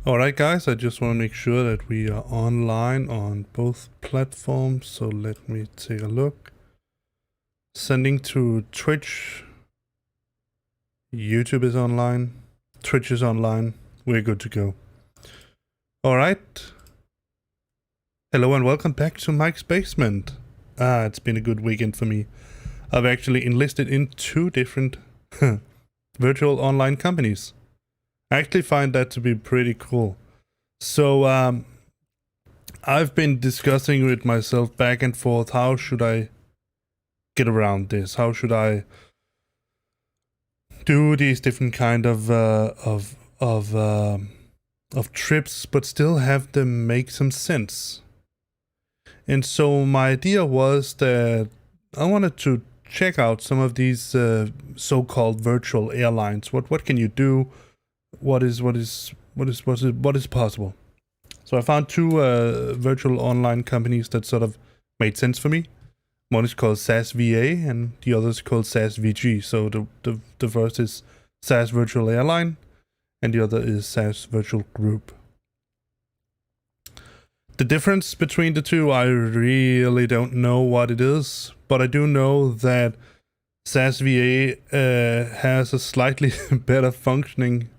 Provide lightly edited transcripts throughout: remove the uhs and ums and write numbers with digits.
Alright guys, I just want to make sure that we are online on both platforms, so let me take a look. Sending to Twitch. YouTube is online. Twitch is online. We're good to go. Alright. Hello and welcome back to Mike's Basement. It's been a good weekend for me. I've actually enlisted in 2 different virtual online companies. I actually find that to be pretty cool. So I've been discussing with myself back and forth, how should I get around this? How should I do these different kind of trips, but still have them make some sense? And so my idea was that I wanted to check out some of these so-called virtual airlines. What can you do? What is possible? So I found 2 virtual online companies that sort of made sense for me. One is called SASva and the other is called SASvg. So the first is SAS Virtual Airline and the other is SAS Virtual Group. The difference between the 2, I really don't know what it is, but I do know that SASva has a slightly better functioning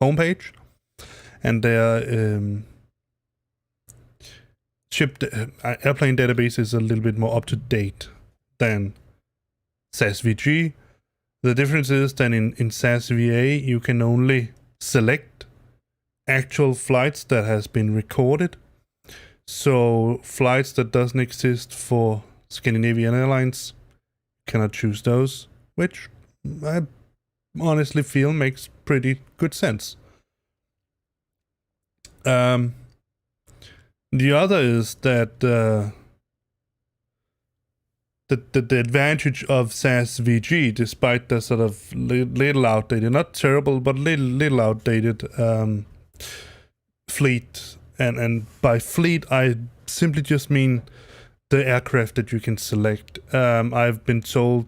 homepage, and their airplane database is a little bit more up to date than SASvg. The difference is that in SASva you can only select actual flights that has been recorded. So flights that doesn't exist for Scandinavian Airlines, cannot choose those, which I honestly feel makes pretty good sense. The other is that the advantage of SASvg, despite the sort of little outdated, not terrible, but little outdated fleet, and by fleet I simply just mean the aircraft that you can select. I've been told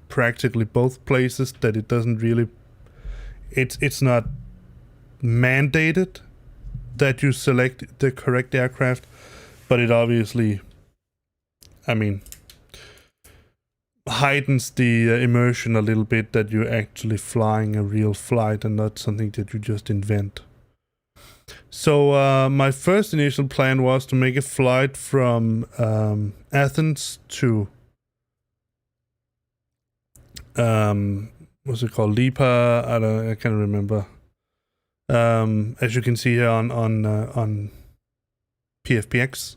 practically both places that it doesn't really, it's not mandated that you select the correct aircraft, but it obviously, I mean, heightens the immersion a little bit that you're actually flying a real flight and not something that you just invent. So my first initial plan was to make a flight from Athens to what's it called, Lipa? I can't remember. As you can see here on PFPX,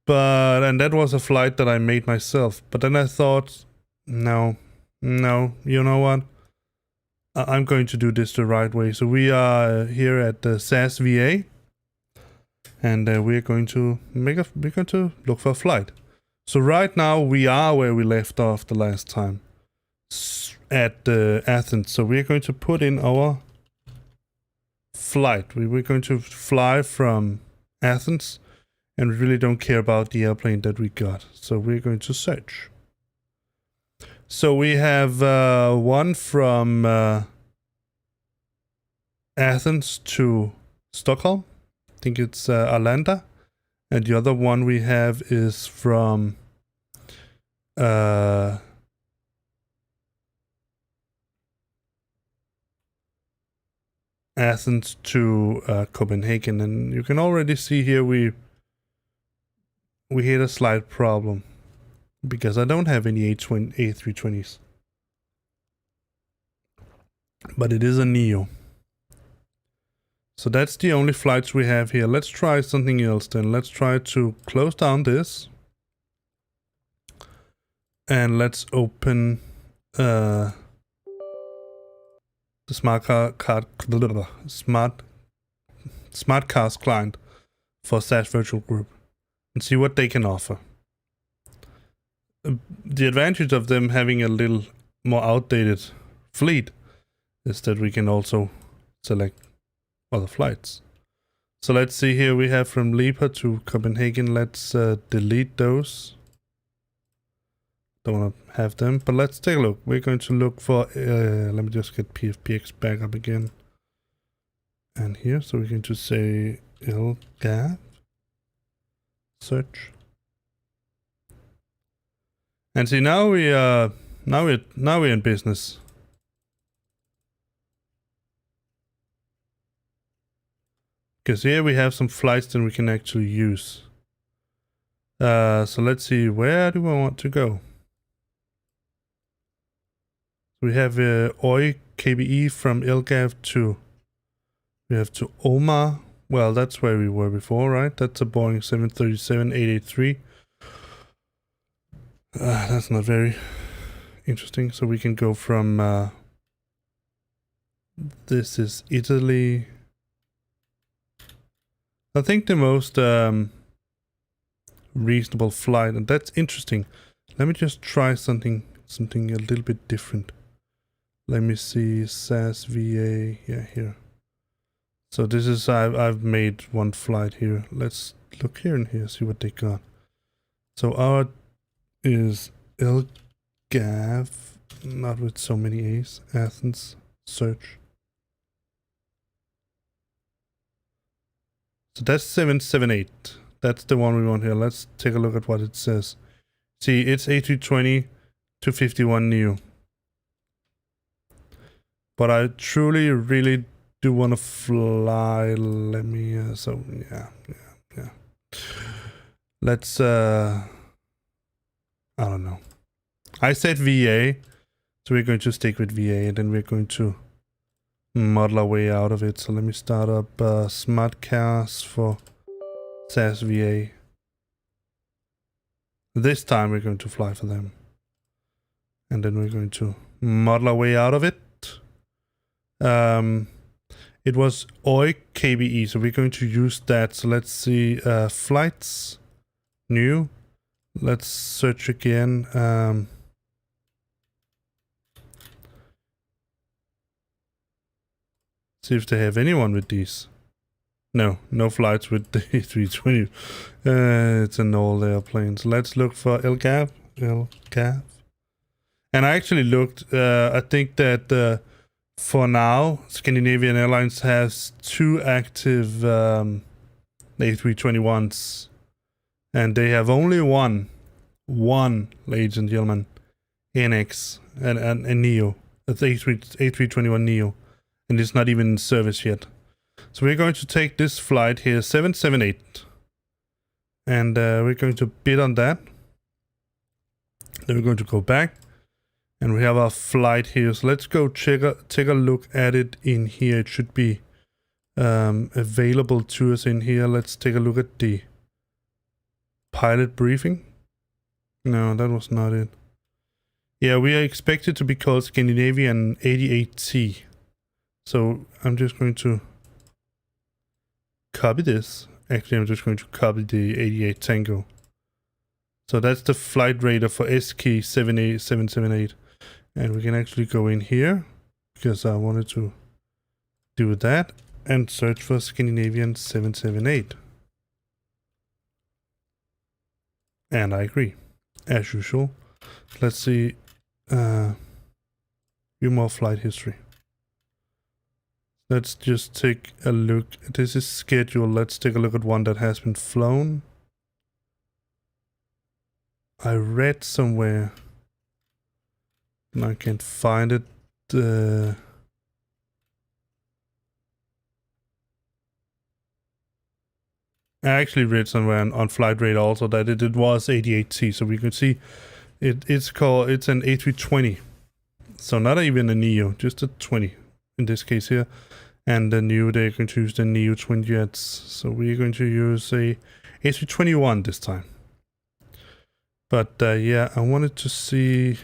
and that was a flight that I made myself. But then I thought, no, you know what? I'm going to do this the right way. So we are here at the SASva, and we're going to look for a flight. So right now we are where we left off the last time, at Athens. So we're going to put in our flight. We're going to fly from Athens, and we really don't care about the airplane that we got. So we're going to search. So we have one from Athens to Stockholm. I think it's Arlanda. And the other one we have is from Athens to Copenhagen. And you can already see here we hit a slight problem, because I don't have any A320s. But it is a Neo. So that's the only flights we have here. Let's try something else then. Let's try to close down this. And let's open the smart cars client for SAS Virtual Group and see what they can offer. The advantage of them having a little more outdated fleet is that we can also select other flights. So let's see here, we have from Lipa to Copenhagen. Let's delete those. Don't want to have them, but let's take a look. We're going to look for, let me just get PFPX back up again. and here. So we're going to say LGAV search. And see, now we're in business. Because here we have some flights that we can actually use. So let's see, where do I want to go? We have OI KBE from LGAV to, we have to Omar. Well, that's where we were before, right? That's a Boeing 737-883. That's not very interesting. So we can go from, this is Italy. I think the most reasonable flight, and that's interesting. Let me just try something a little bit different. Let me see, SASva, yeah, here. So this is, I've made one flight here. Let's look here and here, see what they got. So our is LGAV, not with so many A's, Athens, search. So that's 778. That's the one we want here. Let's take a look at what it says. See, it's A320 to 51 neo. But I truly, really do want to fly. Let me, so yeah. Let's, I don't know. I said VA, so we're going to stick with VA, and then we're going to model our way out of it. So let me start up smart cars for SASva. This time we're going to fly for them. And then we're going to model our way out of it. It was OI KBE, so we're going to use that. So let's see, flights, new. Let's search again. See if they have anyone with these. No flights with the A320. It's an old airplane. So let's look for LGAV. And I actually looked, I think that for now, Scandinavian Airlines has 2 active A321s. And they have only one, ladies and gentlemen, NX and Neo. That's A321 Neo. And it's not even in service yet. So we're going to take this flight here, 778. And we're going to bid on that. Then we're going to go back. And we have our flight here. So let's go take a look at it in here. It should be available to us in here. Let's take a look at the pilot briefing. No, that was not it. Yeah, we are expected to be called Scandinavian 88T. So I'm just going to copy this. Actually, I'm just going to copy the 88 Tango. So that's the flight radar for SK 778. And we can actually go in here because I wanted to do that and search for Scandinavian 778. And I agree, as usual. Let's see, view more flight history. Let's just take a look. This is scheduled. Let's take a look at one that has been flown. I read somewhere, and I can't find it. I actually read somewhere on Flight Radar also that it was 88T, so we can see it's an A320. So not even a Neo, just a 20 in this case here. And the new, they're going to use the Neo twin jets. So we're going to use a A321 this time. But yeah, I wanted to see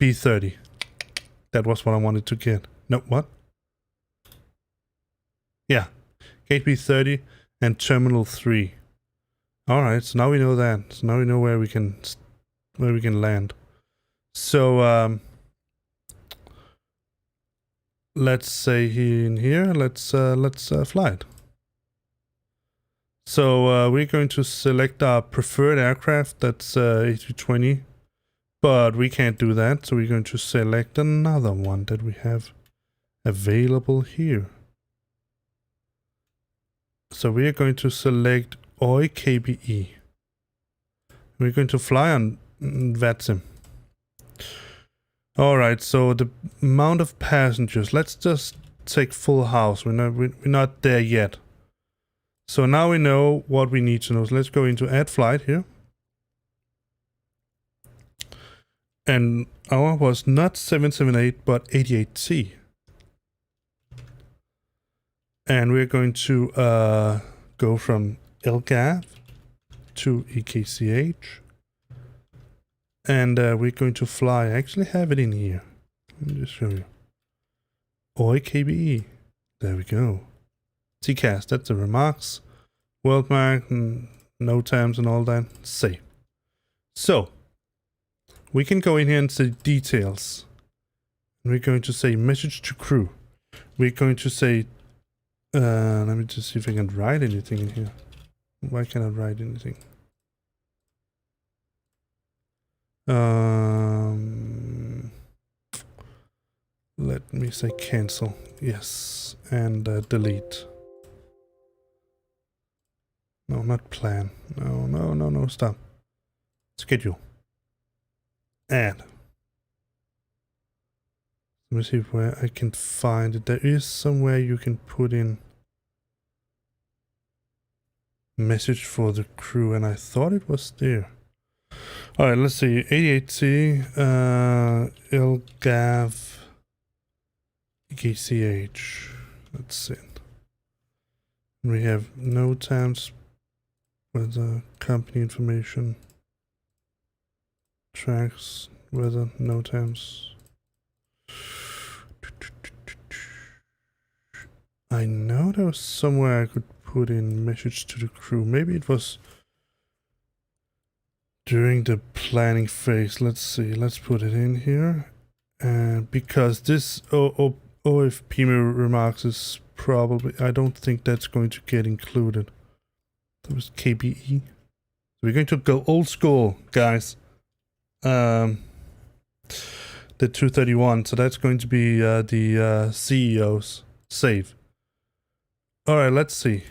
B30. That was what I wanted to get. No, what? Yeah, Gate B30 and Terminal 3. All right, so now we know that. So now we know where we can land. So let's say here, let's fly it. So we're going to select our preferred aircraft. That's A320, but we can't do that. So we're going to select another one that we have available here. So we are going to select OI KBE. We're going to fly on VATSIM. Alright, so the amount of passengers, let's just take full house. We're not there yet. So now we know what we need to know. So let's go into add flight here. And our was not 778 but 88C. And we're going to go from LGAV to EKCH. And we're going to fly. I actually have it in here. Let me just show you. OI KBE. There we go. TCAS, that's the remarks. World mark, and no times and all that. Save. So, we can go in here and say details. And we're going to say message to crew. We're going to say, let me just see if I can write anything in here. Why can't I write anything? Let me say cancel. Yes. And delete. No, not plan. No, stop. Schedule. Add. Let me see where I can find it. There is somewhere you can put in message for the crew, and I thought it was there. Alright, let's see. 88C, LGAV, EKCH. That's it. We have no times weather, company information, tracks, weather, no times. I know there was somewhere I could put in message to the crew. Maybe it was during the planning phase. Let's see. Let's put it in here. Because this OFP remarks is probably, I don't think that's going to get included. That was KBE. We're going to go old school, guys. The 231. So that's going to be the CEO's save. Alright, let's see.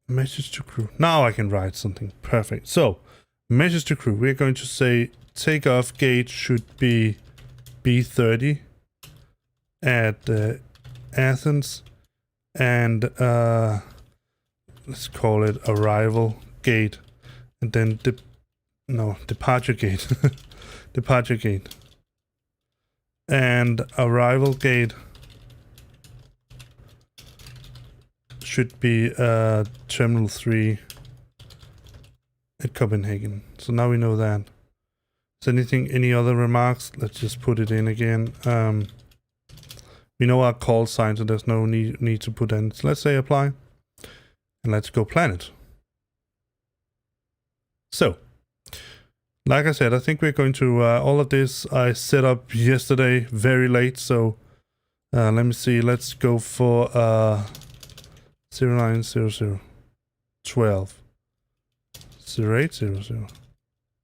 Message to crew. Now I can write something. Perfect. So, message to crew. We're going to say takeoff gate should be B30 at Athens, and let's call it arrival gate, and then departure gate. Departure gate. And arrival gate should be Terminal 3 at Copenhagen. So now we know that. Is anything, any other remarks? Let's just put it in again. We know our call sign, so there's no need to put in. So let's say apply. And let's go plan it. So, like I said, I think we're going to, all of this I set up yesterday, very late. So, let me see. Let's go for 0900 12 0800.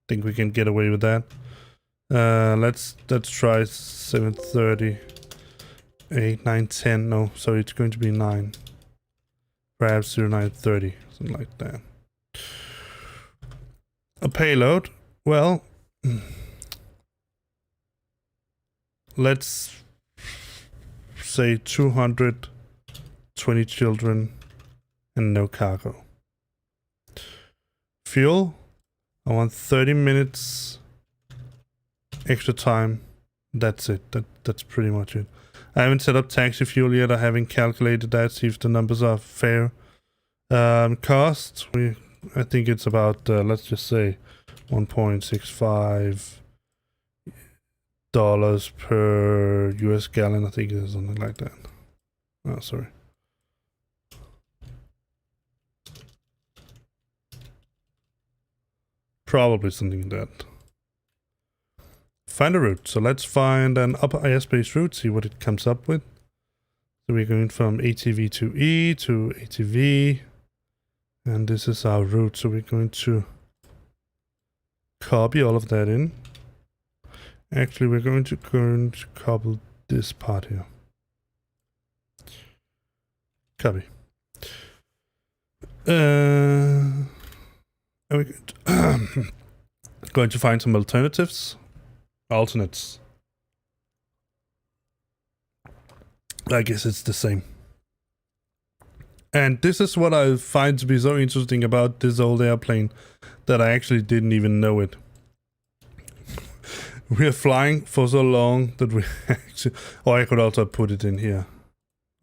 Think we can get away with that. Let's try 7:30, 8, 9, 10. No, so it's going to be 9. Perhaps 09:30, something like that. A payload. Well, let's say 220 children and no cargo. Fuel. I want 30 minutes extra time. That's it. That's pretty much it. I haven't set up taxi fuel yet. I haven't calculated that, see if the numbers are fair. Cost, I think it's about, let's just say, $1.65 per US gallon. I think it is something like that. Oh, sorry. Probably something like that. Find a route. So let's find an upper airspace route, see what it comes up with. So we're going from ATV to E to ATV. And this is our route. So we're going to copy all of that in. Actually, we're going to copy this part here. Copy. Are we going to find some alternates? I guess it's the same. And this is what I find to be so interesting about this old airplane, that I actually didn't even know it. We are flying for so long that we actually... Or I could also put it in here.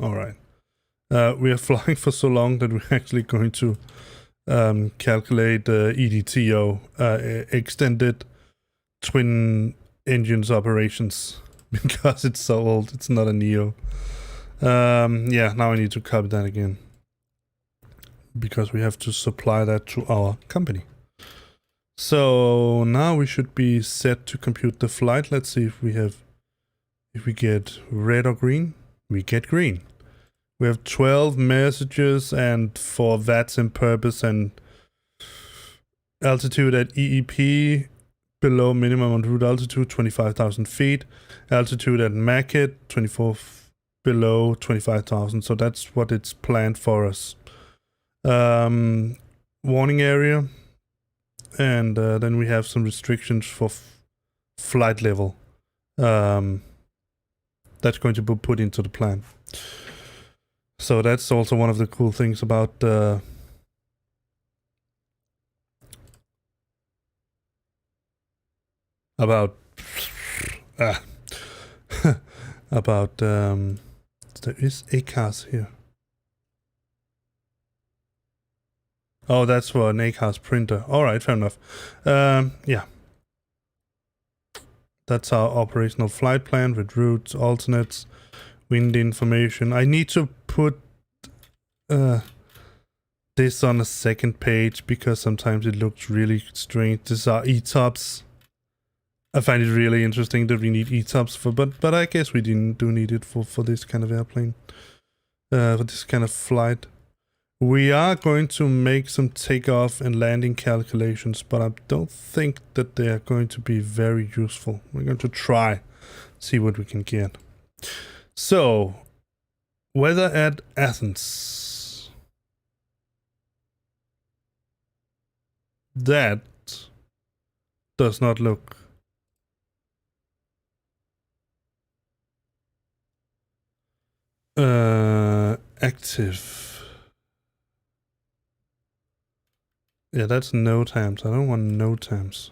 Alright. We are flying for so long that we're actually going to calculate EDTO, extended twin engines operations, because it's so old. It's not a Neo. Yeah, now I need to copy that again, because we have to supply that to our company. So now we should be set to compute the flight. Let's see if we get red or green. We get green. We have 12 messages, and for VATS and purpose and altitude at EEP below minimum on route altitude 25,000 feet, altitude at Macket 24 below 25,000. So that's what it's planned for us. Warning area, and then we have some restrictions for flight level. That's going to be put into the plan. So that's also one of the cool things about there is ACAS here. Oh, that's for an ACAS printer. Alright, fair enough. Yeah. That's our operational flight plan with routes, alternates, wind information. I need to put this on a second page, because sometimes it looks really strange. These are ETOPS. I find it really interesting that we need ETOPS for, but I guess we do need it for this kind of airplane, for this kind of flight. We are going to make some takeoff and landing calculations, but I don't think that they are going to be very useful. We're going to try, see what we can get. So, weather at Athens. That does not look active. Yeah, that's no times. I don't want no times.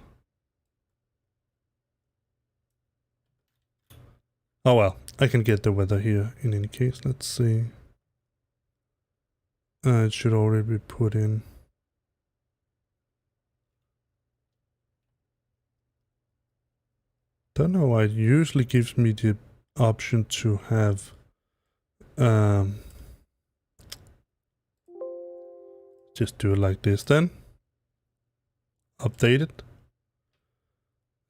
Oh well, I can get the weather here in any case. Let's see. It should already be put in. Don't know why it usually gives me the option to have just do it like this then. Update it.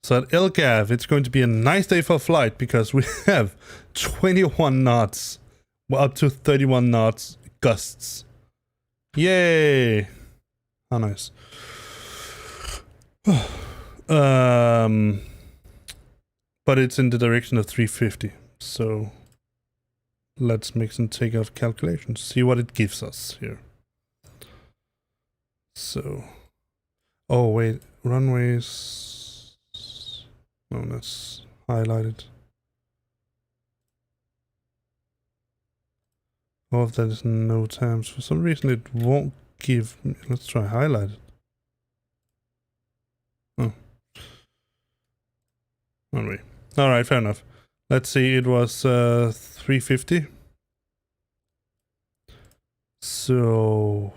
So at LGAV, it's going to be a nice day for flight, because we have 21 knots. Well, up to 31 knots gusts. Yay! How nice. But it's in the direction of 350. So let's make some takeoff calculations. See what it gives us here. So, oh wait, runways. No, that's highlighted. Oh, if that is no times. For some reason it won't give me. Let's try highlight it. Oh. Runway. Alright, fair enough. Let's see, it was 350. So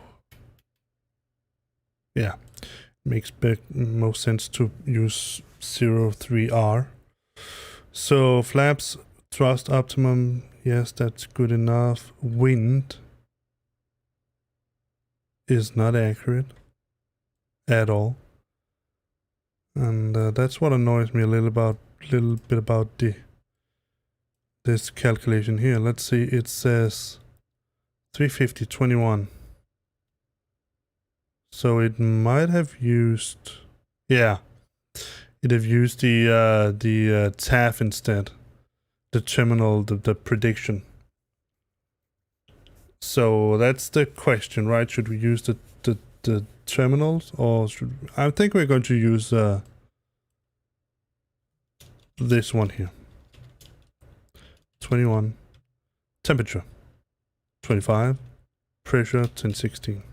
yeah, makes most sense to use 03R. So flaps, thrust optimum, yes, that's good enough. Wind is not accurate at all, and that's what annoys me a little bit about this calculation here. Let's see, it says 350.21. So it might have used, yeah, it have used the TAF instead. the terminal, the prediction. So that's the question, right? Should we use the terminals, or should I think we're going to use this one here. 21 temperature, 25 pressure, 1016.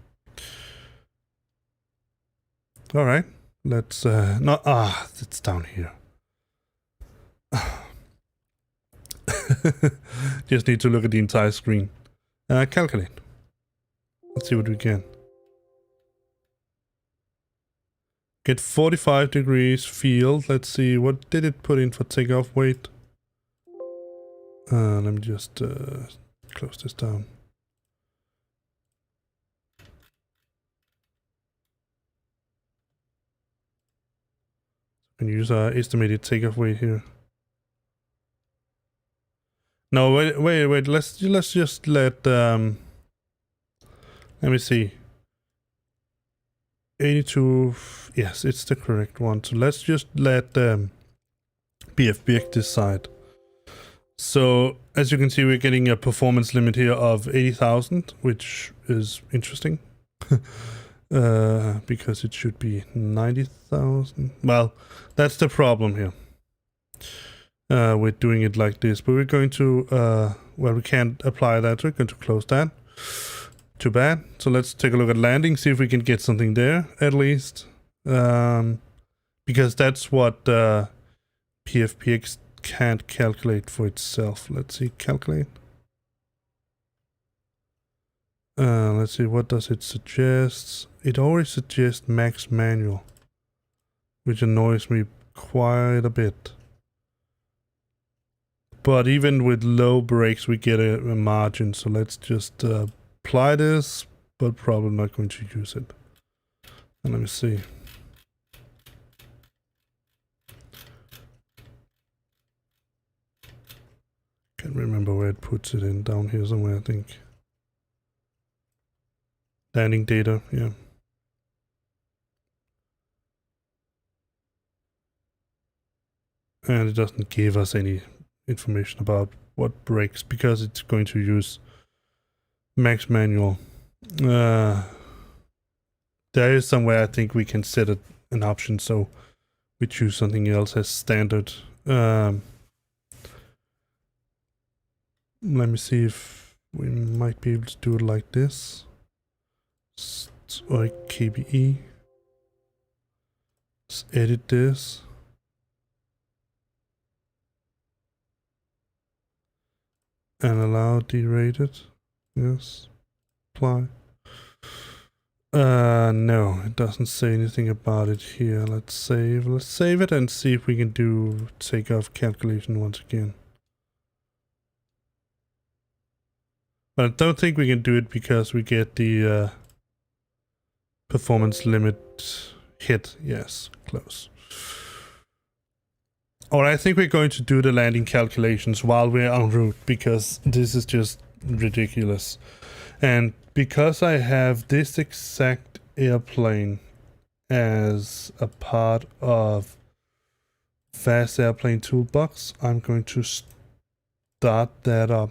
All right, let's not it's down here. Just need to look at the entire screen. Calculate. Let's see what we can. Get 45 degrees field. Let's see, what did it put in for takeoff weight? Let me just close this down. And use our estimated takeoff weight here. No, wait. Let's just let me see. 82. Yes, it's the correct one. So let's just let PFPX decide. So as you can see, we're getting a performance limit here of 80,000, which is interesting. Because it should be 90,000. Well, that's the problem here. We're doing it like this, but we're going to, well, we can't apply that, so we're going to close that. Too bad. So let's take a look at landing, see if we can get something there, at least. Because that's what PFPX can't calculate for itself. Let's see, calculate. Let's see, what does it suggest? It always suggests max manual, which annoys me quite a bit. But even with low brakes, we get a margin. So let's just apply this, but probably not going to use it. And let me see. Can't remember where it puts it in. Down here somewhere, I think. Landing data, yeah. And it doesn't give us any information about what brakes, because it's going to use max manual. There is somewhere I think we can set an option so we choose something else as standard. Let me see if we might be able to do it like this. Or KBE. Let's edit this. And allow derated. Yes. Apply. No, it doesn't say anything about it here. Let's save. Let's save it and see if we can do takeoff calculation once again. But I don't think we can do it because we get the performance limit hit. Yes, close. Alright, I think we're going to do the landing calculations while we're en route, because this is just ridiculous. And because I have this exact airplane as a part of Fast Airplane Toolbox, I'm going to start that up.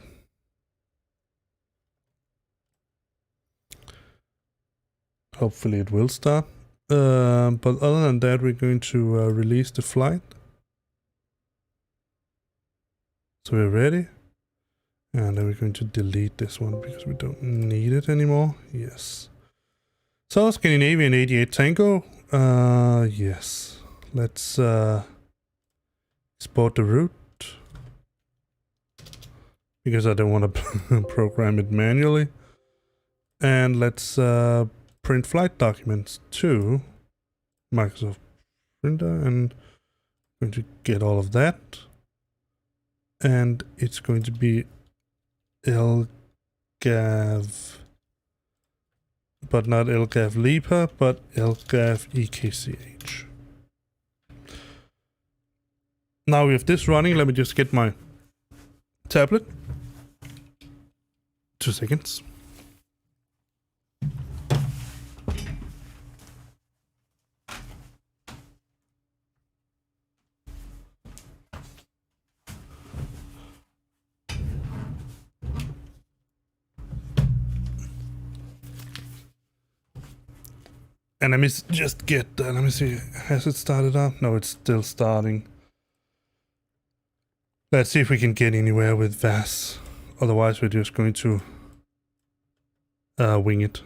Hopefully it will start. But other than that, we're going to release the flight. So we're ready. And then we're going to delete this one because we don't need it anymore. Yes. So Scandinavian 88 Tango. Yes. Let's export the route. Because I don't want to program it manually. And let's print flight documents to Microsoft Printer. And I'm going to get all of that. And it's going to be LGAV, but not LGAV LEPA, but LGAV EKCH. Now we have this running. Let me just get my tablet. 2 seconds. And let me just get, let me see, has it started up? No, it's still starting. Let's see if we can get anywhere with VAS. Otherwise, we're just going to wing it.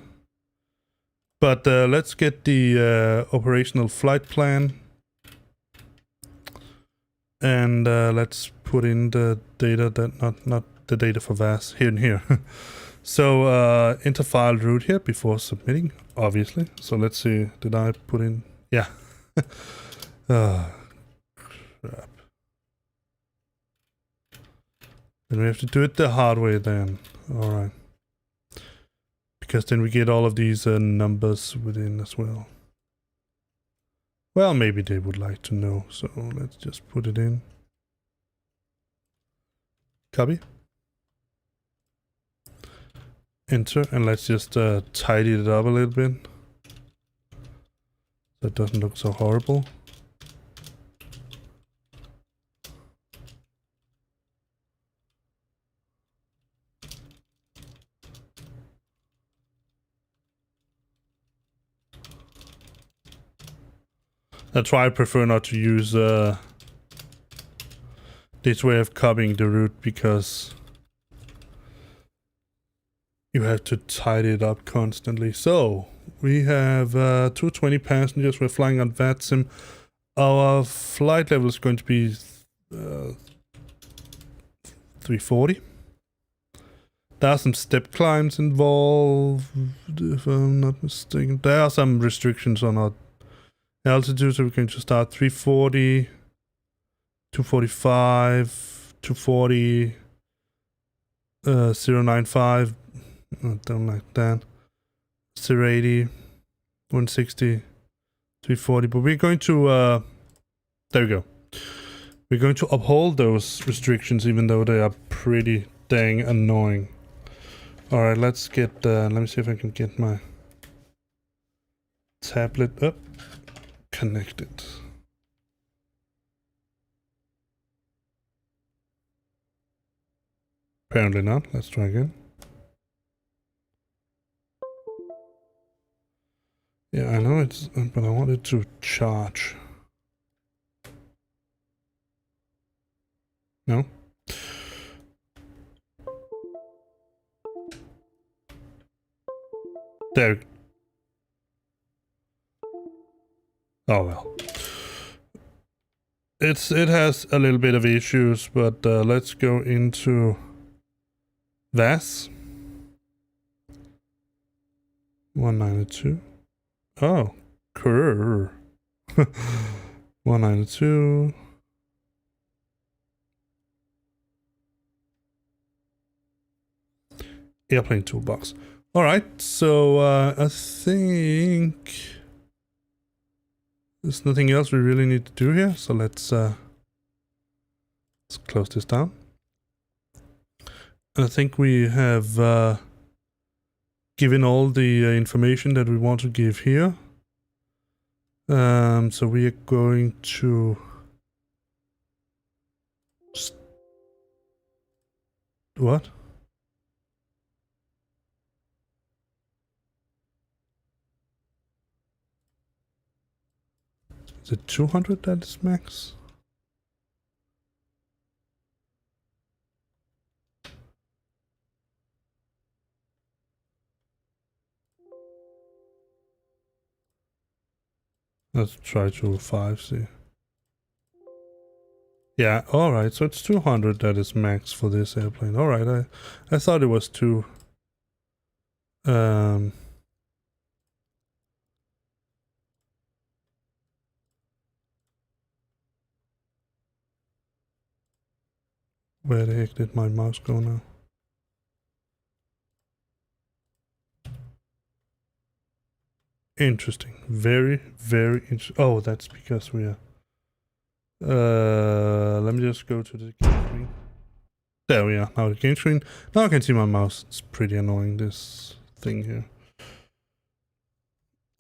But let's get the operational flight plan. And let's put in the data that, not the data for VAS, here and here. So enter file route here before submitting, obviously. So let's see, did I put in? Yeah. Oh, crap. Then we have to do it the hard way then. All right. Because then we get all of these numbers within as well. Well, maybe they would like to know, so let's just put it in. Copy. Enter, and let's just tidy it up a little bit. So it doesn't look so horrible. That's why I prefer not to use this way of copying the route, because you have to tidy it up constantly. So we have 220 passengers. We're flying on VATSIM. Our flight level is going to be 340. There are some step climbs involved, if I'm not mistaken. There are some restrictions on our altitude, so we're going to start 340, 245, 240, 095. I don't like that. 080, 160, 340. But we're going to, there we go. We're going to uphold those restrictions, even though they are pretty dang annoying. All right, let's get, let me see if I can get my tablet up, connected. Apparently not. Let's try again. Yeah, I know it's, but I want it to charge. No? There. Oh well. It has a little bit of issues, but let's go into VAS. 192. Oh, curr. 192. Airplane toolbox. All right, so I think there's nothing else we really need to do here. So let's close this down. And I think we have given all the information that we want to give here. So we are going to what? Is it 200 that is max? Let's try 205, see. Yeah, alright, so it's 200 that is max for this airplane. Alright, I thought it was two. Where the heck did my mouse go now? Interesting. Very, very interesting. Oh, that's because we are... let me just go to the game screen. There we are. Now the game screen. Now I can see my mouse. It's pretty annoying, this thing here.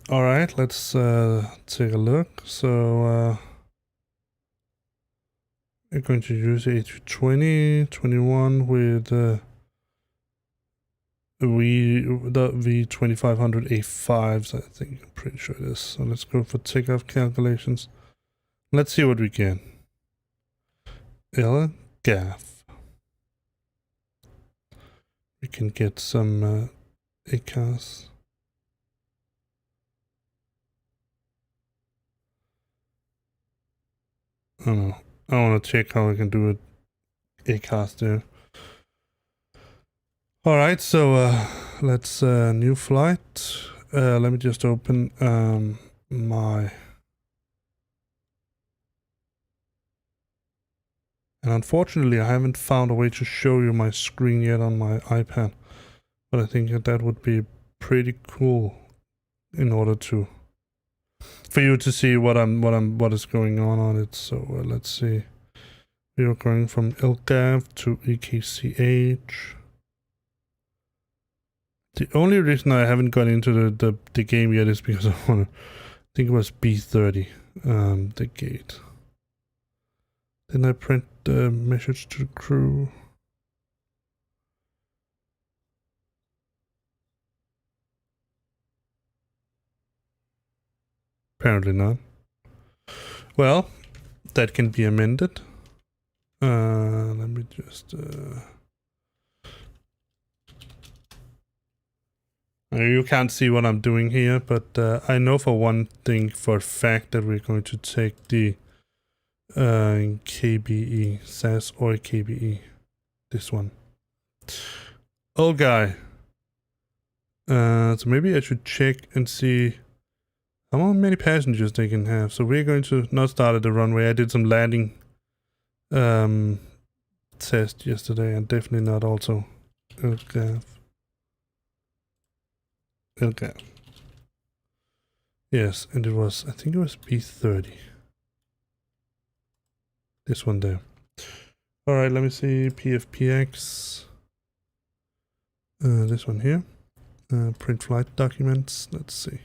Alright, let's take a look. So... we're going to use A320, 21 with the V2500A5s, I think. I'm pretty sure it is. So let's go for takeoff calculations. Let's see what we get. LGAF. We can get some ACAS. I don't know. I want to check how I can do it. ACAS there. Alright, so let's new flight. Let me just open my... And unfortunately, I haven't found a way to show you my screen yet on my iPad. But I think that would be pretty cool in order to... for you to see what is going on it. So let's see. We are going from LGAF to EKCH. The only reason I haven't got into the game yet is because I want to... I think it was B30, the gate. Then I print the message to the crew. Apparently not. Well, that can be amended. Let me just... You can't see what I'm doing here, but I know for one thing for a fact that we're going to take the KBE, SAS or KBE, this one. Old guy. So maybe I should check and see how many passengers they can have. So we're going to not start at the runway. I did some landing test yesterday, and definitely not also LGAF. LGAF. Yes, and it was, I think it was B30. This one there. Alright, let me see. PFPX. This one here. Print flight documents. Let's see.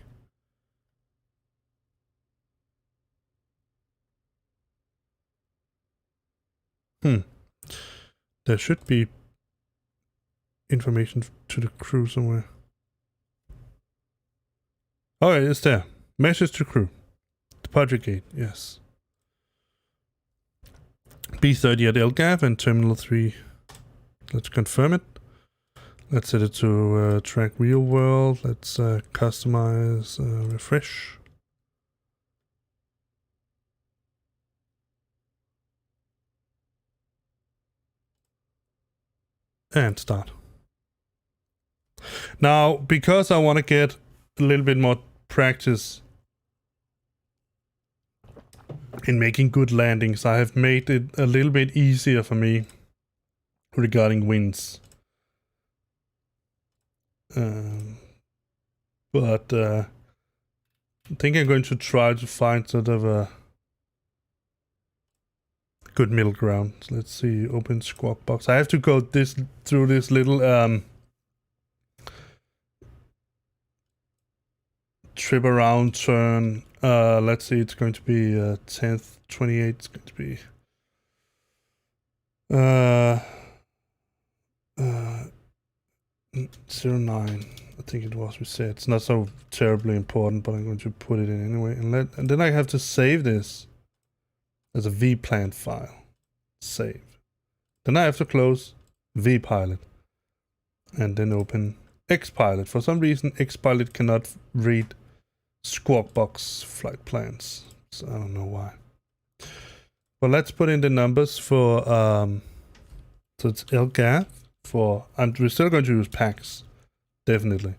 There should be information to the crew somewhere. Oh, it's there. Message to crew. Departure gate, yes. B30 at LGAF and Terminal 3. Let's confirm it. Let's set it to track real world. Let's customize, refresh. And start. Now, because I want to get a little bit more practice in making good landings, I have made it a little bit easier for me regarding winds. But I think I'm going to try to find sort of a good middle ground. So let's see, open squawk box. I have to go through this little trip around turn. Let's see, it's going to be 10th, 28. It's going to be 09. I think it was we said. It's not so terribly important, but I'm going to put it in anyway. And then I have to save this as a vplan file. Save. Then I have to close vpilot. And then open xpilot. For some reason, xpilot cannot read squawk box flight plans. So I don't know why. But let's put in the numbers for so it's LGAF for, and we're still going to use PAX, definitely.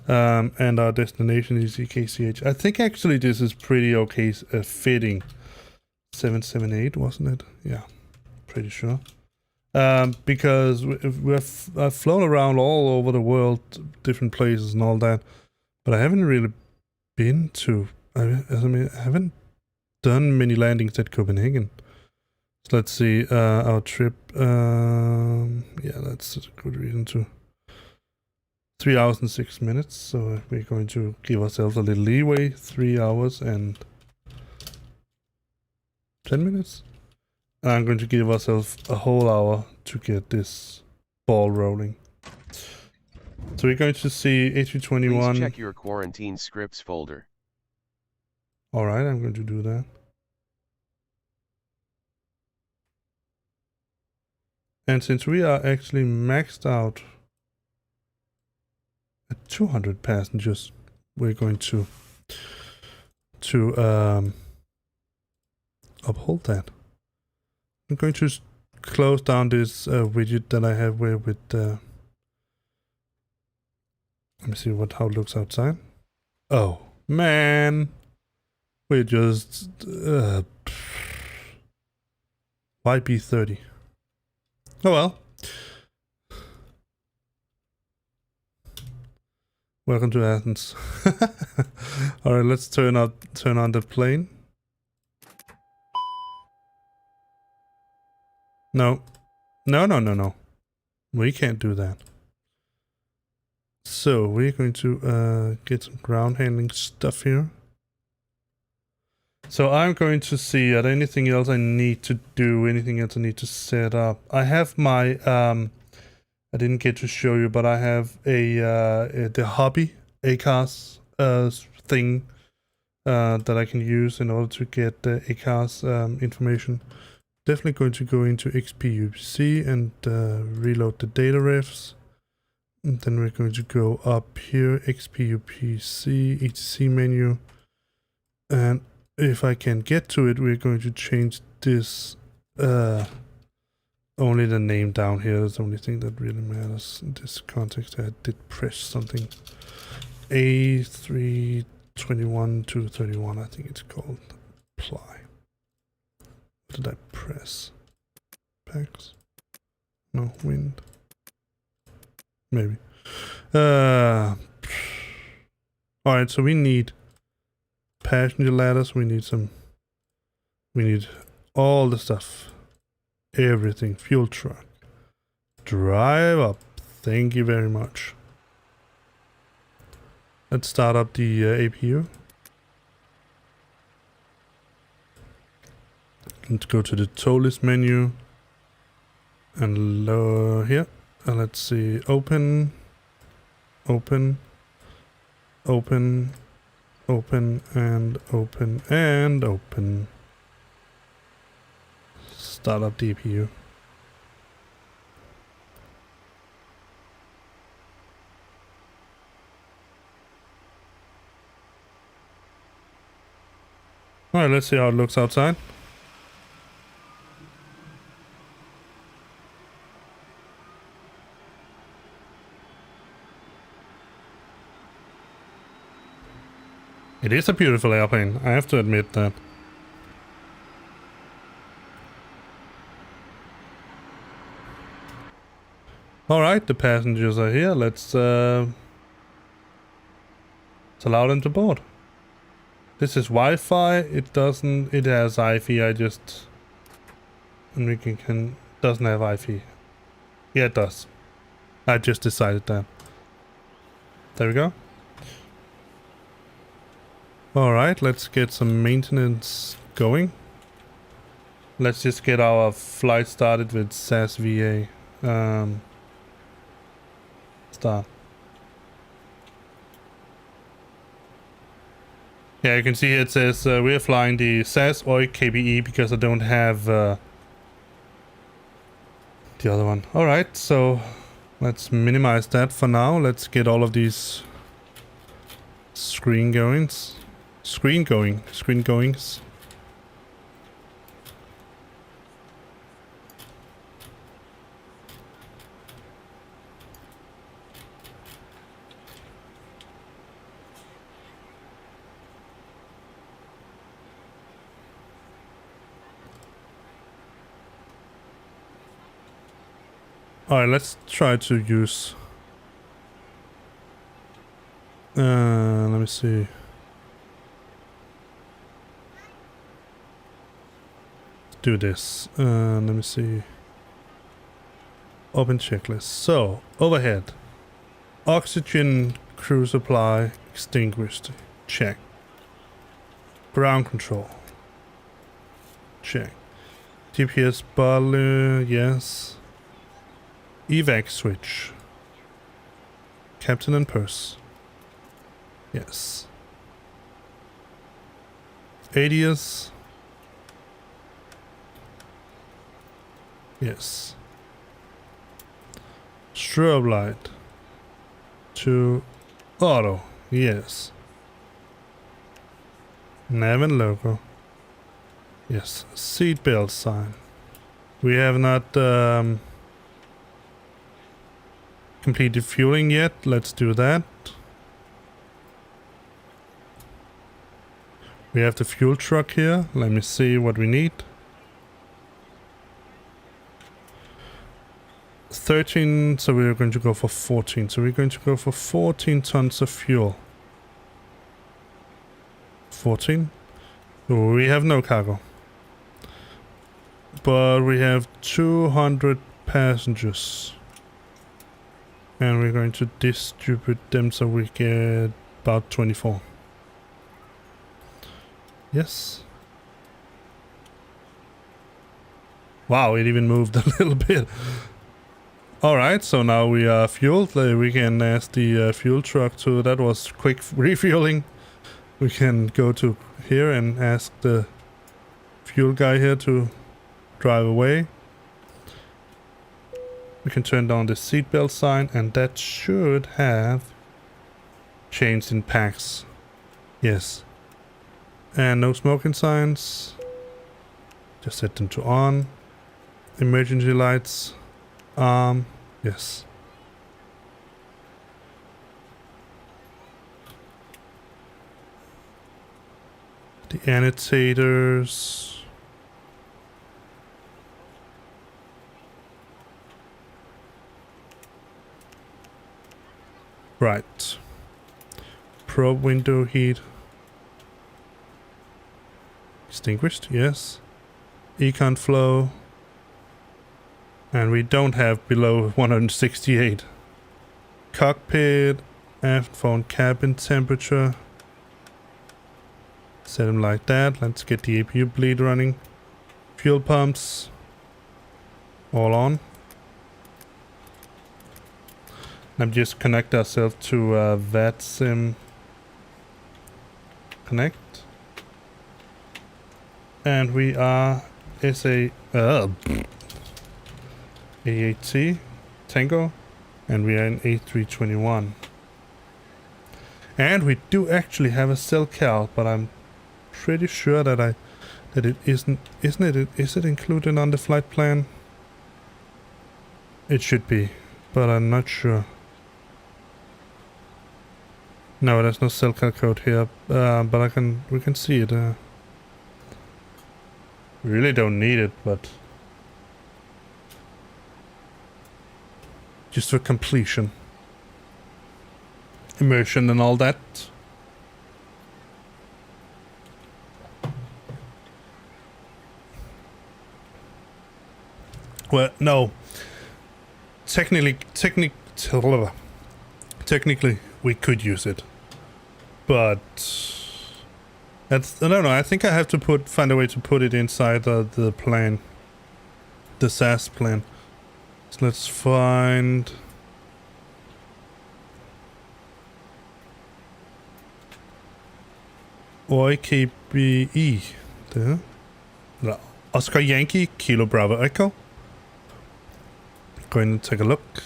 And our destination is EKCH. I think actually this is pretty okay fitting. 778, wasn't it? Yeah, pretty sure. Because I've flown around all over the world, different places and all that, but I haven't really been to, I haven't done many landings at Copenhagen. So let's see, our trip, yeah, that's a good reason to. 3 hours and 6 minutes, so we're going to give ourselves a little leeway, 3 hours and 10 minutes. And I'm going to give ourselves a whole hour to get this ball rolling. So we're going to see A321. Please check your quarantine scripts folder. Alright, I'm going to do that. And since we are actually maxed out at 200 passengers, we're going to uphold that. I'm going to close down this widget that I have with let me see how it looks outside. Oh man, we just YB30. Oh well. Welcome to Athens. All right, let's turn on the plane. No. We can't do that. So we're going to get some ground handling stuff here. So I'm going to see are there anything else I need to do, anything else I need to set up. I have my I didn't get to show you, but I have the hobby ACARS thing that I can use in order to get the ACARS information. Definitely going to go into XPUC and reload the data refs. And then we're going to go up here, XPUPC, etc menu. And if I can get to it, we're going to change this, only the name down here is the only thing that really matters in this context. I did press something. A321-231, I think it's called. Apply. What did I press? Packs? No, wind. Maybe. Alright, so we need passenger ladders, we need all the stuff. Everything. Fuel truck. Drive up. Thank you very much. Let's start up the APU. Let's go to the tow list menu. And lower here. And let's see. Open. Open. Open. Open and open and open. Start up the APU. Alright, let's see how it looks outside. It is a beautiful airplane, I have to admit that. Alright, the passengers are here. Let's allow them to board. This is Wi-Fi. It has Wi-Fi. And we doesn't have Wi-Fi. Yeah, it does. I just decided that. There we go. Alright, let's get some maintenance going. Let's just get our flight started with SASva. Start. Yeah, you can see it says we're flying the SAS or KBE because I don't have the other one. Alright, so let's minimize that for now. Let's get all of these screen goings. Alright, let's try to use... let me see. Let's do this. Let me see. Open checklist. So, overhead. Oxygen crew supply extinguished. Check. Ground control. Check. GPS bottle, yes. Evac switch. Captain and purse. Yes. ADS. Yes. Strobe light. To auto. Yes. Nav and logo. Yes. Seatbelt sign. We have not completed fueling yet. Let's do that. We have the fuel truck here. Let me see what we need. 13, so we're going to go for 14. So we're going to go for 14 tons of fuel. 14. We have no cargo. But we have 200 passengers. And we're going to distribute them so we get about 24. Yes. Wow, it even moved a little bit. Alright, so now we are fueled. We can ask the fuel truck to... That was quick refueling. We can go to here and ask the fuel guy here to drive away. We can turn down the seatbelt sign, and that should have changed in packs. Yes. And no smoking signs. Just set them to on. Emergency lights. Yes. The annotators. Right. Probe window heat. Extinguished, yes. Econ flow. And we don't have below 168. Cockpit, aft phone cabin temperature. Set them like that. Let's get the APU bleed running. Fuel pumps. All on. And just connect ourselves to VATSIM. Connect. And we are AAT Tango, and we are in A321. And we do actually have a cell cal, but I'm pretty sure that it isn't it? Is it included on the flight plan? It should be, but I'm not sure. No, there's no cell cal code here, but we can see it. We really don't need it, but just for completion, immersion and all that. Well, no. Technically, we could use it, but that's, I don't know. I think I have to find a way to put it inside the plan, the SAS plan. So let's find. YKBE. There. No. Oscar Yankee, Kilo Bravo Echo. Going to take a look.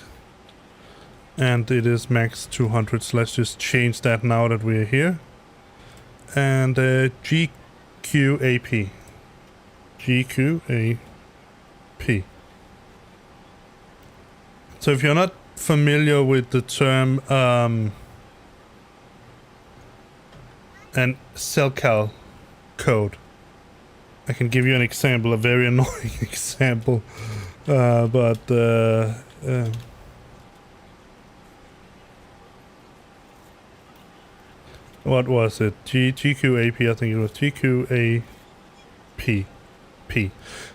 And it is max 200, so let's just change that now that we're here. And GQAP. GQAP. So if you're not familiar with the term and cell cal code, I can give you an example, a very annoying example, what was it? GQAP, I think it was GQAP.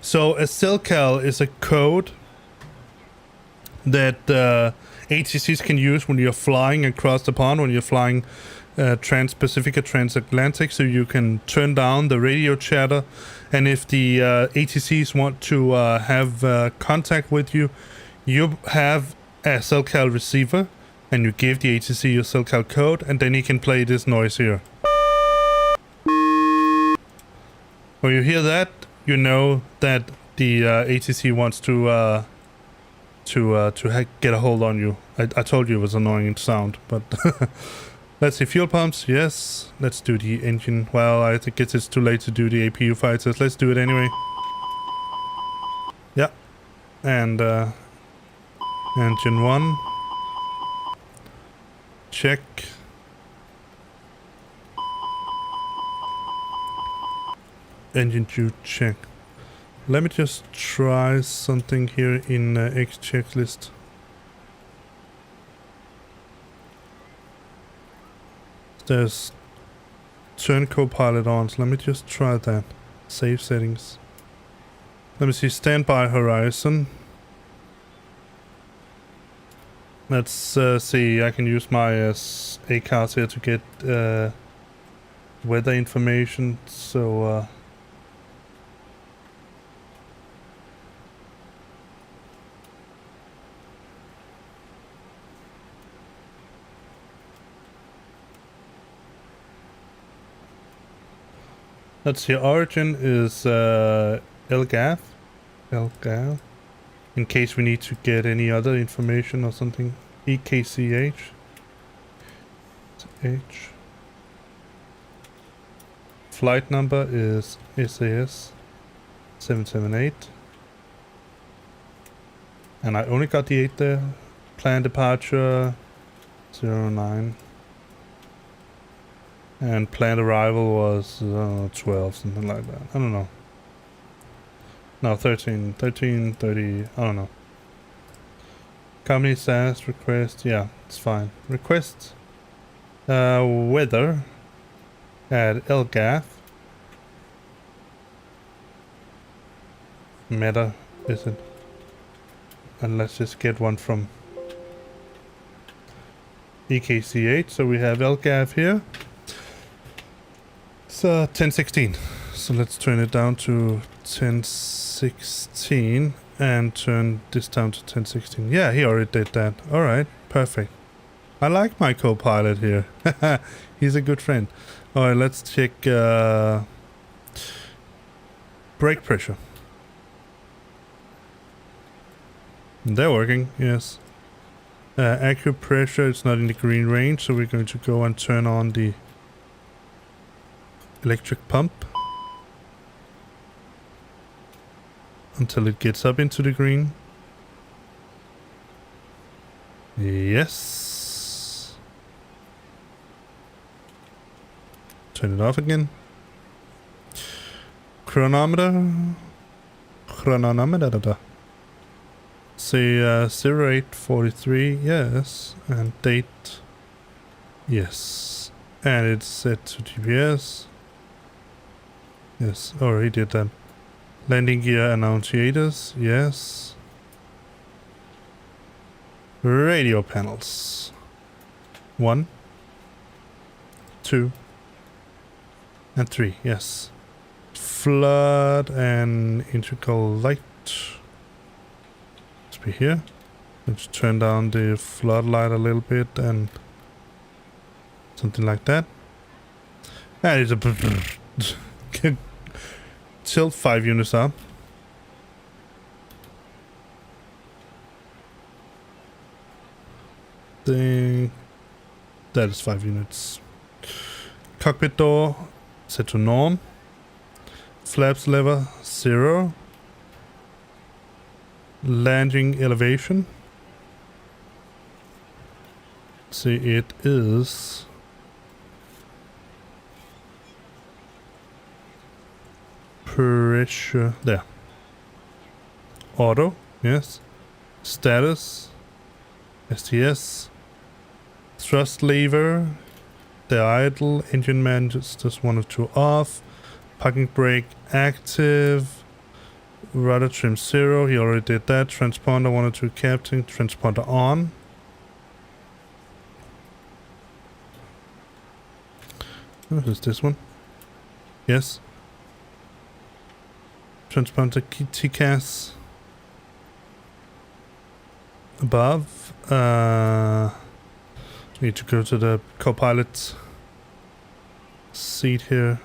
So a cell cal is a code that ATCs can use when you're flying across the pond, when you're flying trans-Pacific or transatlantic, so you can turn down the radio chatter, and if the ATCs want to have contact with you, you have a cell cal receiver and you give the ATC your SILCAL code, and then he can play this noise here. When you hear that, you know that the ATC wants to get a hold on you. I told you it was annoying sound, but let's see, fuel pumps, yes. Let's do the engine. Well, I think it's too late to do the APU fighters. Let's do it anyway. Yeah, and engine 1. Check. Engine 2, check. Let me just try something here in X checklist. There's turn copilot on, so let me just try that. Save settings. Let me see, standby horizon. Let's see, I can use my ACARS here to get weather information, so let's see, origin is LGAF. LGAF. In case we need to get any other information or something. EKCH. H. Flight number is SAS 778. And I only got the 8 there. Planned departure 09. And planned arrival was 12, something like that. I don't know. No, 13, 30, I don't know. Company SAS request, yeah, it's fine. Request weather at LGAF. Meta, is it? And let's just get one from EKCH. So we have LGAF here. It's 1016. So let's turn it down to 1016 and turn this down to 1016. Yeah, he already did that. All right, perfect. I like my co-pilot here. He's a good friend. All right, let's check brake pressure. They're working, yes. Accurate pressure, it's not in the green range, so we're going to go and turn on the electric pump until it gets up into the green. Yes. Turn it off again. Chronometer. Say 0843, yes. And date, yes. And it's set to GPS. Yes, already did that. Landing gear annunciators, yes. Radio panels. 1, 2, and 3, yes. Flood and integral light. Let's be here. Let's turn down the floodlight a little bit and something like that. And it's a tilt 5 units up. That is 5 units. Cockpit door set to norm. Flaps lever 0. Landing elevation. See, it is pressure there. Auto, yes. Status, STS. Thrust lever, the idle. Engine man just 1 or 2 off. Parking brake active. Rudder trim 0, he already did that. Transponder 1 or 2 captain. Transponder on. Oh, who's this one? Yes. Transponder TCAS above. Need to go to the co-pilot seat here.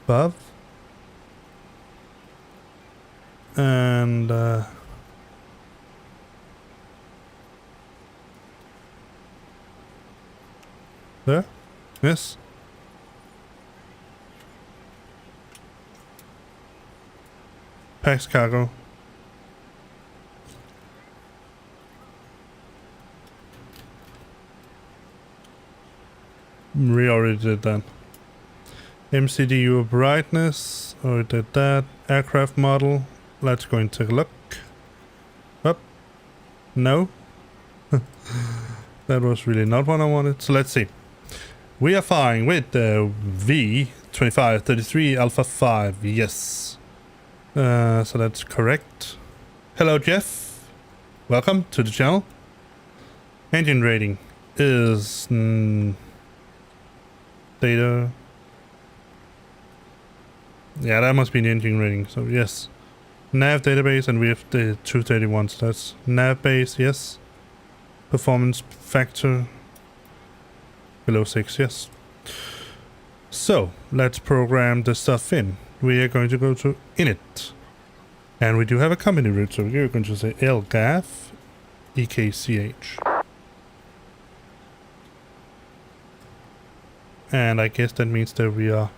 Above. And there? Yes. Packs cargo. We already did that. MCDU brightness. Already did that. Aircraft model. Let's go and take a look. Up. No. That was really not what I wanted. So let's see. We are flying with the V2533 Alpha 5. Yes. So that's correct. Hello, Jeff. Welcome to the channel. Engine rating is data. Yeah, that must be the engine rating. So yes. Nav database, and we have the 231. So that's nav base. Yes. Performance factor below 6. Yes. So let's program the stuff in. We are going to go to init, and we do have a company route, so we're going to say LGAF EKCH, and I guess that means that we are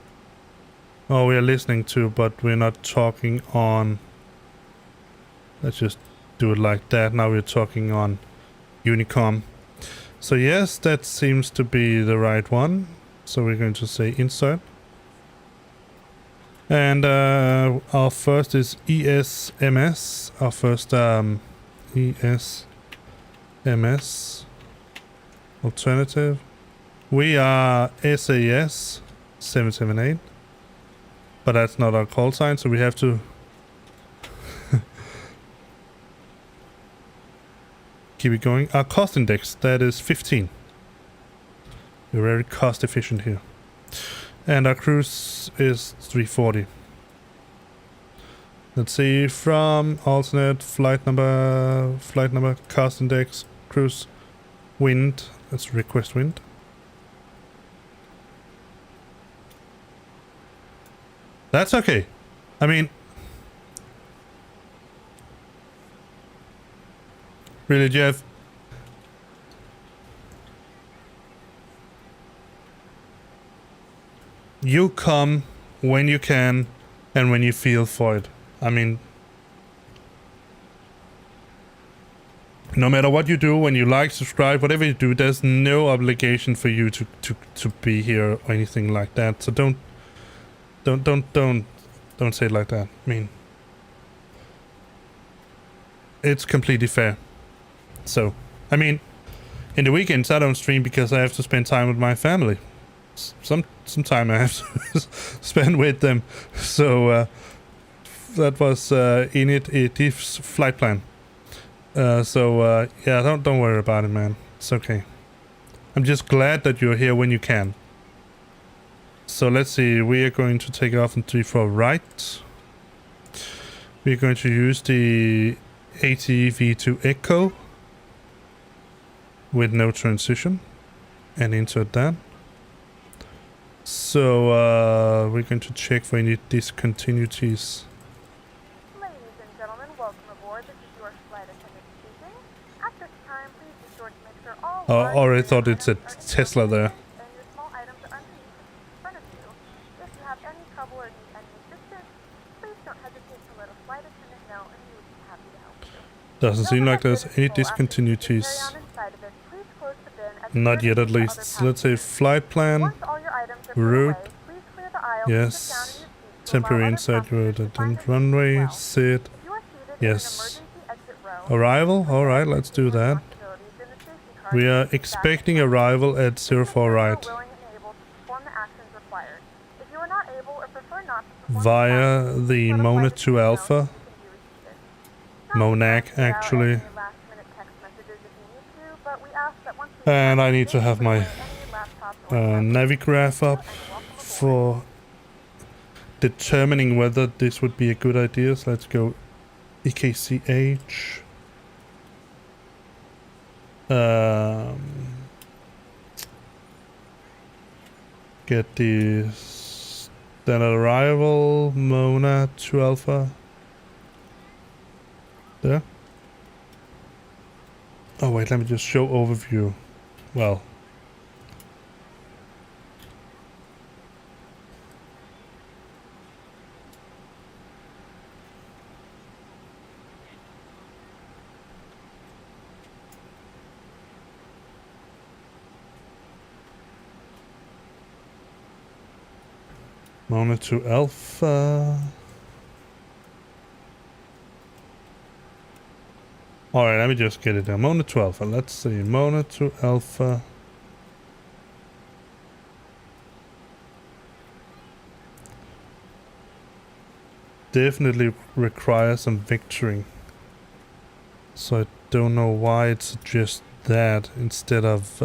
listening to, but we're not talking on. Let's just do it like that. Now we're talking on Unicom. So yes, that seems to be the right one. So we're going to say insert. And our first is ESMS. Our first ESMS alternative. We are SAS 778. But that's not our call sign, so we have to keep it going. Our cost index, that is 15. We're very cost efficient here. And our cruise is 340. Let's see, from alternate flight number, cost index, cruise, wind. Let's request wind. That's okay. I mean, really, Jeff? You come when you can and when you feel for it. I mean, no matter what you do, when you like, subscribe, whatever you do, there's no obligation for you to be here or anything like that. So don't say it like that. I mean, it's completely fair. So, I mean, in the weekends I don't stream because I have to spend time with my family. Some time I have to spend with them. So that was Init's flight plan. Yeah, don't worry about it, man. It's okay. I'm just glad that you're here when you can. So let's see, we are going to take off in 3-4 right. We're going to use the ATV2 Echo with no transition and insert that. So we're going to check for any discontinuities. Ladies and gentlemen, welcome aboard. This is your flight attendant speaking. At this time, please be sure to make sure all I already thought it said Tesla there. and your small items are underneath in front of you. If you have any trouble or need any assistance, please don't hesitate to let a flight attendant know, and we would be happy to help you. Doesn't seem like there's any discontinuities. Not yet, at least. So let's say flight plan, route, yes, temporary inside road and runway, sit, yes. Arrival, alright, let's do that. We are expecting arrival at 04 right. Via the Mona 2 Alpha. Monac, actually. And I need to have my Navigraph up for determining whether this would be a good idea. So let's go EKCH. Get the standard arrival, Mona to Alpha. There. Oh wait, let me just show overview. Well. Mona to Alpha. Alright, let me just get it down. Mona to Alpha. Let's see. Mona to Alpha. Definitely requires some vectoring. So I don't know why it suggests that instead of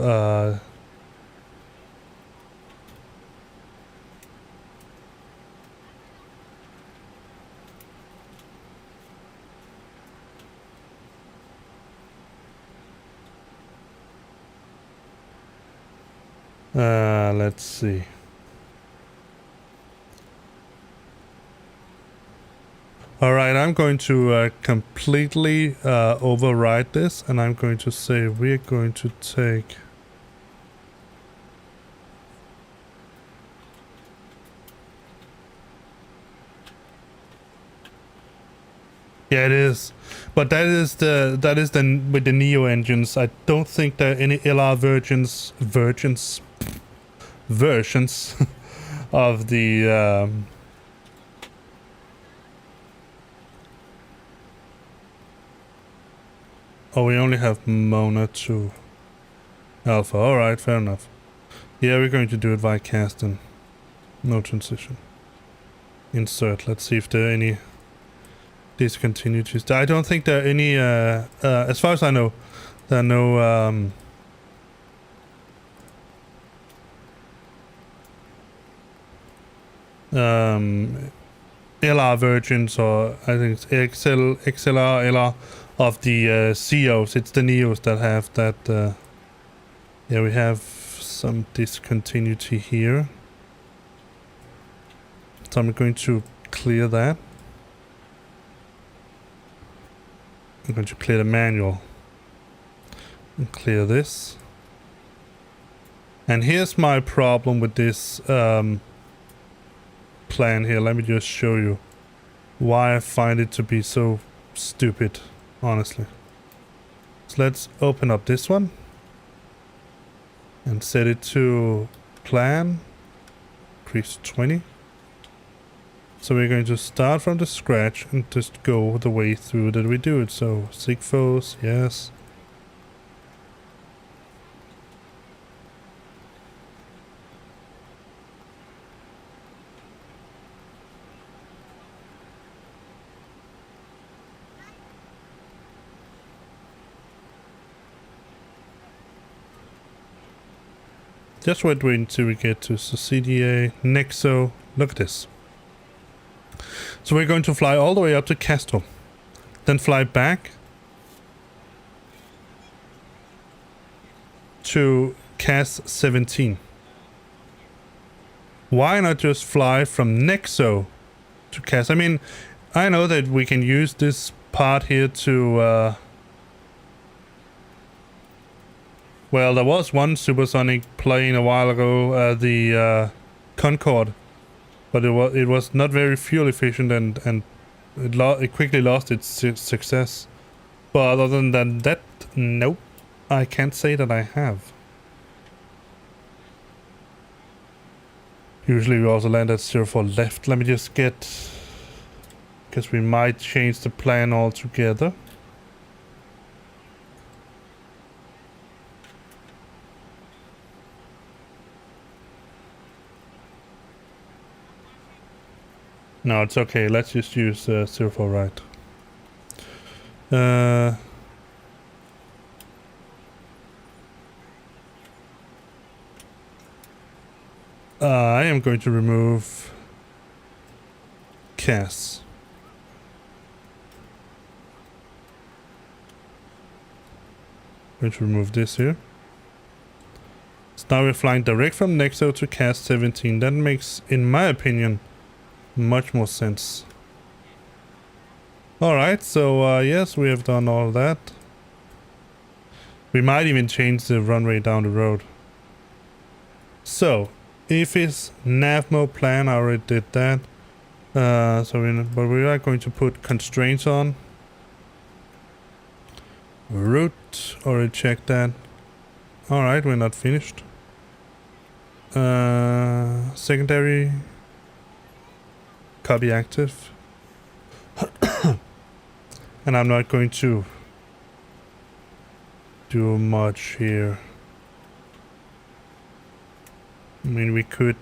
let's see. Alright, I'm going to completely override this, and I'm going to say we're going to take yeah, it is. But that is the with the Neo engines. I don't think there are any LR versions of the oh, we only have Mona to Alpha. Alright, fair enough. Yeah, we're going to do it via casting. No transition. Insert. Let's see if there are any discontinuities. I don't think there are any, as far as I know, there are no, LR versions, or I think it's XLR, LR of the COs. It's the Neos that have that. Yeah, we have some discontinuity here. So I'm going to clear that. I'm going to clear the manual. And clear this. And here's my problem with this plan here. Let me just show you why I find it to be so stupid, honestly. So let's open up this one and set it to plan, increase to 20. So we're going to start from the scratch and just go the way through that we do it. So Sigfo's, yes. Just wait until we get to CDA, Nexo. Look at this. So we're going to fly all the way up to Castro, then fly back to CAS 17. Why not just fly from Nexo to CAS? I mean, I know that we can use this part here to well, there was one supersonic plane a while ago, the Concorde, but it was not very fuel efficient, and it quickly lost its success. But other than that, nope, I can't say that I have. Usually we also land at 04 left. Let me just get, because we might change the plan altogether. No, it's okay. Let's just use 04 right. I am going to remove CAS. Going to remove this here. So now we're flying direct from Nexo to CAS 17. That makes, in my opinion, much more sense. Alright, so yes, we have done all that. We might even change the runway down the road. So, if it's nav mode plan, I already did that. But we are going to put constraints on. Route, already checked that. Alright, we're not finished. Secondary. Copy active. And I'm not going to do much here. I mean, we could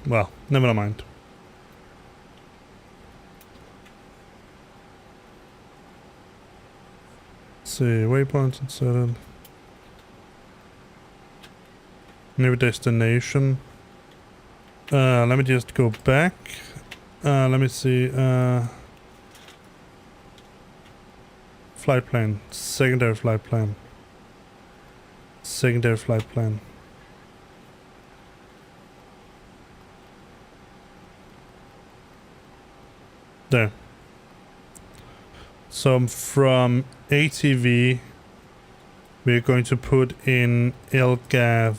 well, never mind. See, waypoints inserted. New destination. Let me just go back. Let me see. Flight plan. Secondary flight plan. Secondary flight plan. There. So from ATV, we're going to put in LGAV.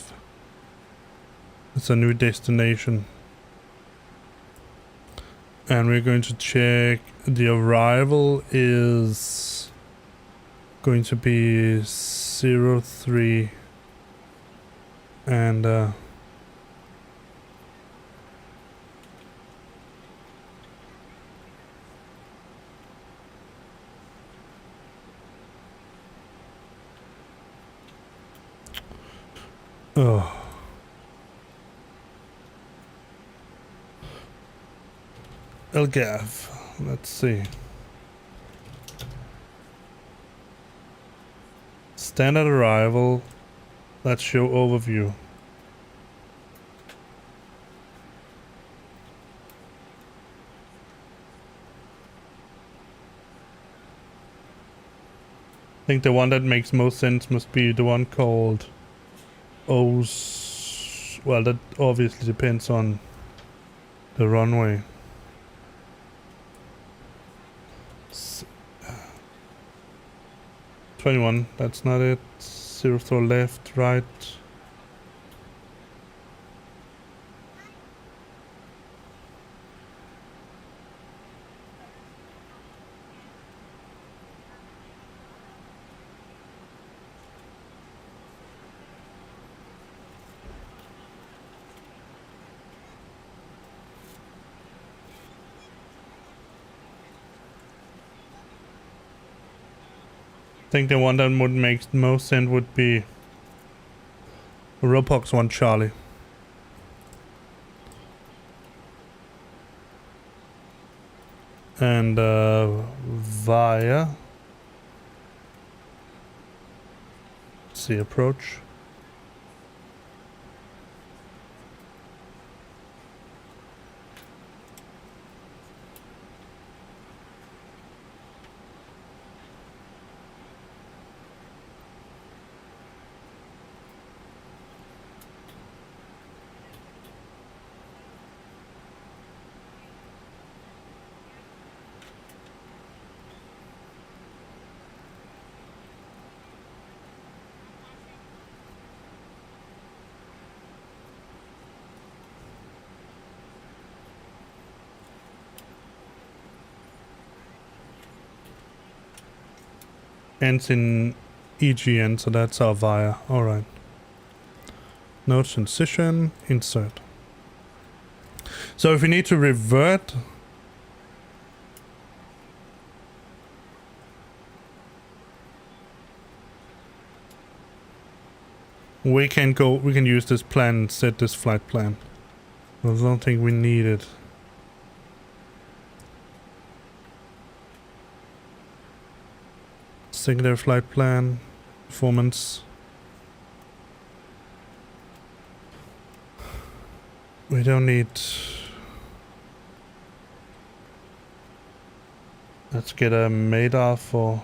It's a new destination. And we're going to check the arrival is going to be 03 and oh. LGAV. Let's see. Standard arrival. Let's show overview. I think the one that makes most sense must be the one called O's. Well, that obviously depends on the runway. 21, that's not it. 04 left, right. I think the one that would make most sense would be Ropox 1 Charlie. And via see approach. Ends in EGN, so that's our via. Alright. No transition, insert. So if we need to revert, we can use this plan and set this flight plan. I don't think we need it. Secondary flight plan. Performance. We don't need... Let's get a MEDAR for...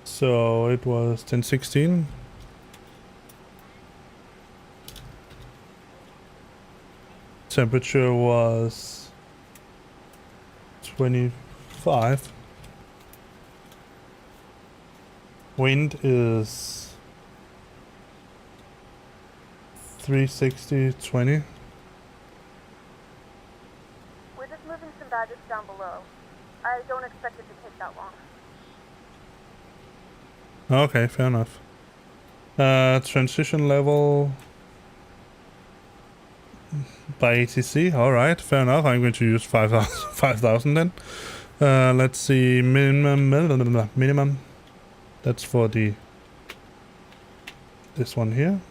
So it was 1016. Temperature was 25. Wind is 360, 20. We're just moving some badges down below. I don't expect it to take that long. Okay, fair enough. Transition level by ATC. All right, fair enough. I'm going to use 5,000 then. Let's see, minimum. That's for the this one here.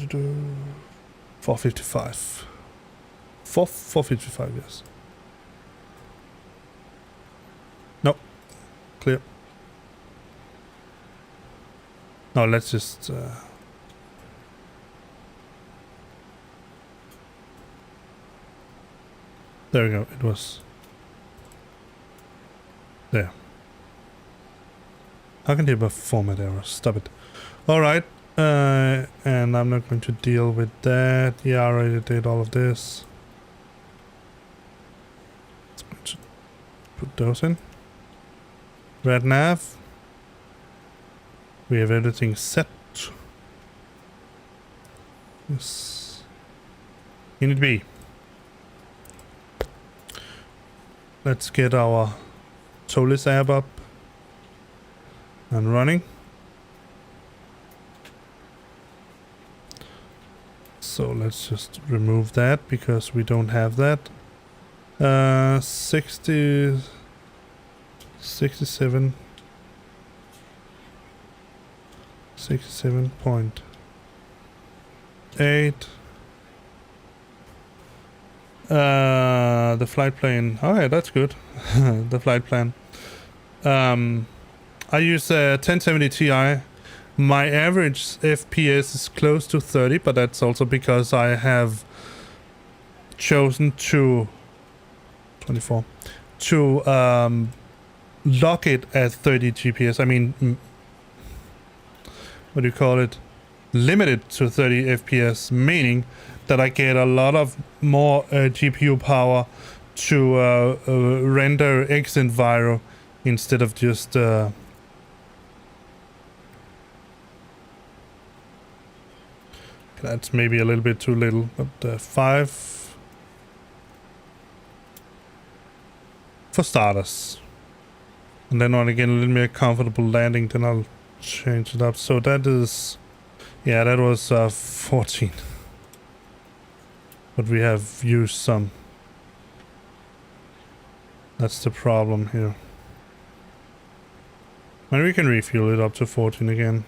Do. 455. 455, yes. No. Clear. No, let's just... There we go, it was... There. How can there be format errors? Stop it. Alright. And I'm not going to deal with that. Yeah, I already did all of this. Let's put those in. Red nav. We have everything set. Yes. Unit B. Let's get our Tolis app up and running. So let's just remove that because we don't have that. 67. 67.8. The flight plane. Okay, that's good. The flight plan. I use a 1070 Ti. My average FPS is close to 30, but that's also because I have chosen to 24 to lock it at 30 GPS. I mean, what do you call it? Limited to 30 FPS, meaning that I get a lot of more GPU power to render X-Enviro instead of just that's maybe a little bit too little, but 5 for starters. And then when I get a little more comfortable landing, then I'll change it up. So that is, yeah, that was 14. But we have used some. That's the problem here. And we can refuel it up to 14 again.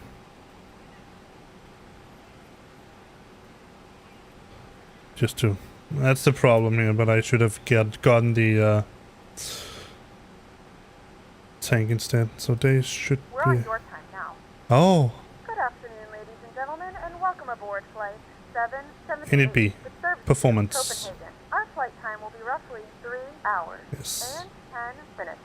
Just to. That's the problem here, but I should have gotten the tank instead. So they should We're be. on your time now. Oh. Good afternoon, ladies and gentlemen, and welcome aboard flight 778. Unit B. Performance. Copenhagen. Our flight time will be roughly 3 hours Yes. and 10 minutes.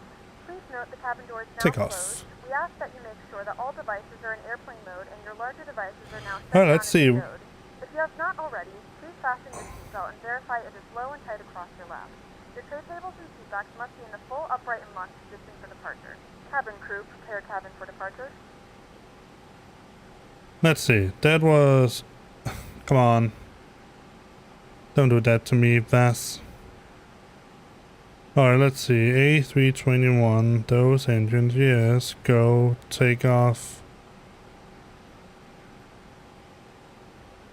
Please note the cabin doors now Take off. closed. We ask that you make sure that all devices are in airplane mode and your larger devices are now set Alright, let's down in see. mode. If you have not already, please fasten your seatbelt and verify it is low and tight across your lap. Your tray tables and seatbacks must be in the full upright and locked position for departure. Cabin crew, prepare cabin for departure. Let's see. That was. Come on. Don't do that to me, Vass. Alright, let's see. A321. Those engines, yes. Go. Take off.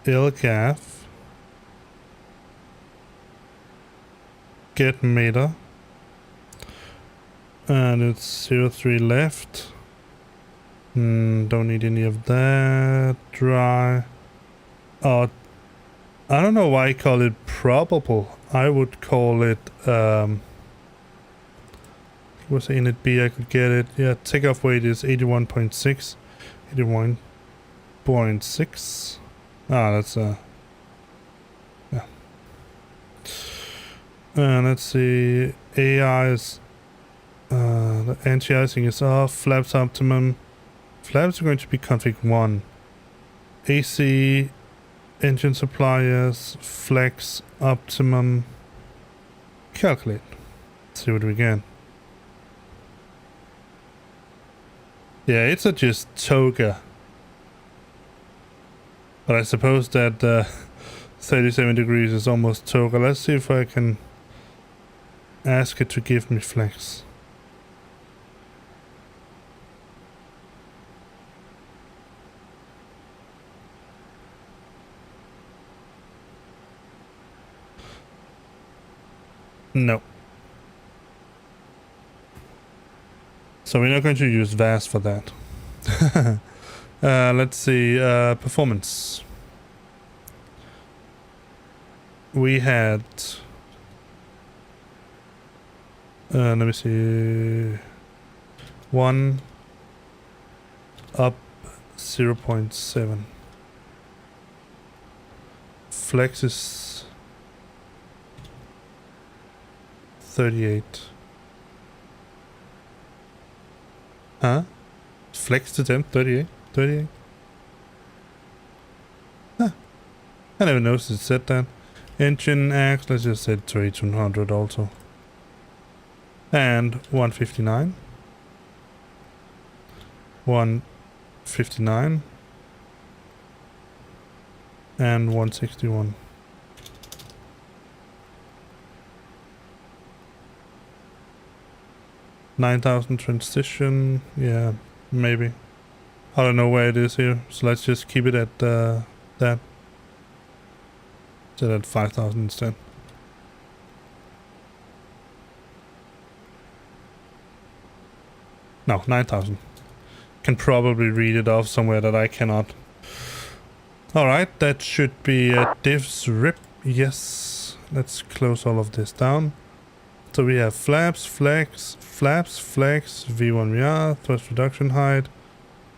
ILGAF. Get MEDA. And it's 03 left. Don't need any of that. Dry. Oh, I don't know why I call it probable. I would call it, was in it B, I could get it. Yeah, takeoff weight is 81.6. 81.6. Ah, that's, yeah. Let's see. AI is, the anti-icing is off. Flaps optimum. Flaps are going to be config 1. AC, engine suppliers, flex, optimum. Calculate. Let's see what we get. Yeah, it's a just toga. But I suppose that 37 degrees is almost toga. Let's see if I can ask it to give me flex. No. So we're not going to use VAS for that. Let's see, performance. We had, let me see, 1 up 0.7. Flex is 38. Huh? Flex to temp 38? 38? Huh. I never noticed it said that. Engine X, let's just set 3200 also. And 159. 159. And 161. $9,000 transition, yeah, maybe. I don't know where it is here, so let's just keep it at that. Set at 5,000 instead. No, 9,000. Can probably read it off somewhere that I cannot. Alright, that should be a diffs rip. Yes, let's close all of this down. So we have flaps, flex, V1 VR, thrust reduction height,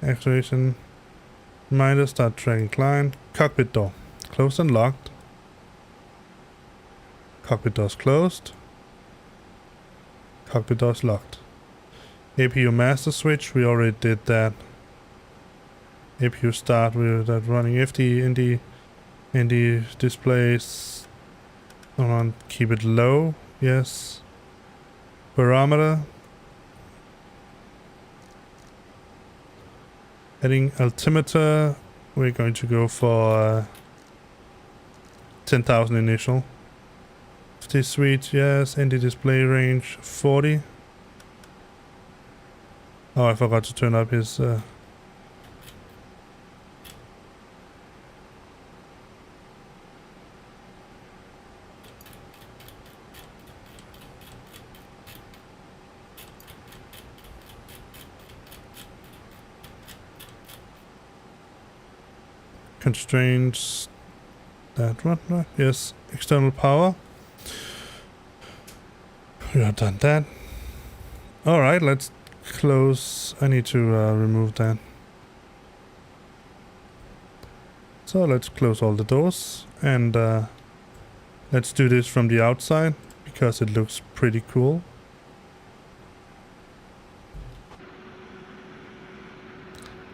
acceleration, reminder, start tracking climb, cockpit door, closed and locked. Cockpit doors closed. Cockpit doors locked. APU master switch, we already did that. APU start with that running FD, ND displays. On keep it low, yes. Barometer. Heading altimeter, we're going to go for 10,000 initial. FD switch, yes. ND display range 40. Oh, I forgot to turn up his constraints. That one, right? Yes. External power. We have done that. Alright, let's close. I need to remove that. So let's close all the doors and let's do this from the outside because it looks pretty cool.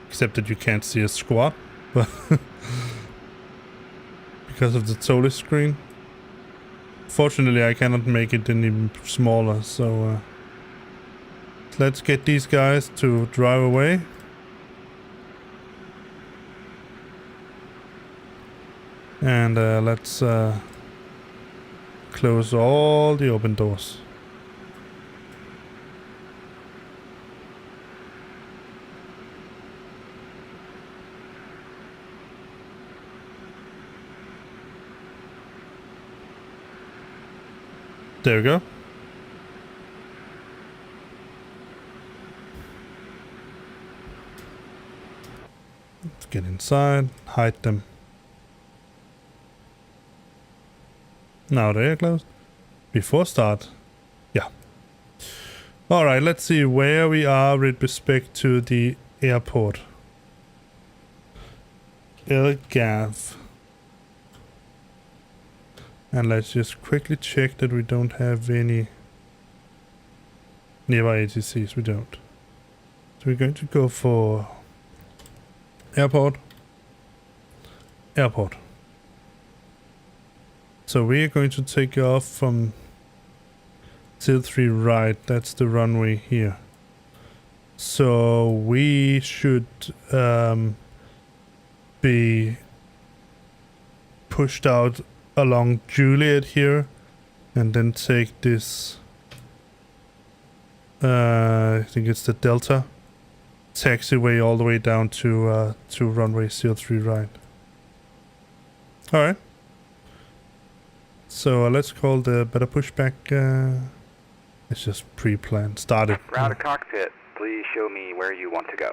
Except that you can't see a squat, but because of the Solis screen. Fortunately, I cannot make it any smaller, so let's get these guys to drive away. And let's close all the open doors. There we go. Get inside, hide them. Now they are closed. Before start. Yeah. Alright, let's see where we are with respect to the airport. Gav. And let's just quickly check that we don't have any nearby ATCs. We don't. So we're going to go for airport. Airport. So we are going to take off from 03 right. That's the runway here. So we should be pushed out along Juliet here and then take this I think it's the Delta taxiway all the way down to runway 03 right. Alright. So let's call the better pushback. It's just pre-planned. Started. Ground to cockpit. Please show me where you want to go.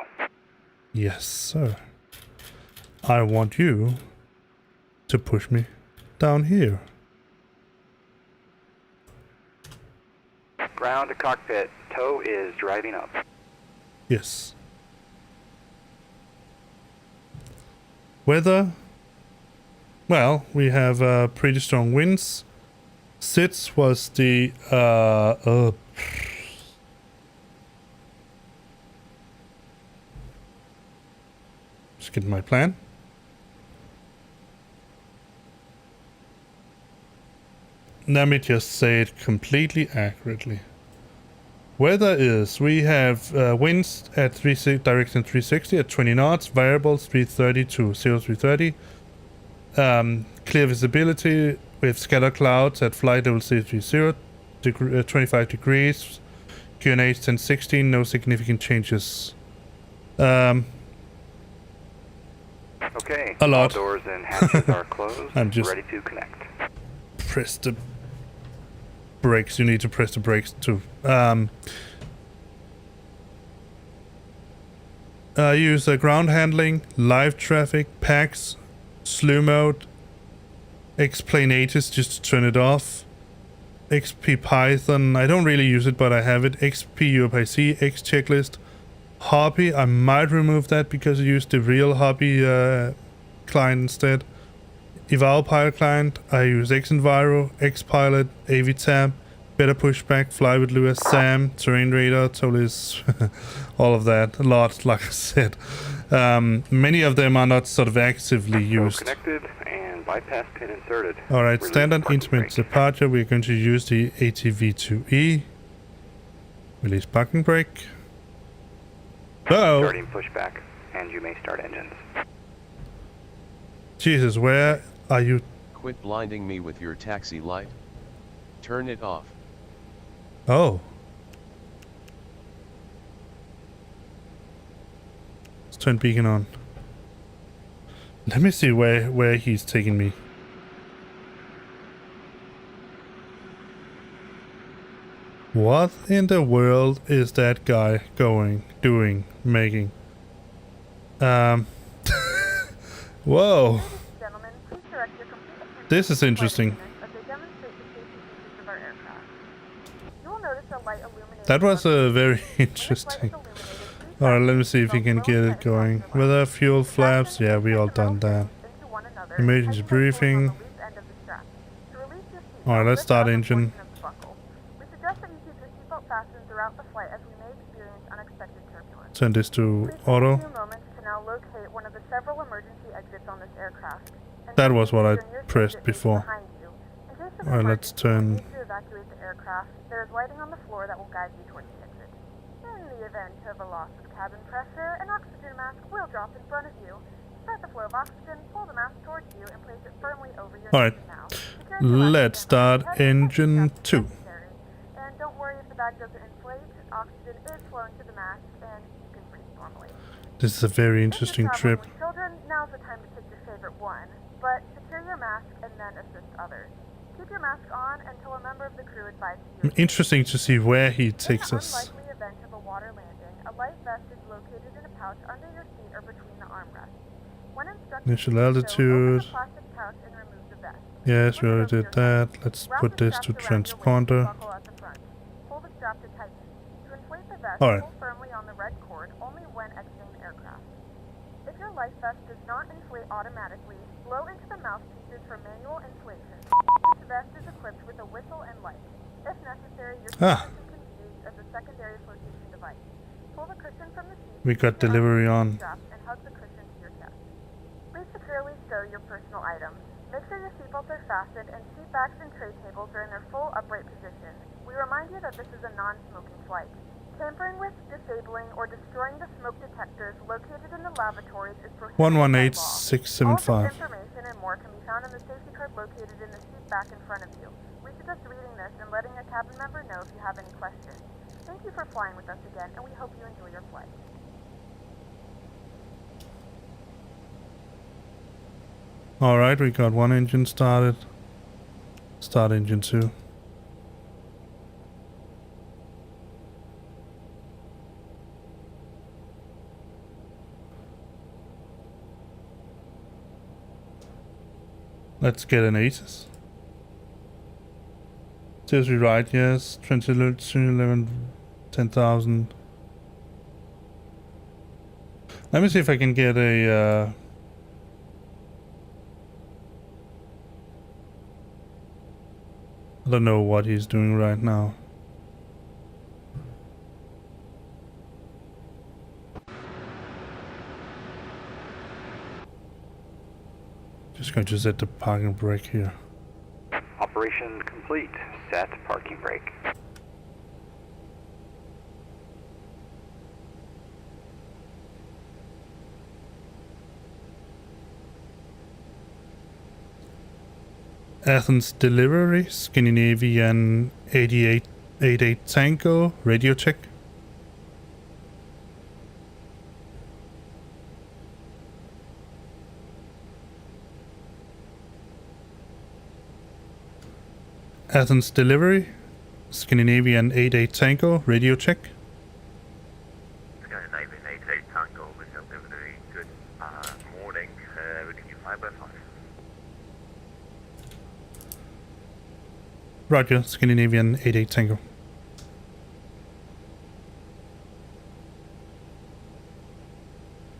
Yes, sir. I want you to push me down here. Ground to cockpit. Tow is driving up. Yes. Weather. Well, we have pretty strong winds. SITS was the just get my plan. Let me just say it completely accurately. Weather is, we have winds at direction 360 at 20 knots, variables 330 to 0330. Clear visibility with scatter clouds at flight level 030, 25 degrees, QNH 1016, no significant changes. Okay. A lot. All doors and hatches are closed. I'm just ready to connect. Press the brakes. You need to press the brakes too. Use ground handling, live traffic, packs, slew mode, explainatus just to turn it off, XP Python, I don't really use it but I have it, XP UPIC, X checklist, hobby, I might remove that because I used the real hobby client instead. Eval Pilot client, I use Xenviro, Xpilot, AVTab, better pushback, fly with Lewis, SAM, terrain radar, Tolis, all of that, a lot, like I said. Many of them are not sort of actively used. Connected and bypass pin inserted. Alright, Release standard parking instrument brake. departure, we're going to use the ATV2E. Release parking brake. Uh-oh! Starting pushback, and you may start engines. Jesus, where are you? Quit blinding me with your taxi light. Turn it off. Oh. Let's turn beacon on. Let me see where he's taking me. What in the world is that guy doing, making? Whoa. Gentlemen, please direct your complete attention This is to the interesting. flight as they demonstrate the safety features of our aircraft. You will notice a light illuminated. That was very When this light is interesting. illuminated, please Alright, fasten let me your see if we seatbelt can well get and it tight going. across your Weather, lap. fuel, flaps, Fasten yeah, your we all seatbelt done that. into one another Emergency and tighten the cord on briefing. the loose end of the strap. To release your seatbelt, Alright, let's lift start up a engine. portion of the buckle. We suggest that you keep your seatbelt fastened throughout the flight as we may experience unexpected turbulence. Turn this to Please take a auto. few moments to now locate one of the several emergency exits on this aircraft. And That was what I turn your pressed exit before. behind you. In case of Alright, let's emergency turn- and you need to evacuate the aircraft, there is lighting on the floor that will guide you towards the exit. In the event of a loss of cabin pressure, an oxygen mask will drop in front of you. Start the flow of oxygen, pull the mask towards you, and place it firmly over your Alright. nose now. Secure your Let's oxygen start mask as engine necessary. 2. And don't worry if the bag doesn't inflate. Oxygen is flowing to the mask, and you can breathe normally. This is a very If interesting you're traveling trip. with children, now's the time to pick your favorite one. But secure your mask and then assist others. Keep your mask on until a member of the crew advises you. Interesting to see where he takes In the us. unlikely event of a water landing, a life vest is located in a pouch under your seat or between the armrests. When instructed Initial to do so, altitude. open the plastic pouch and remove the vest. Yes, we Flip it already over did your head. that. Let's Wrap put the this straps to around your waist and transponder. buckle at the front. Pull the strap to tighten. To inflate the vest, Alright. pull firmly on the red cord only when exiting the aircraft. If your life vest does not inflate automatically, blow into the mouthpieces for manual inflation. This vest is equipped with a whistle and light. If necessary, your seat cushion can be used as a secondary flotation device. Pull the cushion from the seat, We got keep your arms delivery between on. the straps, and hug the cushion to your chest. Please securely stow your personal items. Make sure your seatbelts are fastened and seat backs and tray tables are in their full upright position. We remind you that this is a non-smoking flight. Tampering with, disabling, or destroying the smoke detectors located in the lavatories is prohibited by law. 118675. All of this information and more can be found in the safety card located in the seat back in front of you. We suggest reading this and letting a cabin member know if you have any questions. Thank you for flying with us again, and we hope you enjoy your flight. Alright, we got one engine started. Start engine 2. Let's get an ASIS. Seriously, right? Yes. 2011, 10,000. Let me see if I can get a. I don't know what he's doing right now. Just going to set the parking brake here. Operation complete. Set parking brake. Athens delivery, Scandinavian 8888 Tango, radio check. Athens delivery, Scandinavian 88 Tango, radio check. Scandinavian 88 Tango, with delivery. Good morning. Reading you 5 by 5. Roger, Scandinavian 88 Tango.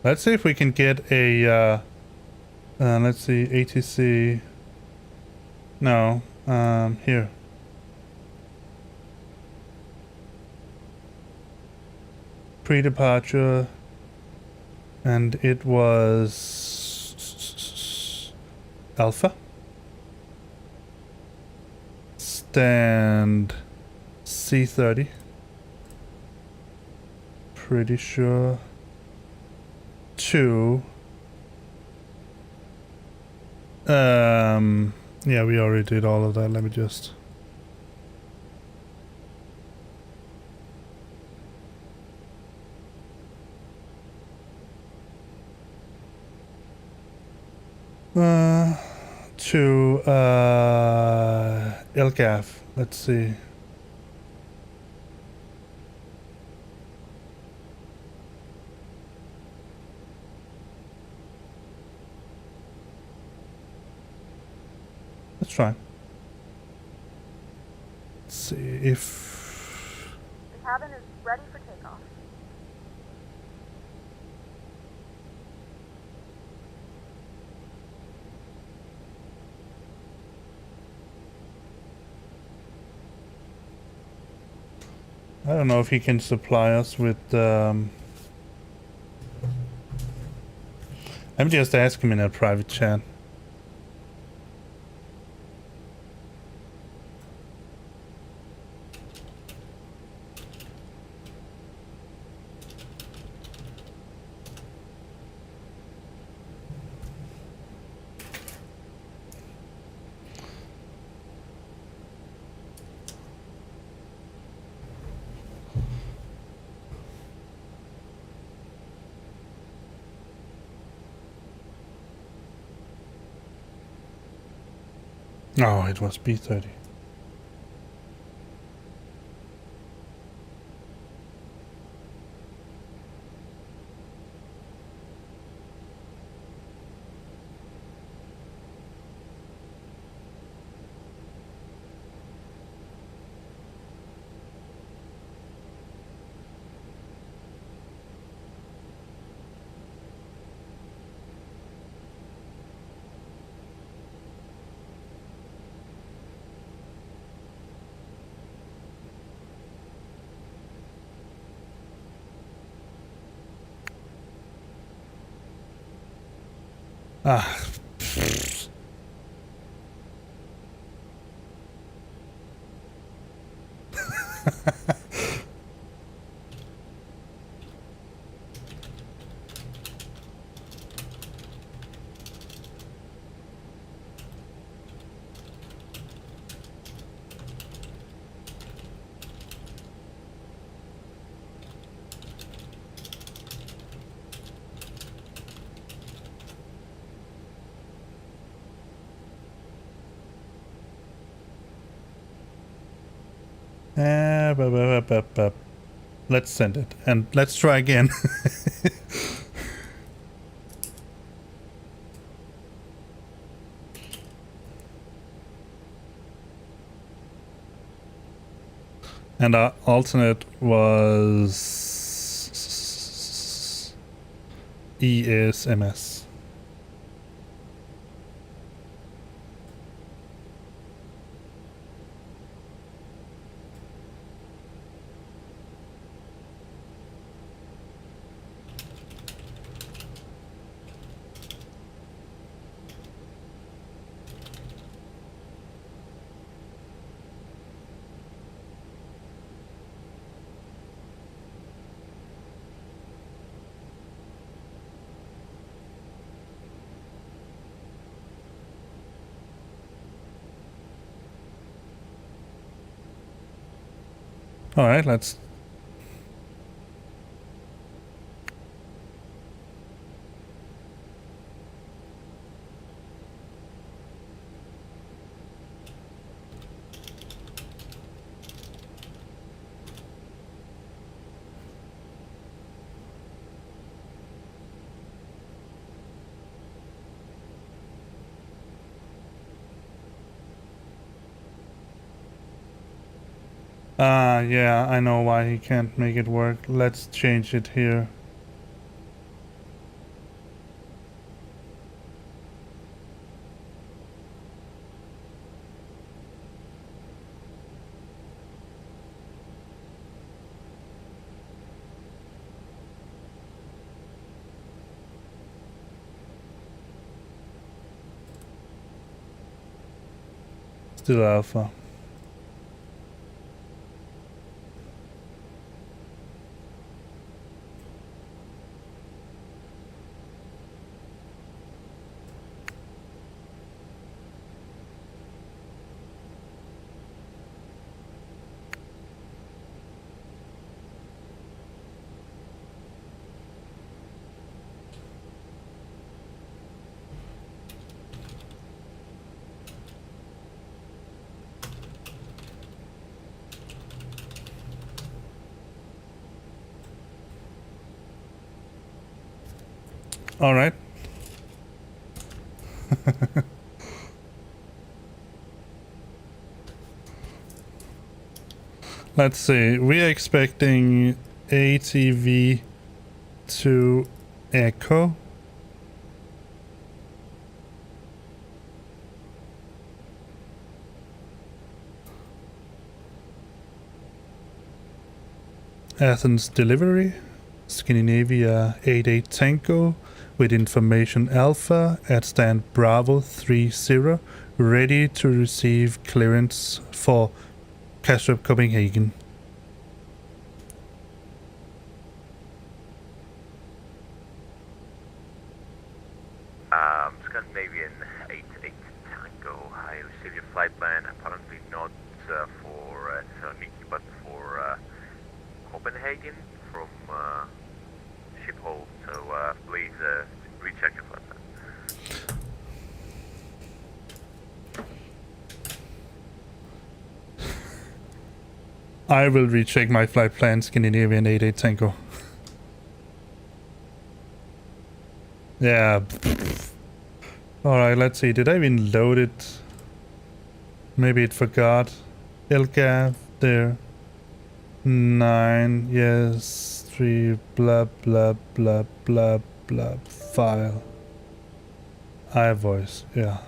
Let's see if we can get a, let's see, ATC, no, here. Pre-departure, and it was Alpha. Stand C30. Pretty sure. 2. Yeah, we already did all of that. Let me just. To LGAF. Let's see. Let's try. Let's see if. The cabin is ready for takeoff. I don't know if he can supply us with. Let me just ask him in a private chat. Oh, it was B30. Ah. Let's send it and let's try again. And our alternate was ESMS. All right, let's. Yeah, I know why he can't make it work. Let's change it here. Still alpha. All right. Let's see. We are expecting ATV to echo. Athens delivery. Scandinavia 88 Tango with information Alpha at stand Bravo 30, ready to receive clearance for Kastrup Copenhagen. Scandinavian 88 Tango, I received your flight plan, apparently not for Thessaloniki, but for Copenhagen from Schiphol, so please recheck your flight plan. I will recheck my flight plan, Scandinavian 88 Tango. Yeah. Alright, let's see. Did I even load it? Maybe it forgot. LGAV there. 9, yes. 3, blah, blah, blah, blah, blah. File. iVoice, yeah.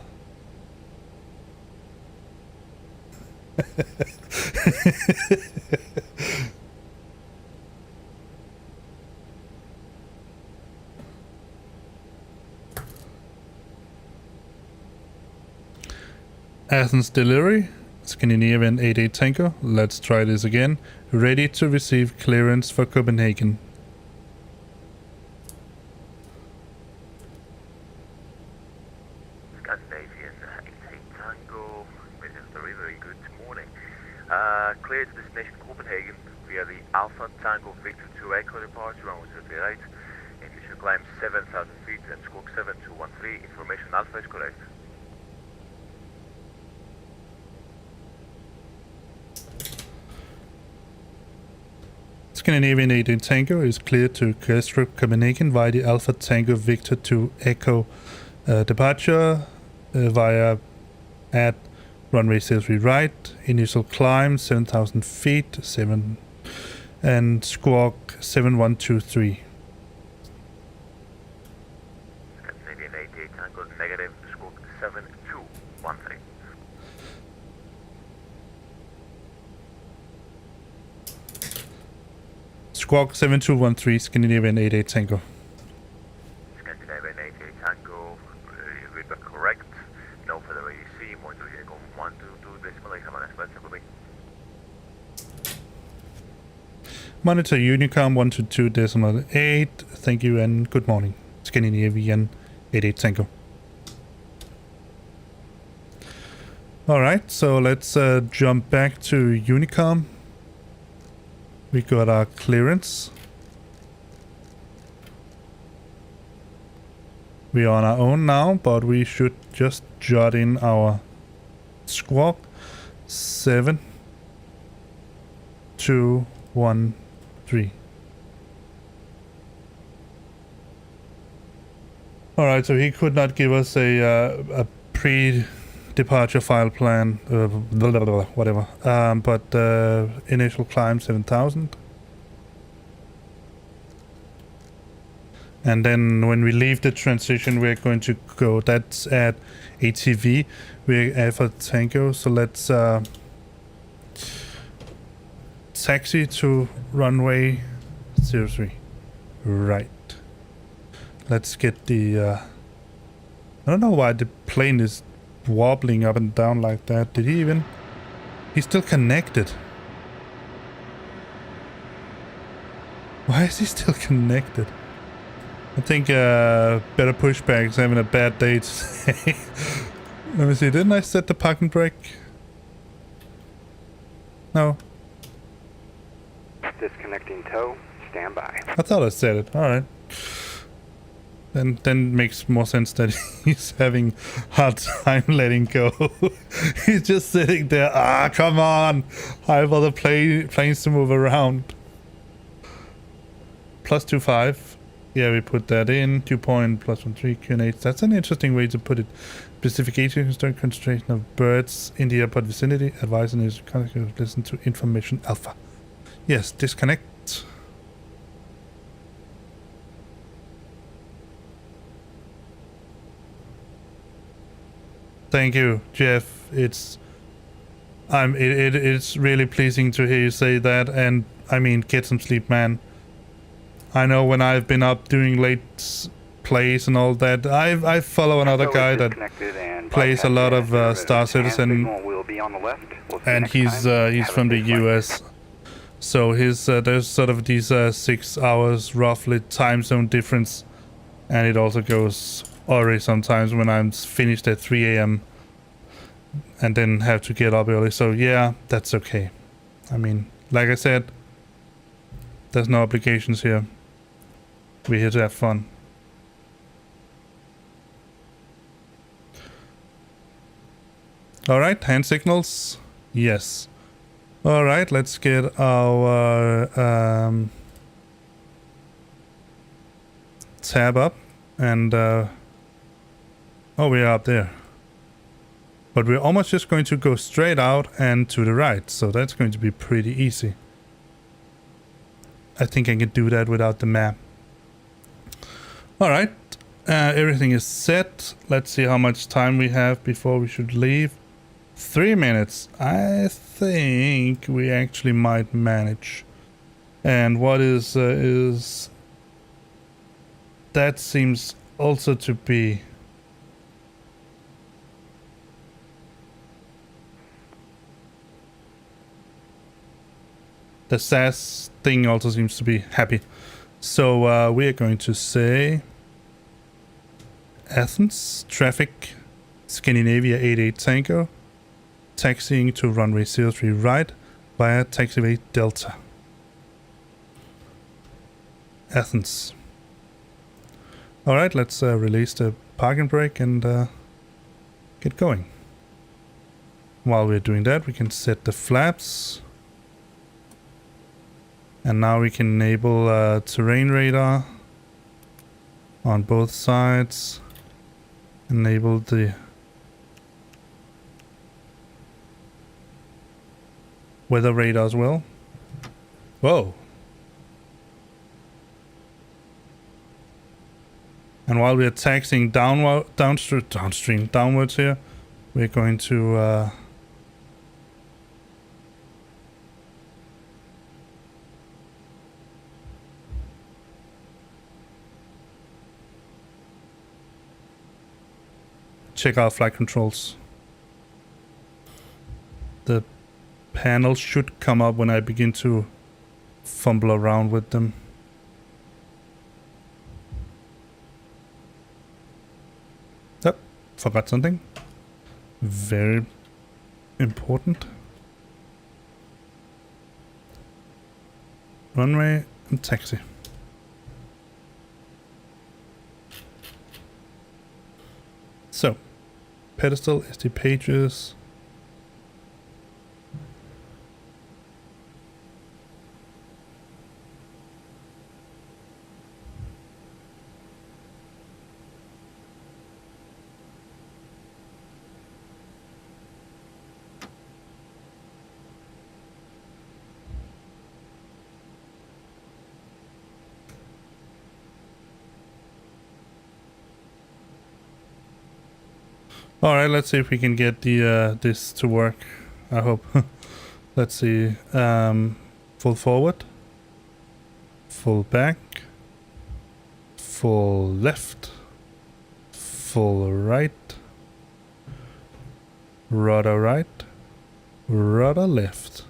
Athens delivery, Scandinavian 88 Tango. Let's try this again. Ready to receive clearance for Copenhagen. Scandinavian 88 Tango, Mission delivery, good morning. Clear to destination Copenhagen via the Alpha Tango Victor 2 Echo departure, runway 38. Initial climb 7,000 feet and squawk 7213. Information Alpha is correct. Scandinavian 88 Tango is cleared to Kastrup, Copenhagen via the Alpha Tango Victor 2 Echo departure via at runway 03 right, initial climb 7,000 feet, 7 and squawk 7123. Scandinavian 88 Tango negative, squawk 7213. Squawk 7213, Scandinavian 88 Tango. Scandinavian 88 Tango, read back correct. No further AEC, monitor Unicorn 122 decimal 8, Havana Express, copy. Monitor Unicom 122.8. Thank you and good morning. Scandinavian 88 Tango. Alright, so let's jump back to Unicom. We got our clearance. We're on our own now, but we should just jot in our squawk 7213. Alright, so he could not give us a pre-departure file plan, whatever. But initial climb 7,000. And then when we leave the transition, we're going to go, that's at ATV, we're Alpha Tango, so let's taxi to runway 03. Right. Let's get the, I don't know why the plane is wobbling up and down like that. Did he even, he's still connected. Why is he still connected? I think better pushback's having a bad day today. Let me see, didn't I set the parking brake? No. Disconnecting tow, stand by. I thought I said it. Alright. Then makes more sense that he's having hard time letting go. He's just sitting there. Ah, come on! I have other planes to move around. +25. Yeah, we put that in. 2 point +13 QNH. That's an interesting way to put it. Specification constraint concentration of birds in the airport vicinity. Advising is listen to information alpha. Yes, disconnect. Thank you, Jeff. It's really pleasing to hear you say that, and I mean, get some sleep, man. I know when I've been up doing late plays and all that, I follow another guy that plays a lot of Star Citizen, and he's from the US. So his there's sort of these 6 hours roughly time zone difference, and it also goes already sometimes when I'm finished at 3 a.m. and then have to get up early. So yeah, that's okay. I mean, like I said, there's no obligations here. We're here to have fun. Alright, hand signals. Yes. Alright, let's get our tab up and oh, we are up there. But we're almost just going to go straight out and to the right, so that's going to be pretty easy. I think I can do that without the map. Alright, everything is set. Let's see how much time we have before we should leave. 3 minutes. I think we actually might manage. And what is that seems also to be the SAS thing also seems to be happy. So we are going to say Athens, traffic, Scandinavia 88 Tango, taxiing to runway 03 right via taxiway Delta. Athens. Alright, let's release the parking brake and get going. While we're doing that, we can set the flaps. And now we can enable terrain radar on both sides. Enable the weather radar as well. Whoa. And while we're taxiing downwards here, we're going to check our flight controls. The panel should come up when I begin to fumble around with them. Oh, forgot something. Very important. Runway and taxi. So, pedestal, SD pages. All right, let's see if we can get the this to work. I hope. Let's see. Full forward, full back, full left, full right, rudder right, rudder left.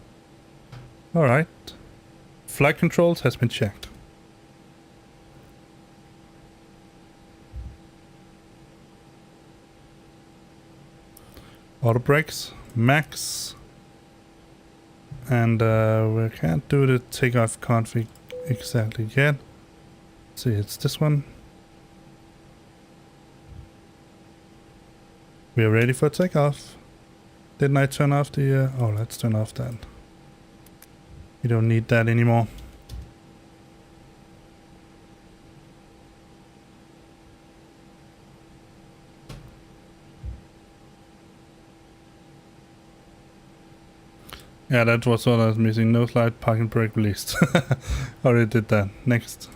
All right. Flight controls has been checked. Auto brakes, max, and we can't do the takeoff config exactly yet. Let's see, it's this one. We are ready for takeoff. Didn't I turn off the? Oh, let's turn off that. We don't need that anymore. Yeah, that was what I was missing. No slide, parking brake released. Already did that. Next.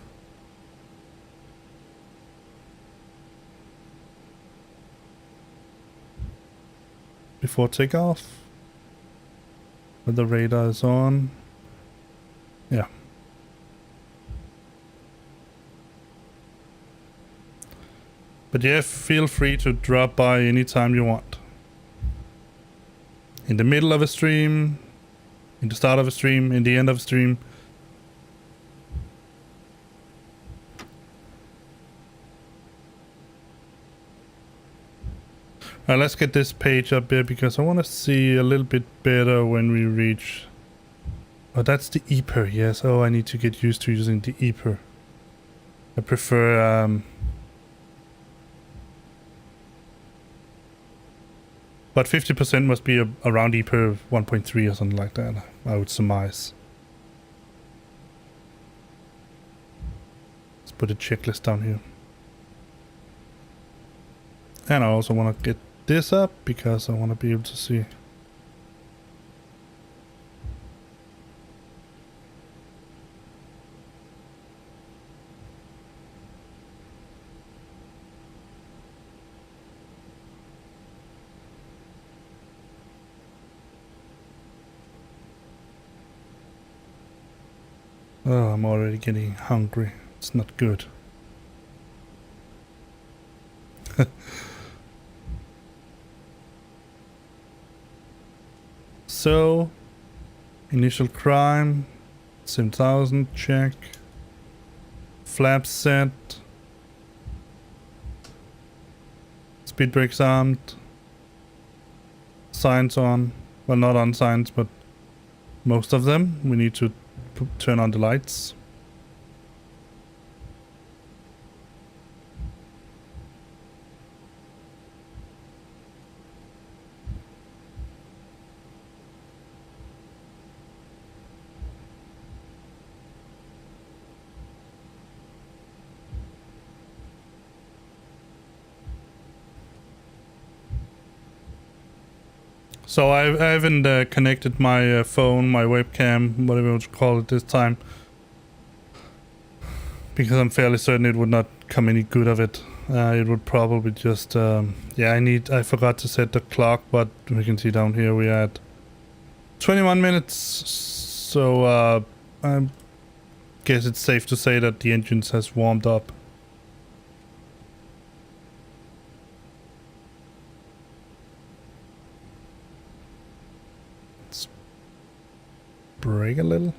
Before takeoff. When the radar is on. Yeah. But yeah, feel free to drop by anytime you want. In the middle of a stream. In the start of a stream, in the end of a stream. Alright, let's get this page up here because I want to see a little bit better when we reach... Oh, that's the EPER, yes. Oh, I need to get used to using the EPER. I prefer... But 50% must be around EPER 1.3 or something like that, I would surmise. Let's put a checklist down here. And I also want to get this up because I want to be able to see. Oh, I'm already getting hungry. It's not good. So, initial climb, 7,000, check. Flaps set. Speed brakes armed. Signs on. Well, not on signs, but most of them. We need to turn on the lights. So I haven't connected my phone, my webcam, whatever you want to call it this time. Because I'm fairly certain it would not come any good of it. It would probably just... yeah, I forgot to set the clock, but we can see down here we are at 21 minutes. So I guess it's safe to say that the engines has warmed up. Brake a little.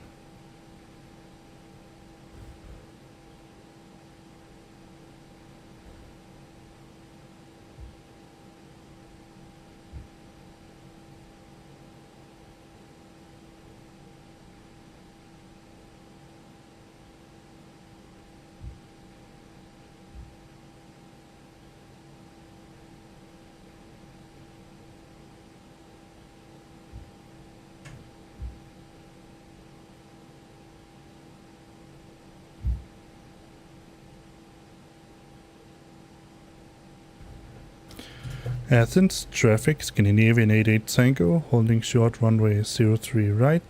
Athens, traffic, Scandinavian 88 Tango, holding short runway 03 right,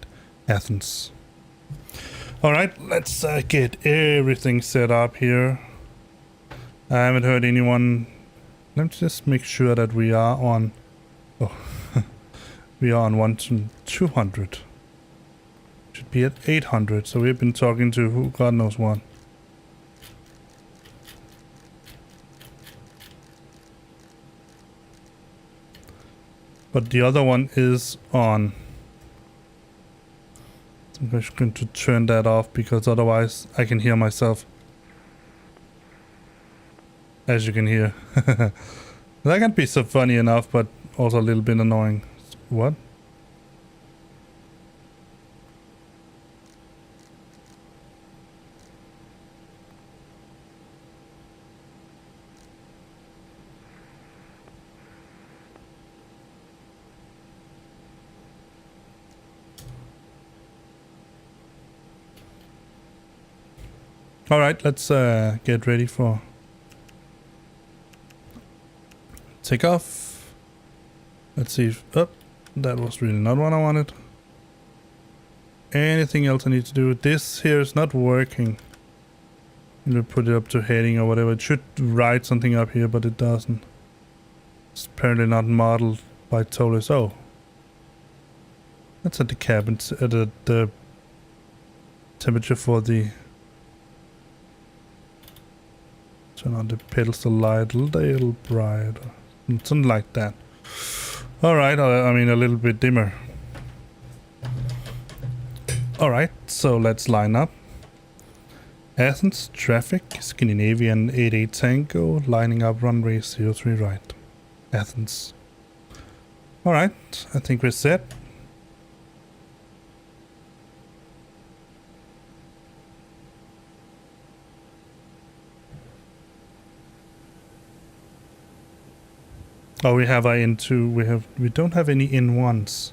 Athens. Alright, let's get everything set up here. I haven't heard anyone. Let's just make sure that we are on... Oh, we are on 1 to 200. Should be at 800, so we've been talking to who, God knows what. But the other one is on. I'm just going to turn that off because otherwise I can hear myself. As you can hear. That can be so funny enough, but also a little bit annoying. What? All right, let's get ready for takeoff. Let's see if... Oh, that was really not what I wanted. Anything else I need to do? This here is not working. I'm gonna put it up to heading or whatever. It should write something up here, but it doesn't. It's apparently not modeled by Tolis. Oh. That's at the cabin, at the temperature for the... Turn on the pedals a little brighter. Something like that. Alright, I mean a little bit dimmer. Alright, so let's line up. Athens, traffic, Scandinavian 88 Tango, lining up runway 03 right. Athens. Alright, I think we're set. Oh, we have our in2. We don't have any in1s.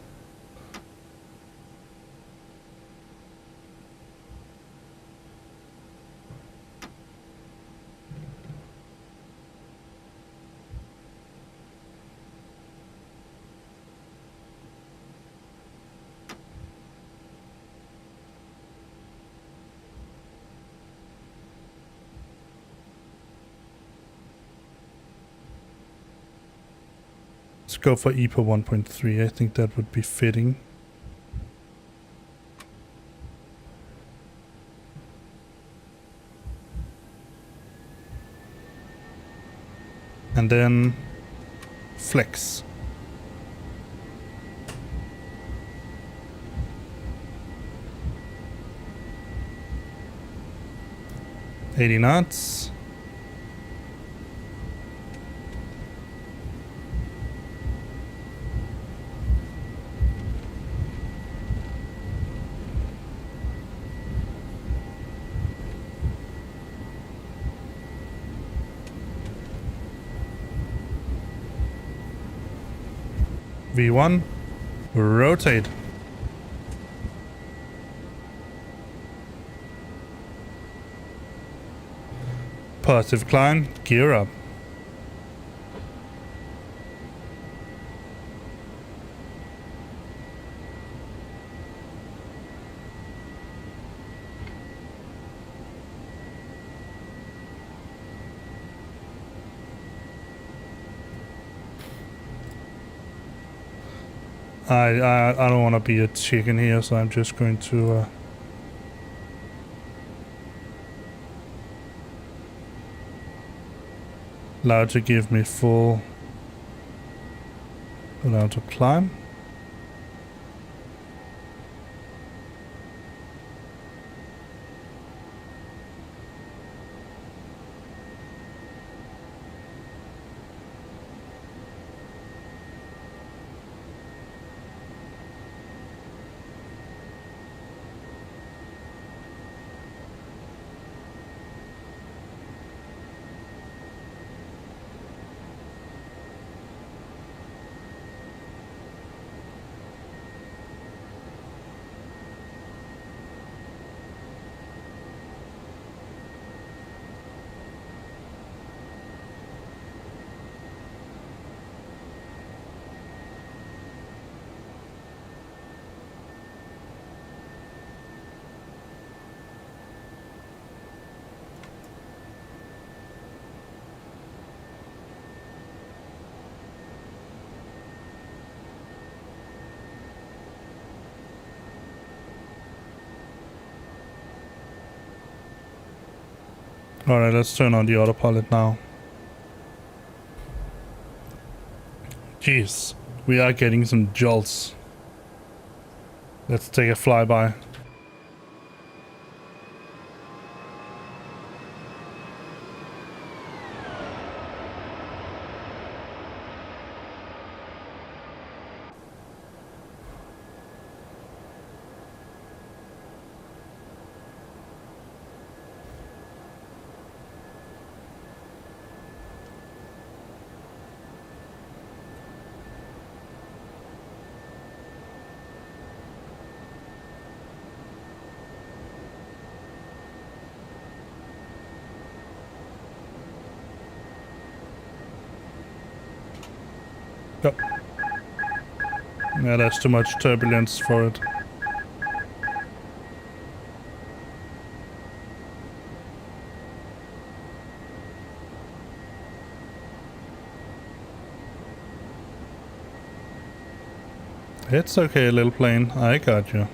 Let's go for EPA 1.3. I think that would be fitting. And then flex. 80 knots. V1, rotate. Positive climb, gear up. I don't want to be a chicken here, so I'm just going to allow it to give me full allow to climb. Alright, let's turn on the autopilot now. Jeez, we are getting some jolts. Let's take a flyby. Yep. Yeah, there's too much turbulence for it. It's okay, little plane. I got you.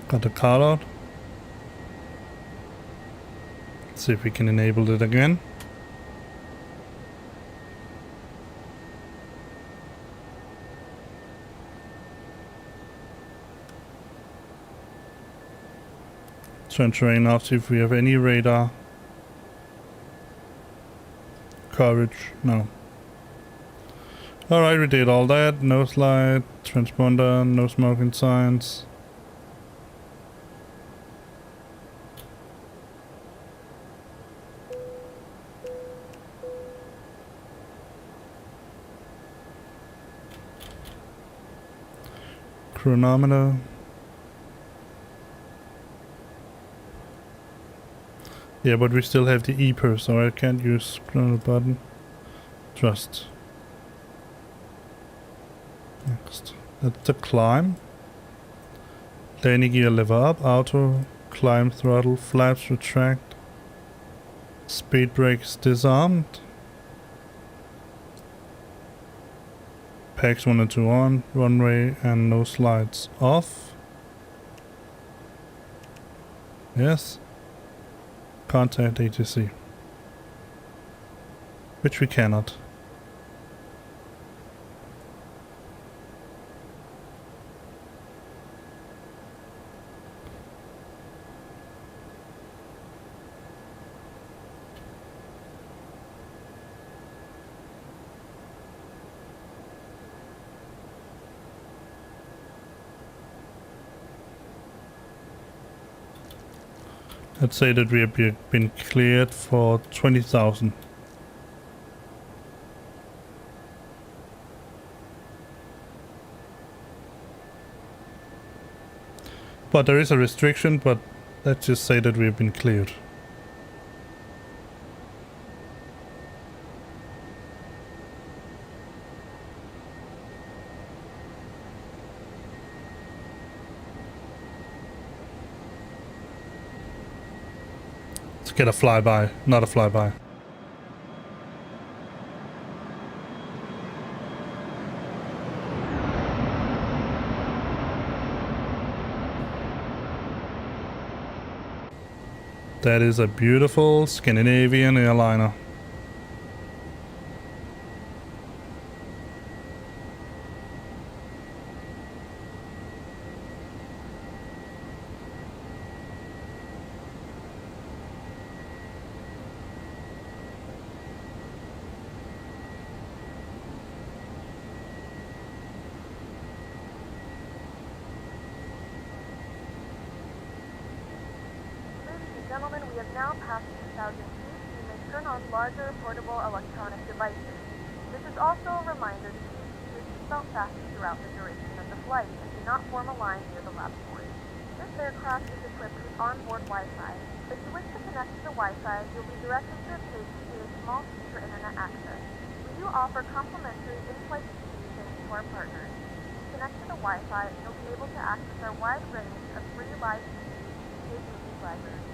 Got the call out. Let's see if we can enable it again. Turn terrain off, see if we have any radar coverage. No. Alright, we did all that. No slide, transponder, no smoking signs. chronometer. Yeah, but we still have the EPR, so I can't use chrono button. Trust. Next. That's the climb. Landing gear lever up, auto, climb throttle, flaps retract. Speed brakes disarmed. Packs 1 and 2 on, runway and no slides off. Yes. Contact ATC. Which we cannot. Let's say that we have been cleared for 20,000. But there is a restriction, but let's just say that we have been cleared. Get a flyby, not a flyby. That is a beautiful Scandinavian airliner. Gentlemen, we have now passed 2,000 feet. You may turn on larger portable electronic devices. This is also a reminder to please keep your seatbelt fastened throughout the duration of the flight and do not form a line near the lap port. This aircraft is equipped with onboard Wi-Fi. If you wish to connect to the Wi-Fi, you'll be directed to a page to see a small fee for internet access. We do offer complimentary in-flight speed thanks to our partners. Connect to the Wi-Fi and you'll be able to access our wide range of free live TV and paid movie library.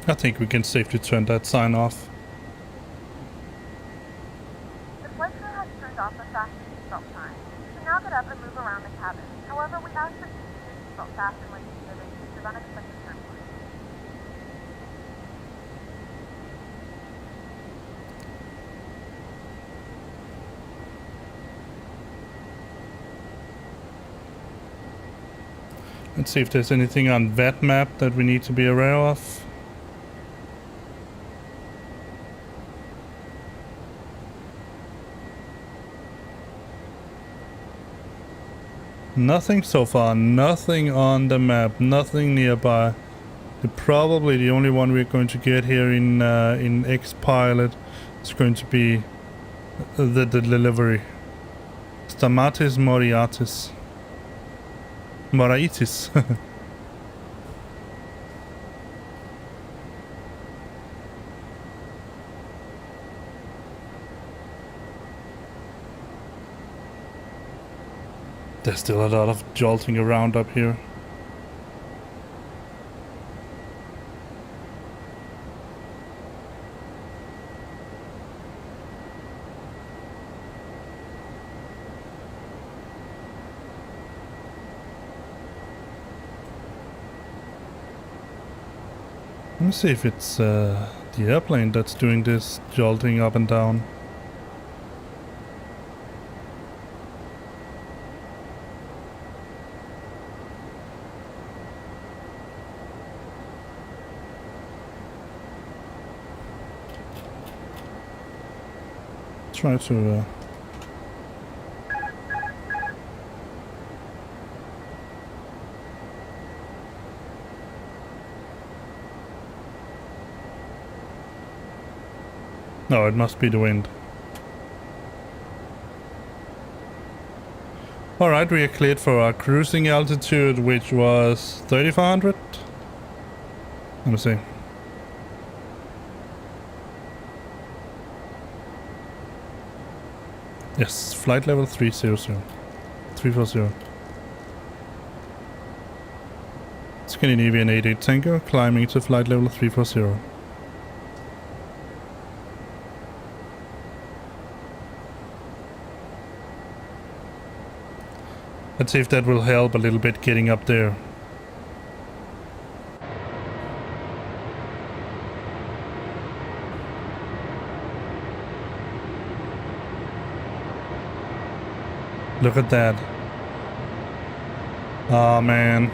I think we can safely turn that sign off. The flight crew has turned off the fasten seatbelt sign. You can now get up and move around the cabin. However, we ask that you keep your seatbelt fastened when needed in case of unexpected turbulence. Let's see if there's anything on that map that we need to be aware of. Nothing so far, nothing on the map, nothing nearby. Probably the only one we're going to get here in X-Pilot is going to be the delivery. Stamatis Moriatis. Moraitis. There's still a lot of jolting around up here. Let me see if it's the airplane that's doing this jolting up and down. Try to No, it must be the wind. Alright, we are cleared for our cruising altitude, which was 3,400. Let me see. Yes, flight level 340. Scandinavian 88 Tango, climbing to flight level 340. Let's see if that will help a little bit getting up there. Look at that. Oh man.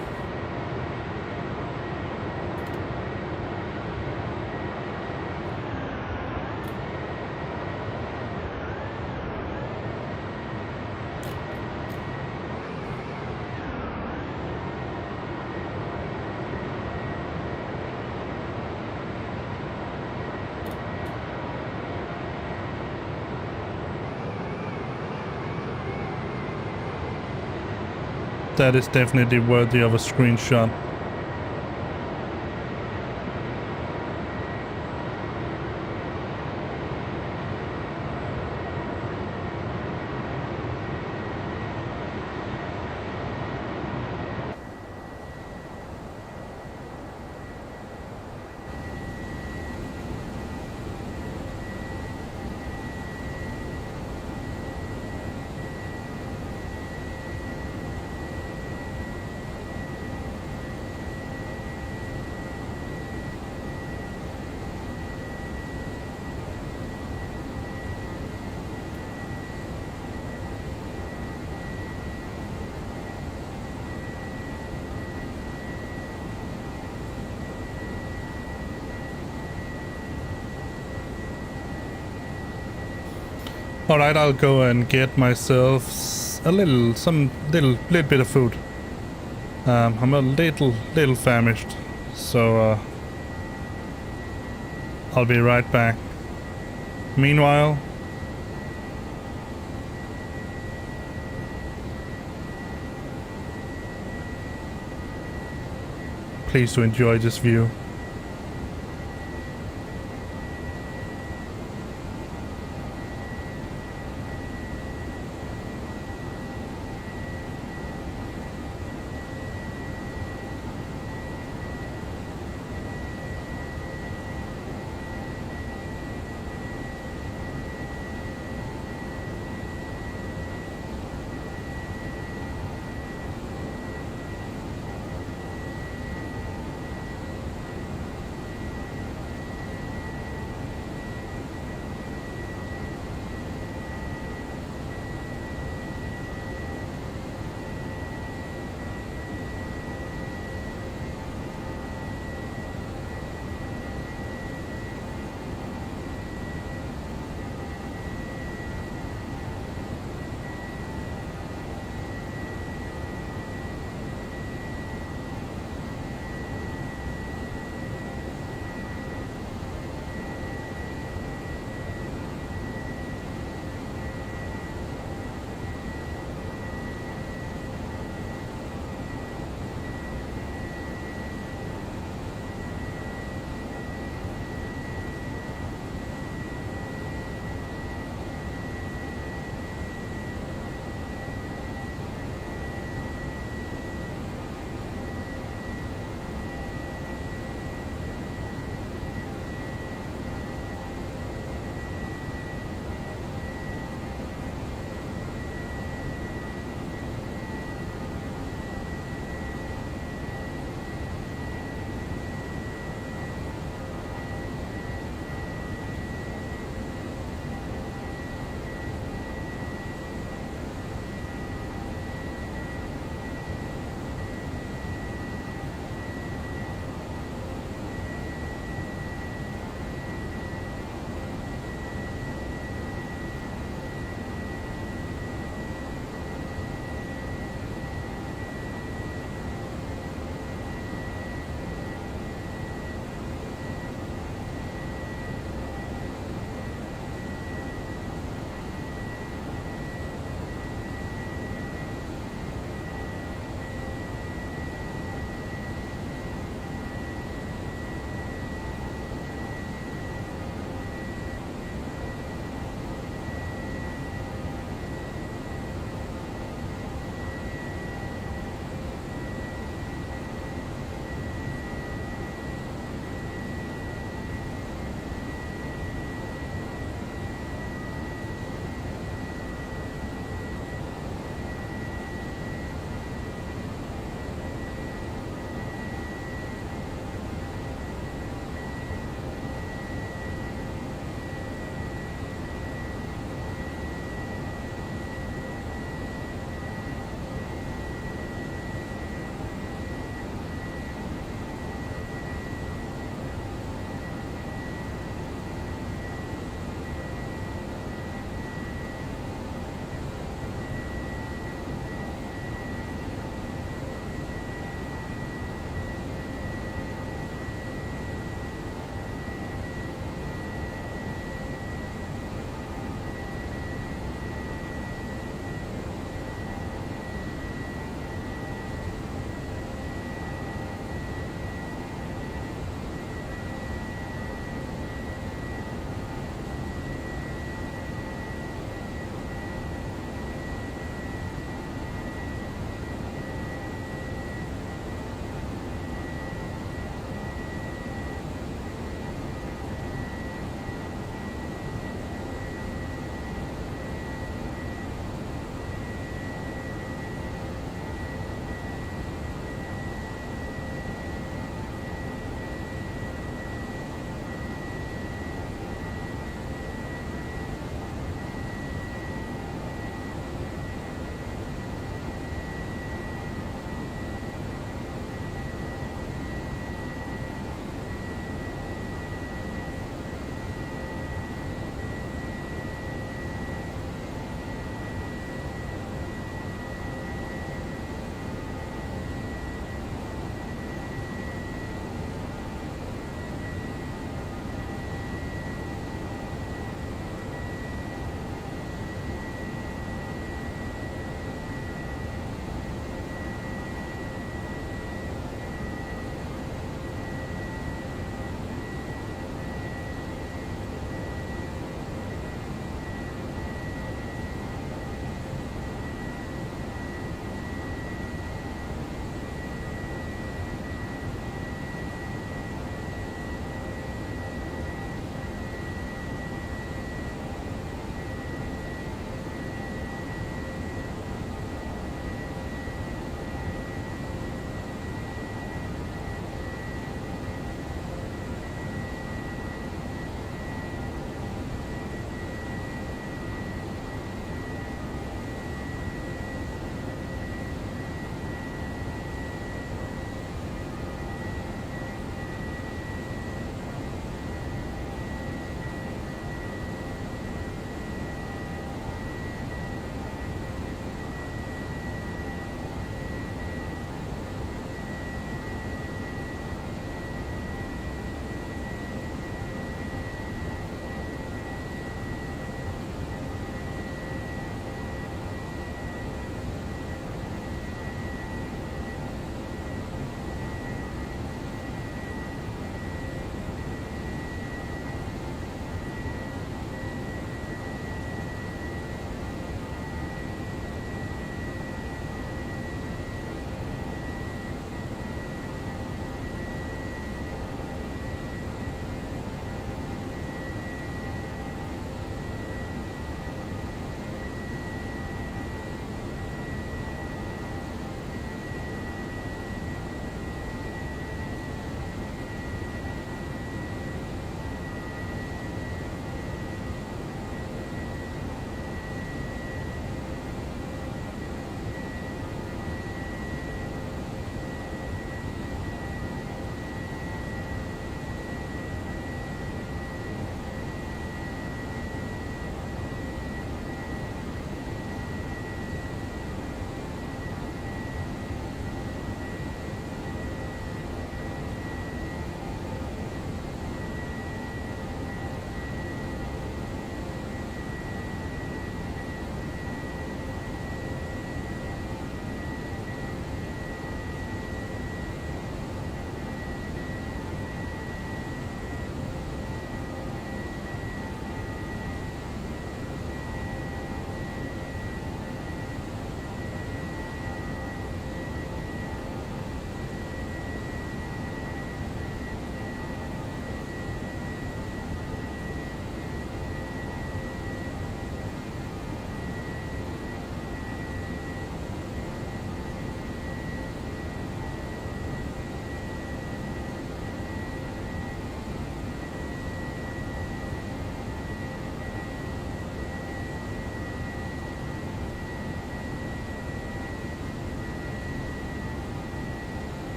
That is definitely worthy of a screenshot. Alright, I'll go and get myself a little bit of food. I'm a little famished, so I'll be right back. Meanwhile, please to enjoy this view.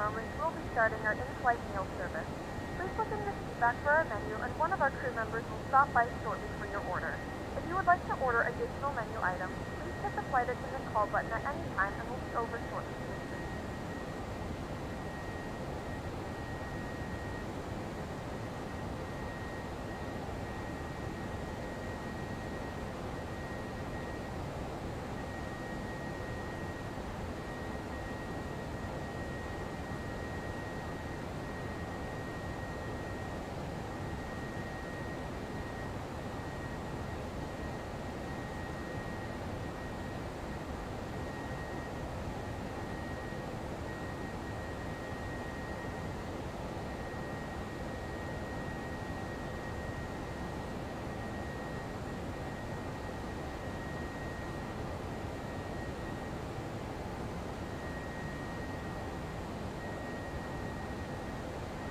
moments, we'll be starting our in-flight meal service. Please look in your seat back for our menu, and one of our crew members will stop by shortly for your order. If you would like to order additional menu items, please hit the flight attendant call button at any time, and we'll be over shortly to assist.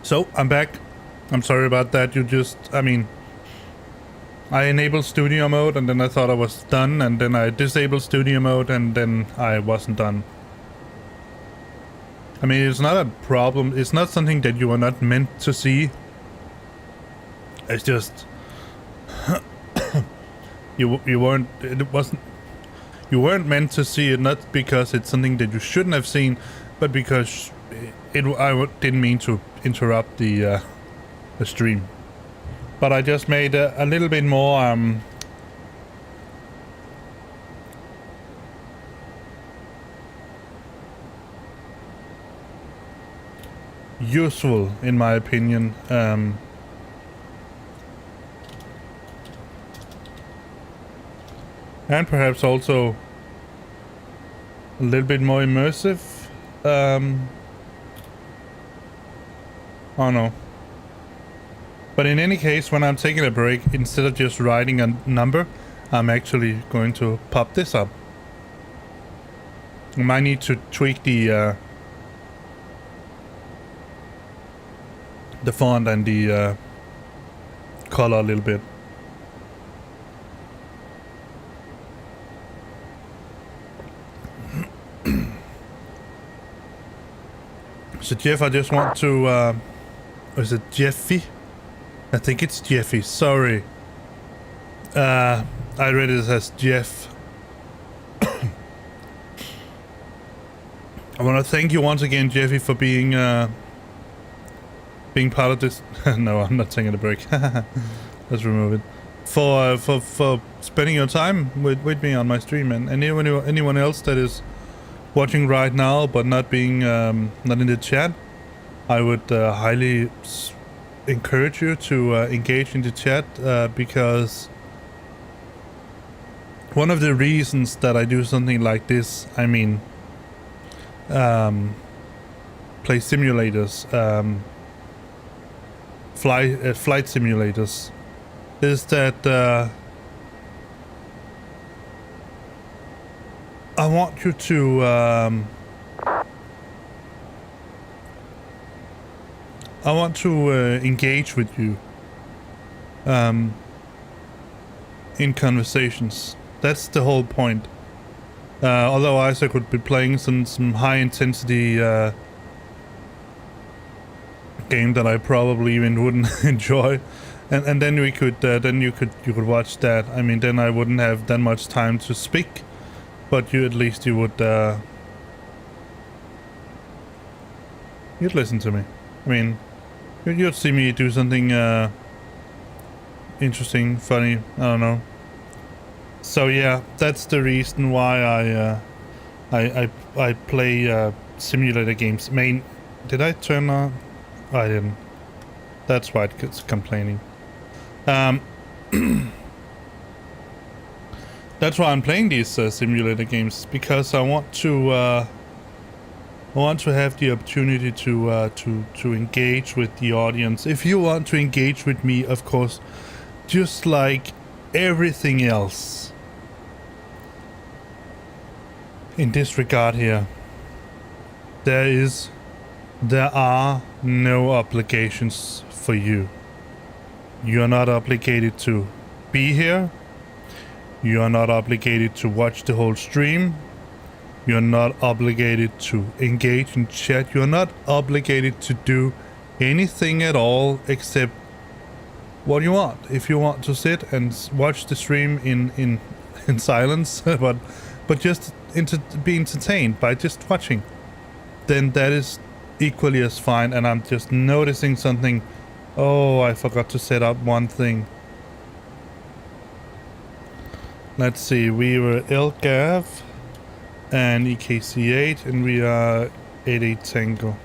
So, I'm back. I'm sorry about that. I enabled studio mode and then I thought I was done, and then I disabled studio mode and then I wasn't done. I mean, it's not a problem. It's not something that you are not meant to see. It's just you weren't meant to see it, not because it's something that you shouldn't have seen, but because I didn't mean to interrupt the stream. But I just made a little bit more useful, in my opinion. And perhaps also a little bit more immersive. Oh no. But in any case, when I'm taking a break, instead of just writing a number, I'm actually going to pop this up. I might need to tweak the font and the color a little bit. So Jeff, I just want to, is it Jeffy? I think it's Jeffy, sorry. I read it as Jeff. I want to thank you once again, Jeffy, for being part of this. No, I'm not taking a break. Let's remove it. For spending your time with me on my stream, and anyone else that is watching right now but not being not in the chat, I would highly encourage you to engage in the chat, because one of the reasons that I do something like this, I mean, play simulators, flight simulators, is that I want you to engage with you in conversations. That's the whole point. Otherwise I could be playing some high intensity game that I probably even wouldn't enjoy, and then we could you could watch that. I mean, then I wouldn't have that much time to speak, but you at least you would you'd listen to me. I mean, you'd see me do something interesting, funny, I don't know. So yeah, that's the reason why I play simulator games. Did I turn on? Oh, I didn't. That's why it's complaining. That's why I'm playing these simulator games, because I want to have the opportunity to engage with the audience. If you want to engage with me, of course, just like everything else in this regard here, there are no obligations for you. You are not obligated to be here. You are not obligated to watch the whole stream. You're not obligated to engage in chat. You're not obligated to do anything at all except what you want. If you want to sit and watch the stream in silence, but just be entertained by just watching, then that is equally as fine. And I'm just noticing something. Oh, I forgot to set up one thing. Let's see, we were LGAV and EKC8, and we are 88 Tango.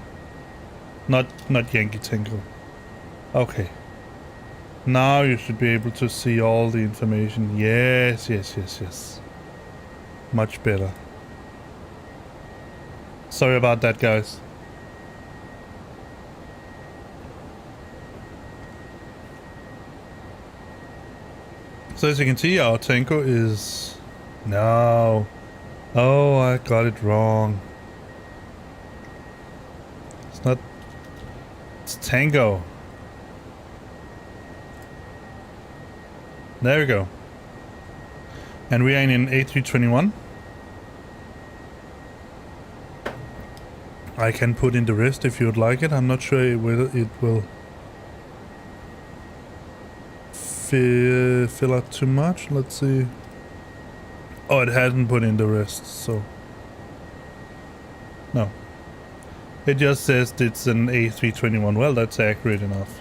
Not Yankee Tango. Okay. Now you should be able to see all the information. Yes. Much better. Sorry about that, guys. So as you can see, our Tango is... No. Oh, I got it wrong. It's not... It's Tango. There we go. And we are in an A321. I can put in the rest if you would like it. I'm not sure whether it will fill out too much. Let's see. Oh, it hasn't put in the rest, so no. It just says it's an A321. Well, that's accurate enough.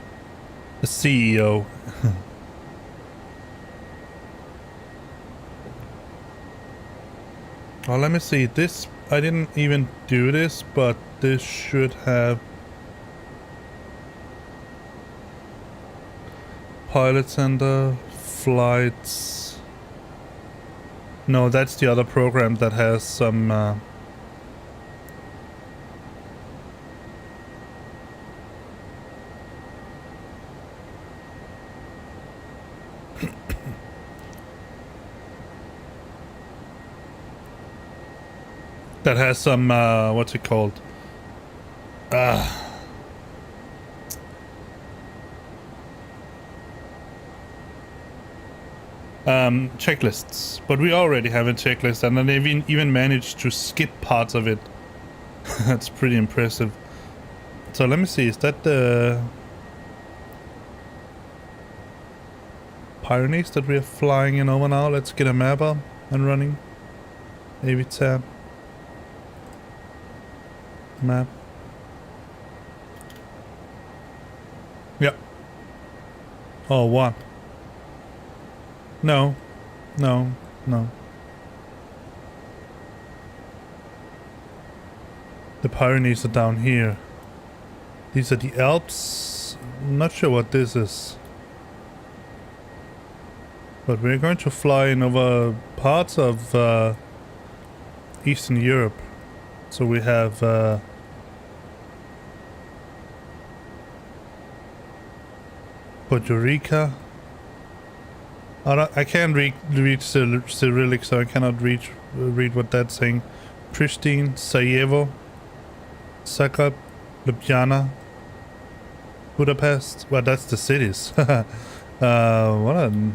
The CEO. Oh, let me see. This, I didn't even do this, but this should have pilot center, flights. No, that's the other program that has some that has some what's it called? Checklists, but we already have a checklist, and then they've even managed to skip parts of it. That's pretty impressive. So let me see, is that the Pyrenees that we are flying in over now? Let's get a map up and running. AV tab. Map. Yep. Oh, what? No. No. No. The Pyrenees are down here. These are the Alps. I'm not sure what this is. But we're going to fly in over parts of Eastern Europe. So we have Puerto Rico. I can't read Cyrillic, so I cannot read what that's saying. Pristina, Sarajevo, Zagreb, Ljubljana, Budapest. Well, that's the cities. What a...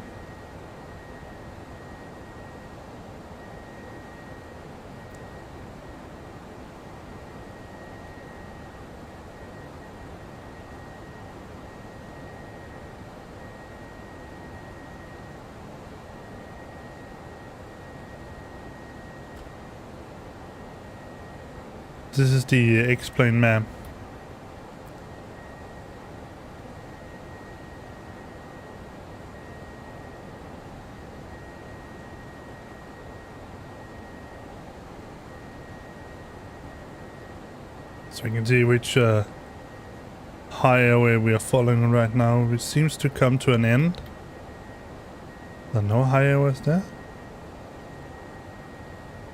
This is the explain map. So we can see which highway we are following right now, which seems to come to an end. There are no highways there.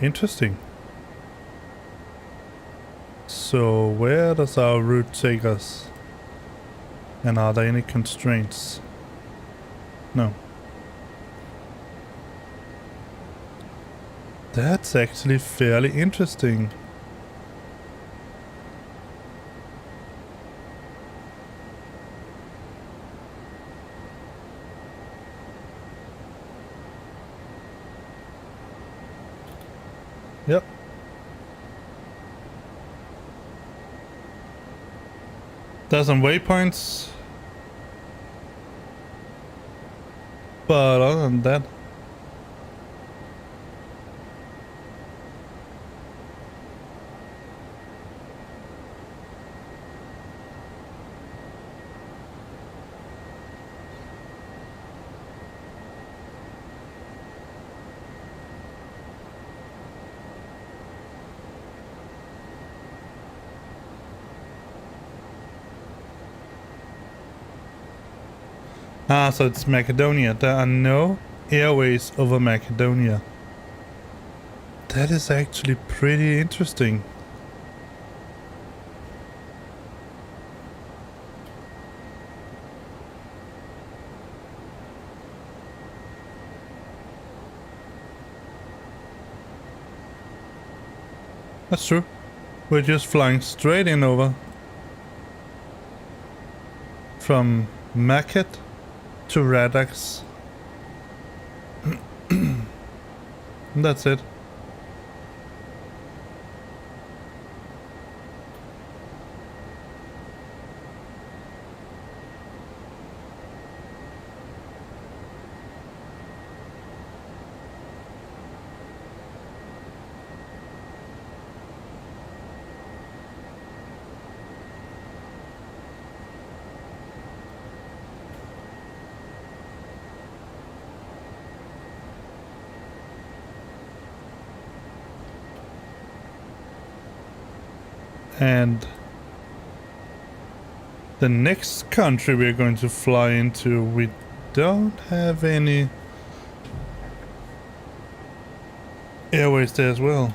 Interesting. So where does our route take us? And are there any constraints? No. That's actually fairly interesting. Yep. There's some waypoints, but other than that, so it's Macedonia. There are no airways over Macedonia. That is actually pretty interesting. That's true. We're just flying straight in over from Maket to Radax. That's it. And the next country we're going to fly into, we don't have any airways there as well.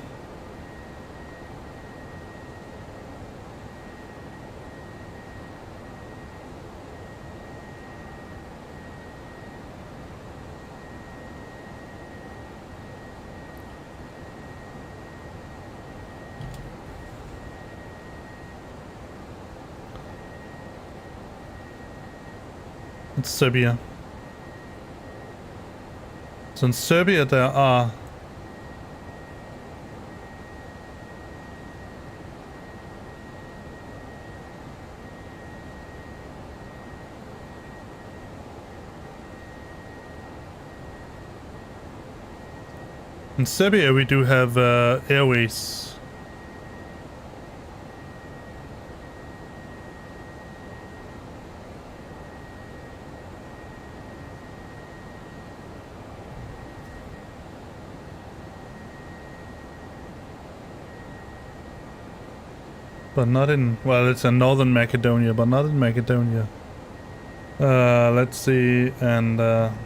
It's Serbia. So in Serbia there are we do have airways. But not in, well, it's in northern Macedonia, but not in Macedonia. Let's see, and then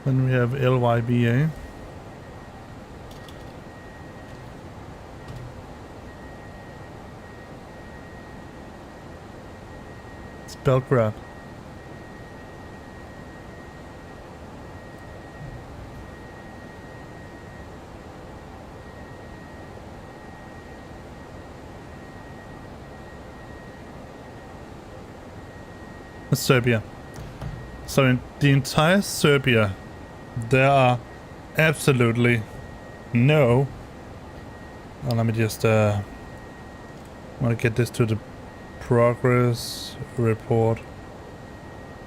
we have LYBA. Belgrade. Serbia. So in the entire Serbia, there are absolutely no. Oh, let me just want to get this to the progress report.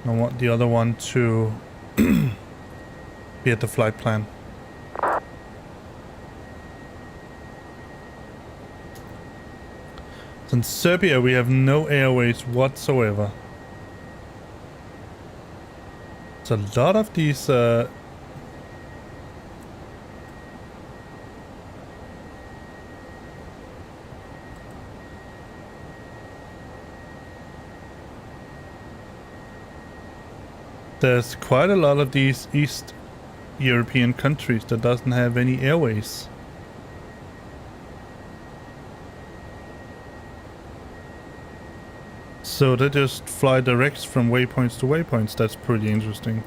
I want the other one to be at the flight plan. So in Serbia we have no airways whatsoever. So a lot of these there's quite a lot of these East European countries that doesn't have any airways. So they just fly direct from waypoints to waypoints. That's pretty interesting.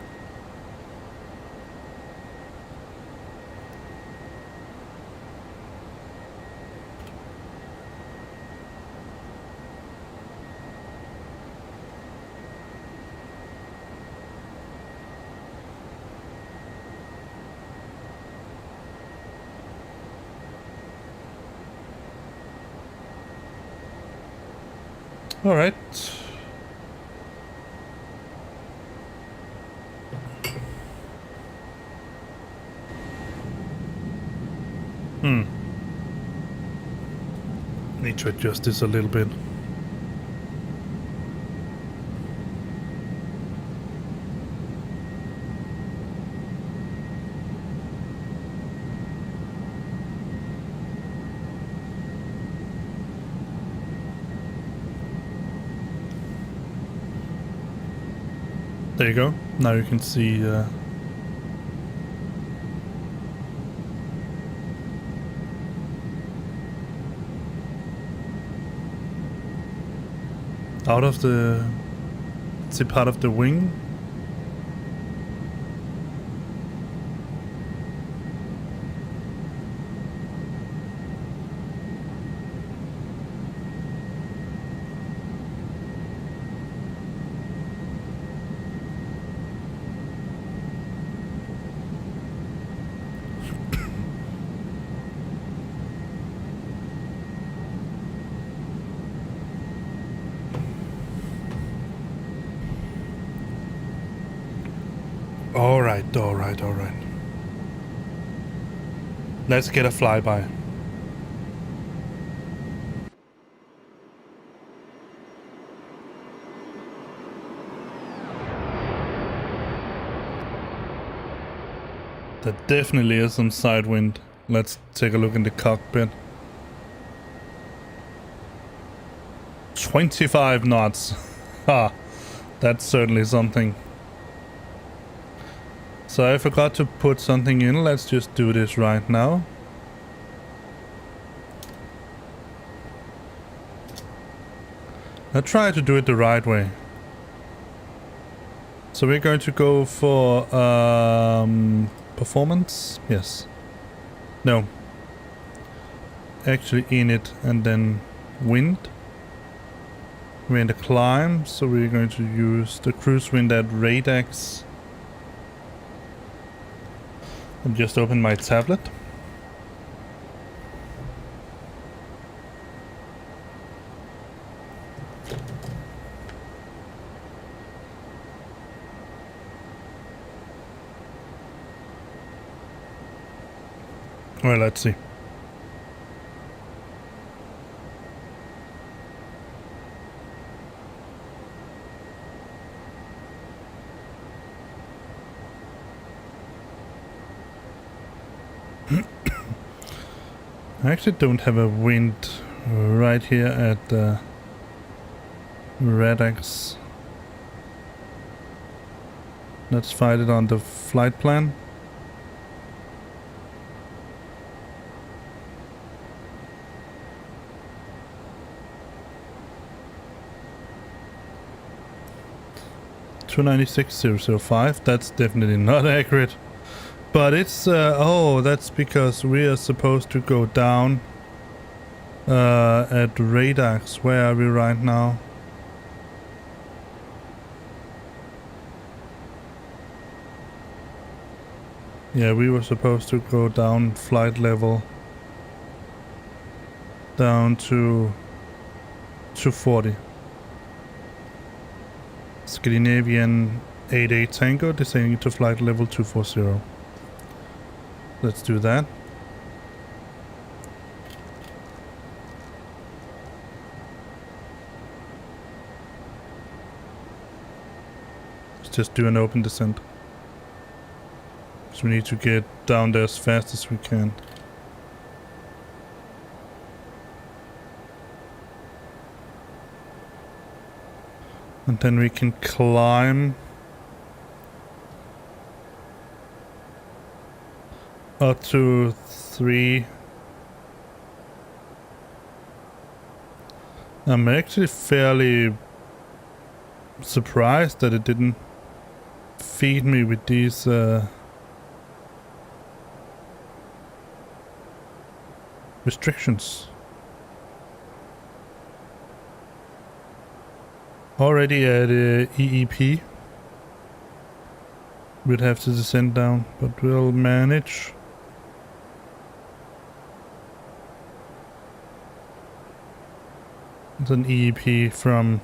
All right. Need to adjust this a little bit. There you go. Now you can see out of the, it's a part of the wing. All right. Let's get a flyby. There definitely is some side wind. Let's take a look in the cockpit. 25 knots. Ha! That's certainly something. So I forgot to put something in. Let's just do this right now. I'll try to do it the right way. So we're going to go for performance. Yes. No. Actually in it and then wind. We're in the climb, so we're going to use the cruise wind at radix. And just open my tablet. Well, let's see. I actually don't have a wind right here at radix. Let's find it on the flight plan. (296,005). That's definitely not accurate. But it's, oh, that's because we are supposed to go down at radix. Where are we right now? Yeah, we were supposed to go down flight level down to 240. Scandinavian 88 Tango descending to flight level 240. Let's do that. Let's just do an open descent. So we need to get down there as fast as we can. And then we can climb up to 3. I'm actually fairly surprised that it didn't feed me with these restrictions. Already at EEP. We'd have to descend down, but we'll manage. It's an EEP from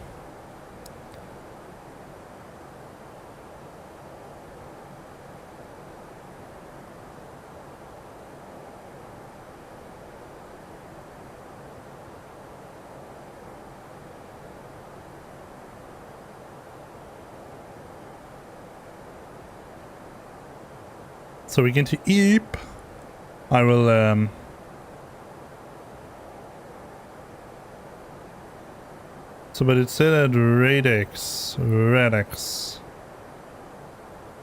so we get to EEP. I will so but it said at radix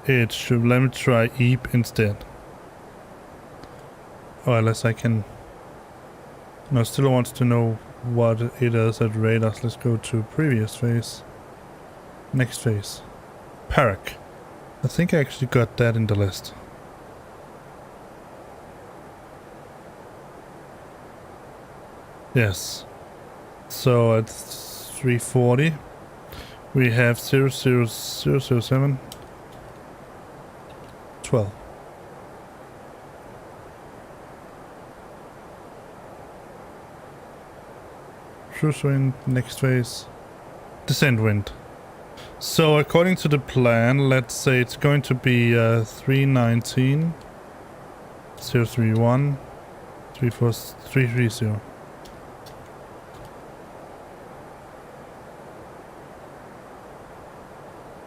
it should let me try EEP instead. Or unless I can no, still wants to know what it is at radars. Let's go to previous phase. Next phase. Parak. I think I actually got that in the list. Yes. So at 340 we have 00007 12. Cruise wind, next phase. Descent wind. So according to the plan, let's say it's going to be 319 031 330.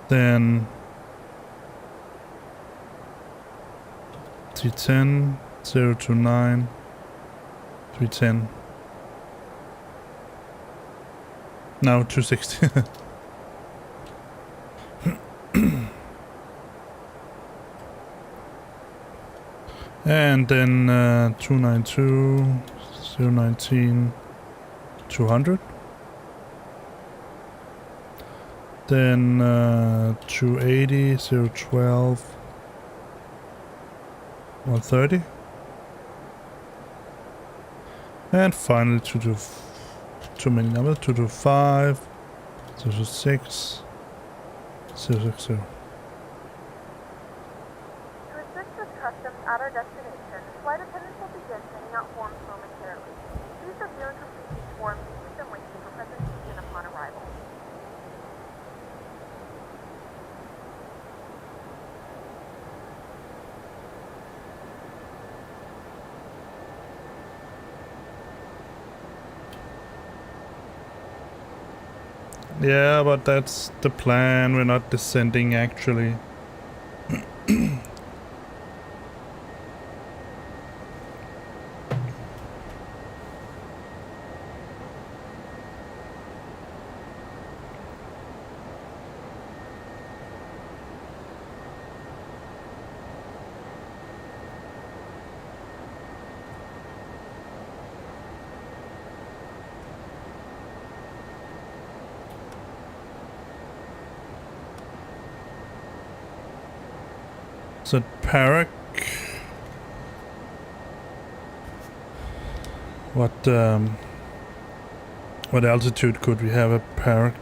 Then 310 029 310. Now 260. And then 292 019 200. Then 280 012 130. And finally too many numbers, 225 006 060. To assist with customs at our destination, flight attendants will begin handing out forms momentarily. Please review and complete these forms and keep them with you for presentation upon arrival. Yeah, but that's the plan. We're not descending actually. So Parak, what altitude could we have at Parak?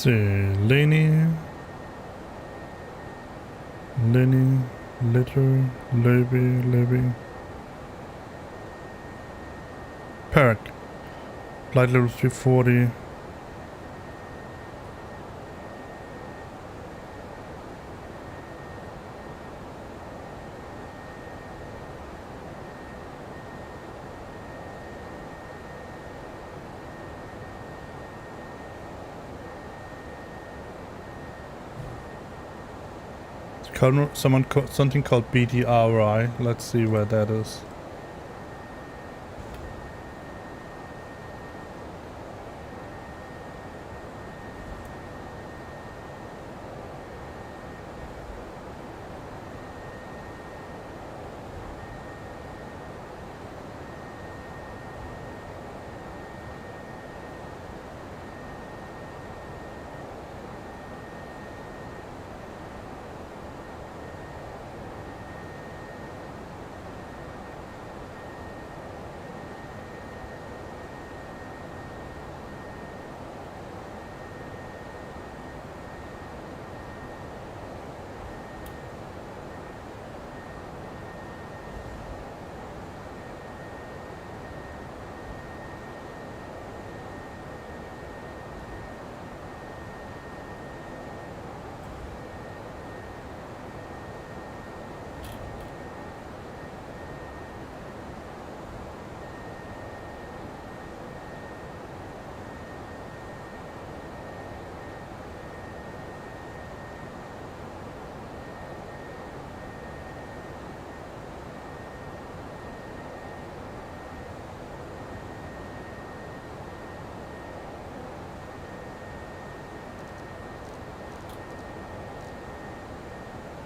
Lenny, Litter, Levy. Parak. Flight level 340. Something called BDRI. Let's see where that is.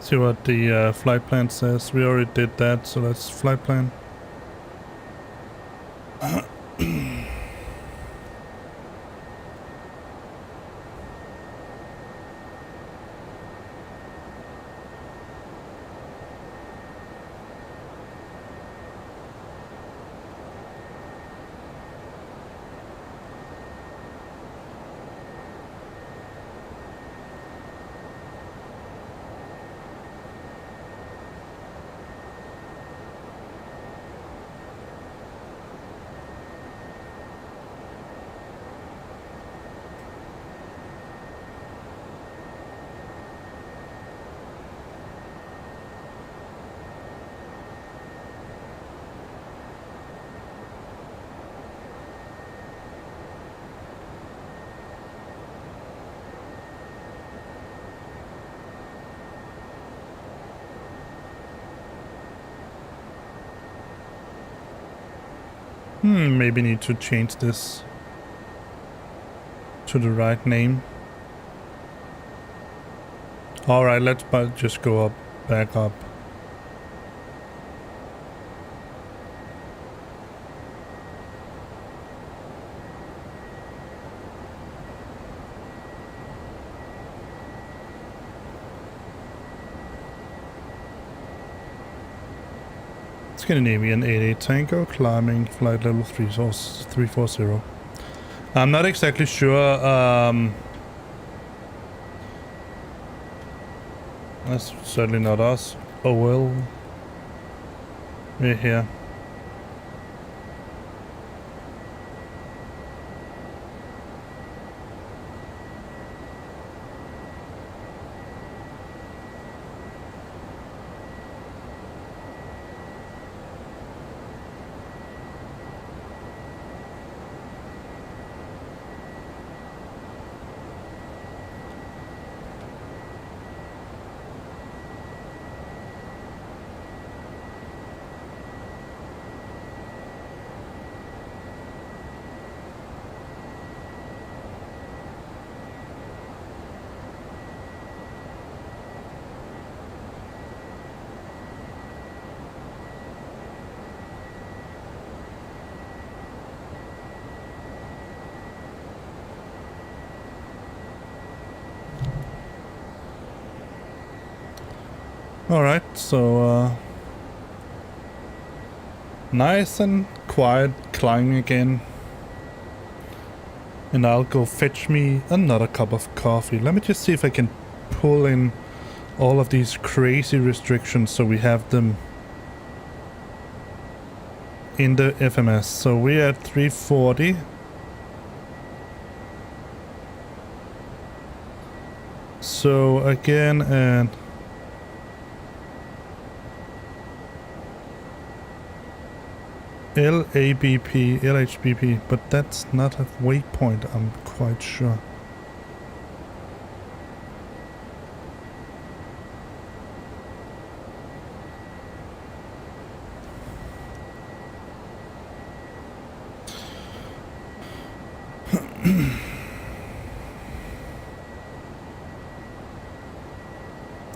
See what the flight plan says. We already did that, so that's flight plan. Maybe need to change this to the right name. Alright, let's just go up, back up. Scandinavian 88 Tango, climbing flight level 340. I'm not exactly sure. That's certainly not us. Oh well. We're here. Alright, so nice and quiet climbing again. And I'll go fetch me another cup of coffee. Let me just see if I can pull in all of these crazy restrictions so we have them in the FMS. So we're at 340. So again, and LABP, LHBP, but that's not a waypoint, I'm quite sure.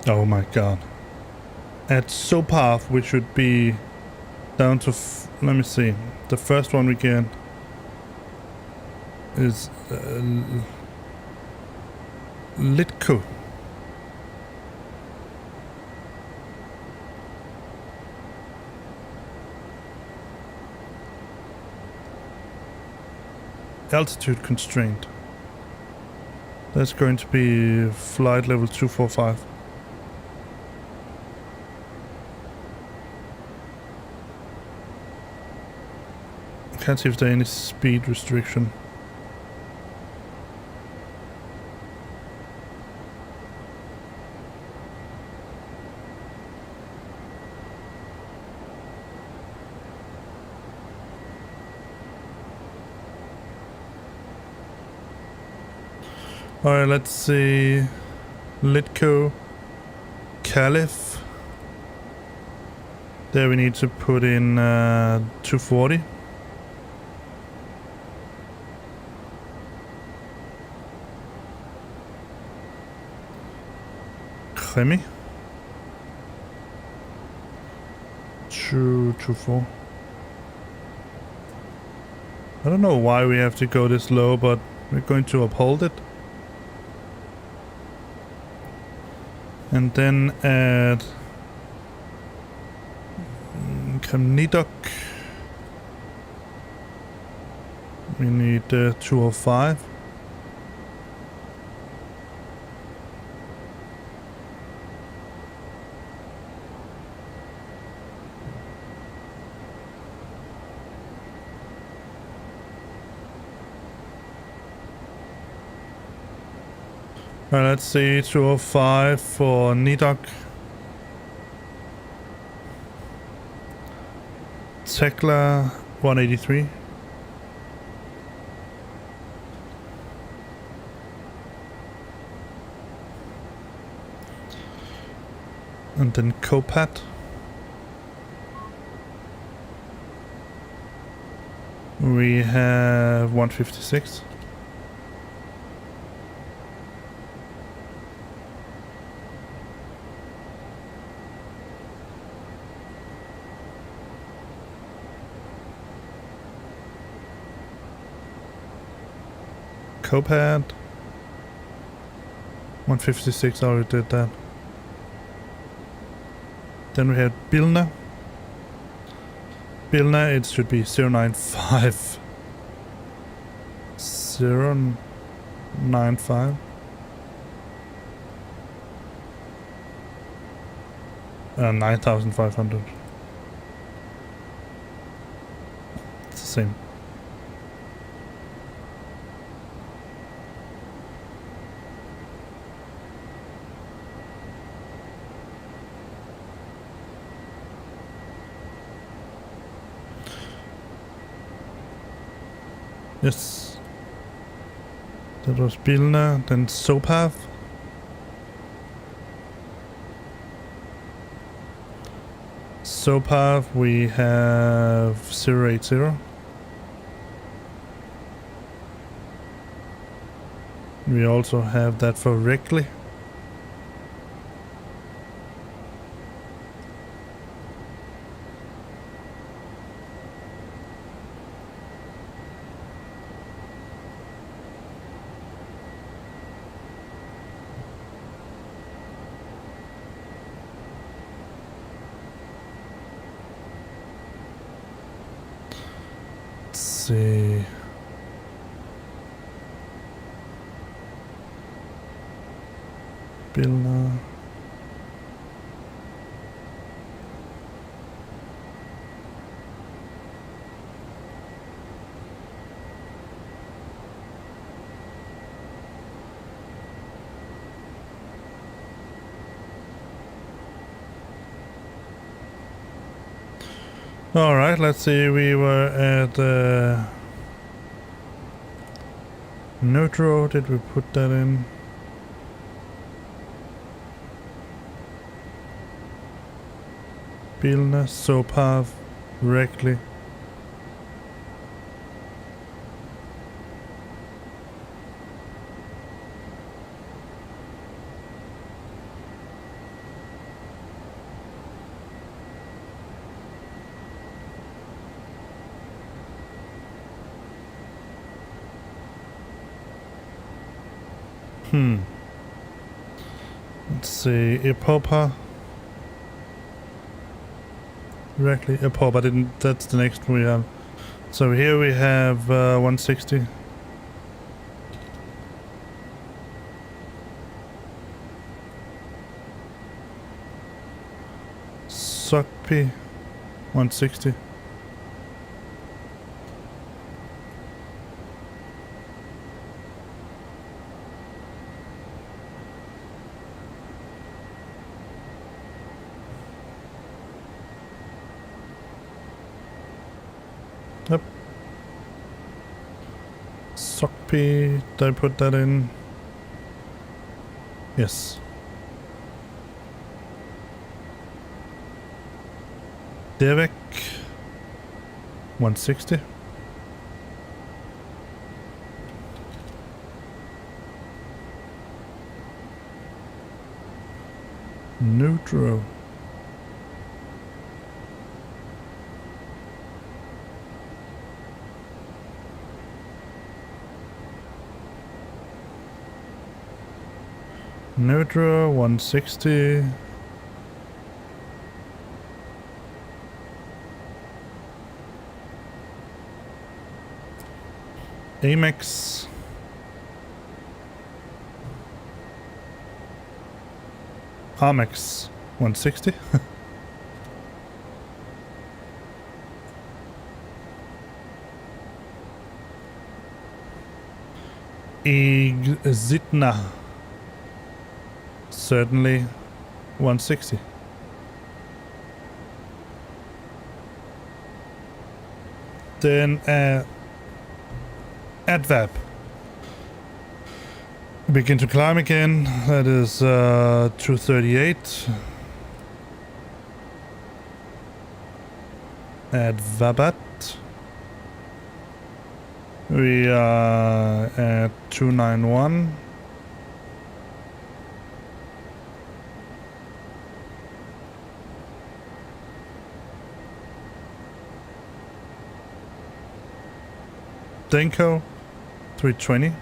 Oh my god. At SOPAF we should be down to, let me see, the first one we get is Litko. Altitude constraint. That's going to be flight level 245. Can't see if there's any speed restriction. Alright, let's see. Litko, Caliph. There we need to put in 240. Remy. 224. I don't know why we have to go this low, but we're going to uphold it. And then at Kamnidok, we need 205. Alright, let's see, 205 for Nidok. Tekla 183. And then Copat. We have 156. Copad 156, already did that. Then we have Bilna. Bilna, it should be 095. 095. Uh, 9,500. It's the same. Yes. That was Bilna, then Sopav. Sopav, we have 080. We also have that for Wrigley. See. Bilna. All right, let's see. We were at Neutro. Did we put that in? Bilna, Sopav, Wrigley. Let's see, Epopa. Directly, Epopa didn't, that's the next one we have. So here we have 160. Sokpi, 160. Yep. Sokpi, did I put that in? Yes. Devek, 160. Neutro. Neutral 160. Amex. Amex 160. Zitna. Certainly 160. Then Advab. Begin to climb again. That is 238. Advabat. We are at 291. Denko 320.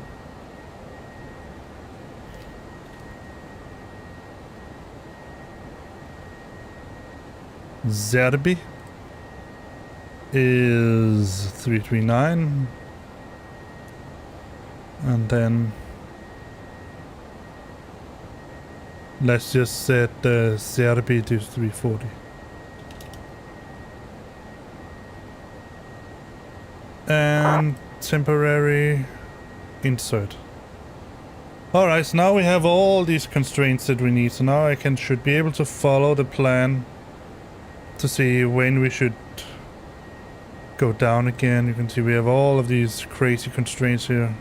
Zerbi is 339. And then let's just set Zerbi to 340. And temporary insert. Alright, so now we have all these constraints that we need. So now I should be able to follow the plan to see when we should go down again. You can see we have all of these crazy constraints here.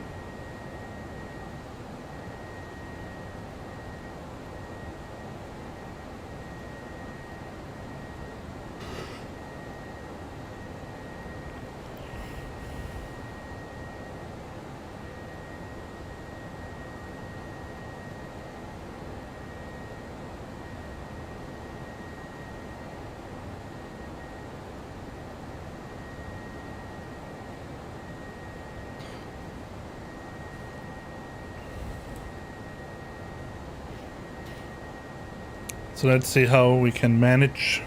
So let's see how we can manage.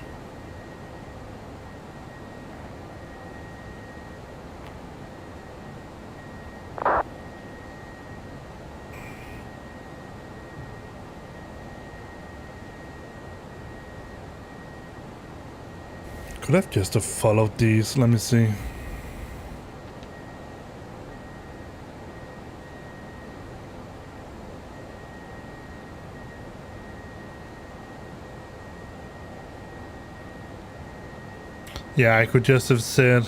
Could have just have followed these. Let me see. Yeah, I could just have said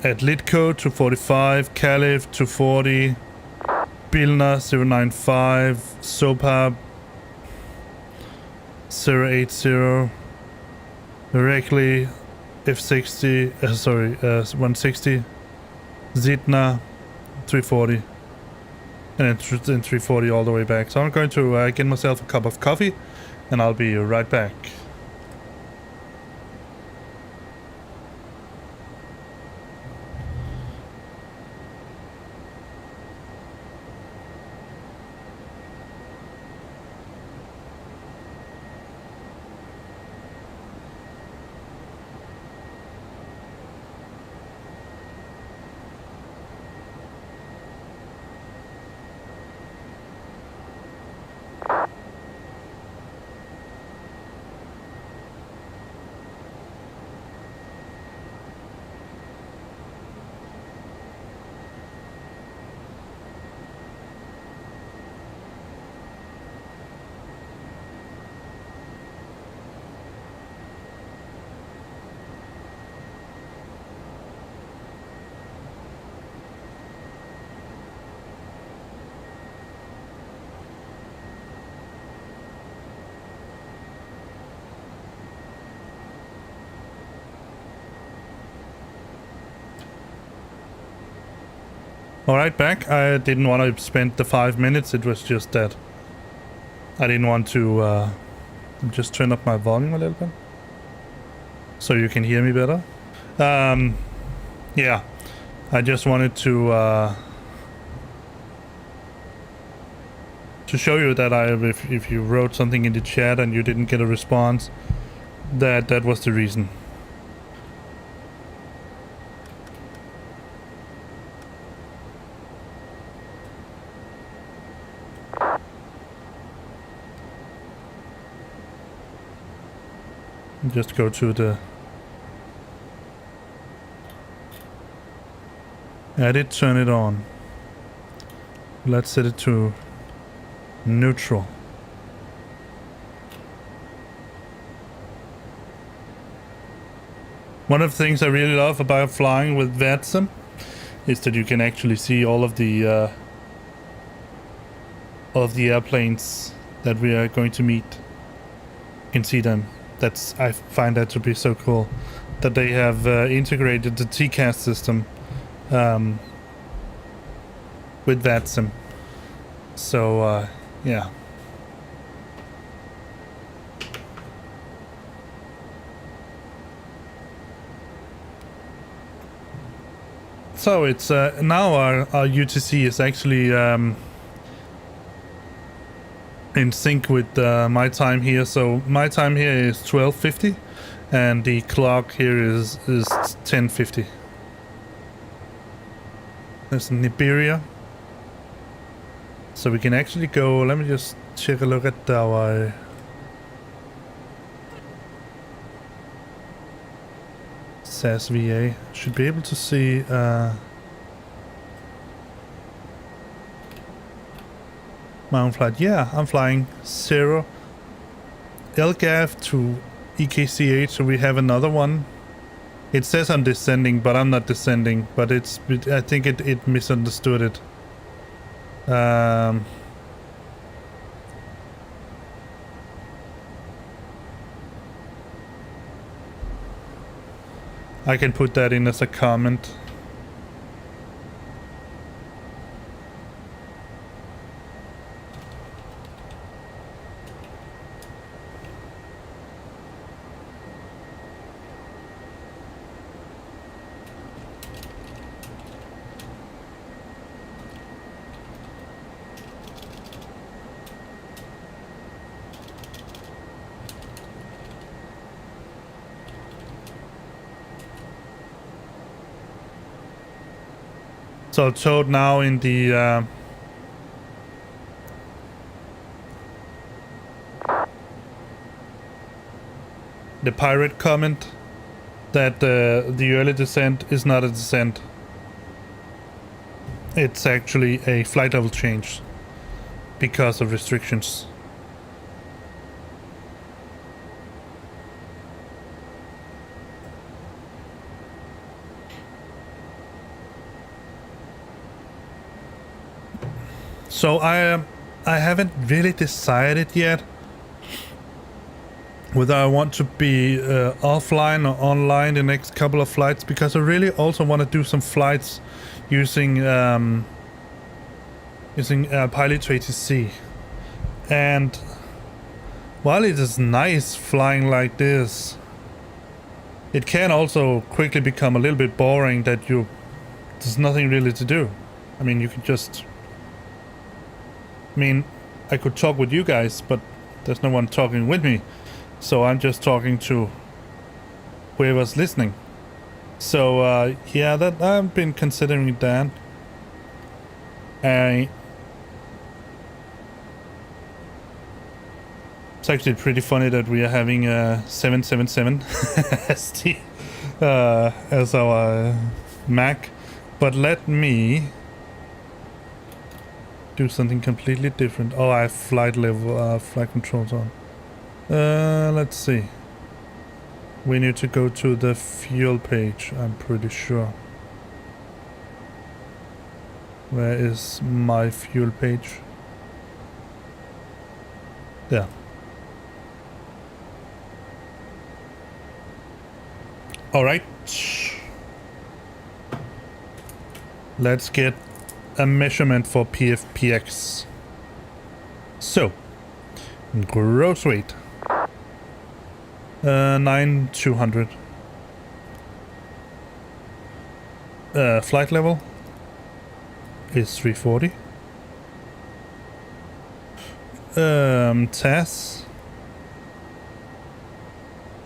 Atlitco 245, Caliph 240, Bilna 095, Sopab 080, directly F60, 160, Zitna 340, and then 340 all the way back. So I'm going to get myself a cup of coffee, and I'll be right back. Alright, back. I didn't want to spend the 5 minutes, it was just that I didn't want to just turn up my volume a little bit so you can hear me better. Yeah, I just wanted to to show you that if you wrote something in the chat and you didn't get a response, that was the reason. Just go to the edit, turn it on. Let's set it to neutral. One of the things I really love about flying with VATSIM is that you can actually see all of the airplanes that we are going to meet. You can see them. I find that to be so cool that they have integrated the TCAS system with VATSIM. So yeah. So it's now our UTC is actually in sync with my time here. So my time here is 12:50 and the clock here is 10:50. There's Nigeria. So we can actually go, let me just take a look at our SASva. Should be able to see my own flight. Yeah, I'm flying 0 LGAF to EKCH, so we have another one. It says I'm descending, but I'm not descending, but I think it misunderstood it. I can put that in as a comment. So told now in the pirate comment that the early descent is not a descent. It's actually a flight level change because of restrictions. So I haven't really decided yet whether I want to be offline or online the next couple of flights, because I really also want to do some flights using Pilot to ATC. And while it is nice flying like this, it can also quickly become a little bit boring that there's nothing really to do. I mean, you could just... I mean, I could talk with you guys, but there's no one talking with me. So I'm just talking to whoever's listening. So, yeah, that I've been considering that. It's actually pretty funny that we are having a 777 as our Mac. But let me do something completely different. Oh, I have flight controls on. Let's see. We need to go to the fuel page, I'm pretty sure. Where is my fuel page? There. Alright. Let's get a measurement for PFPX. So, gross weight 9,200. Flight level is 340. TAS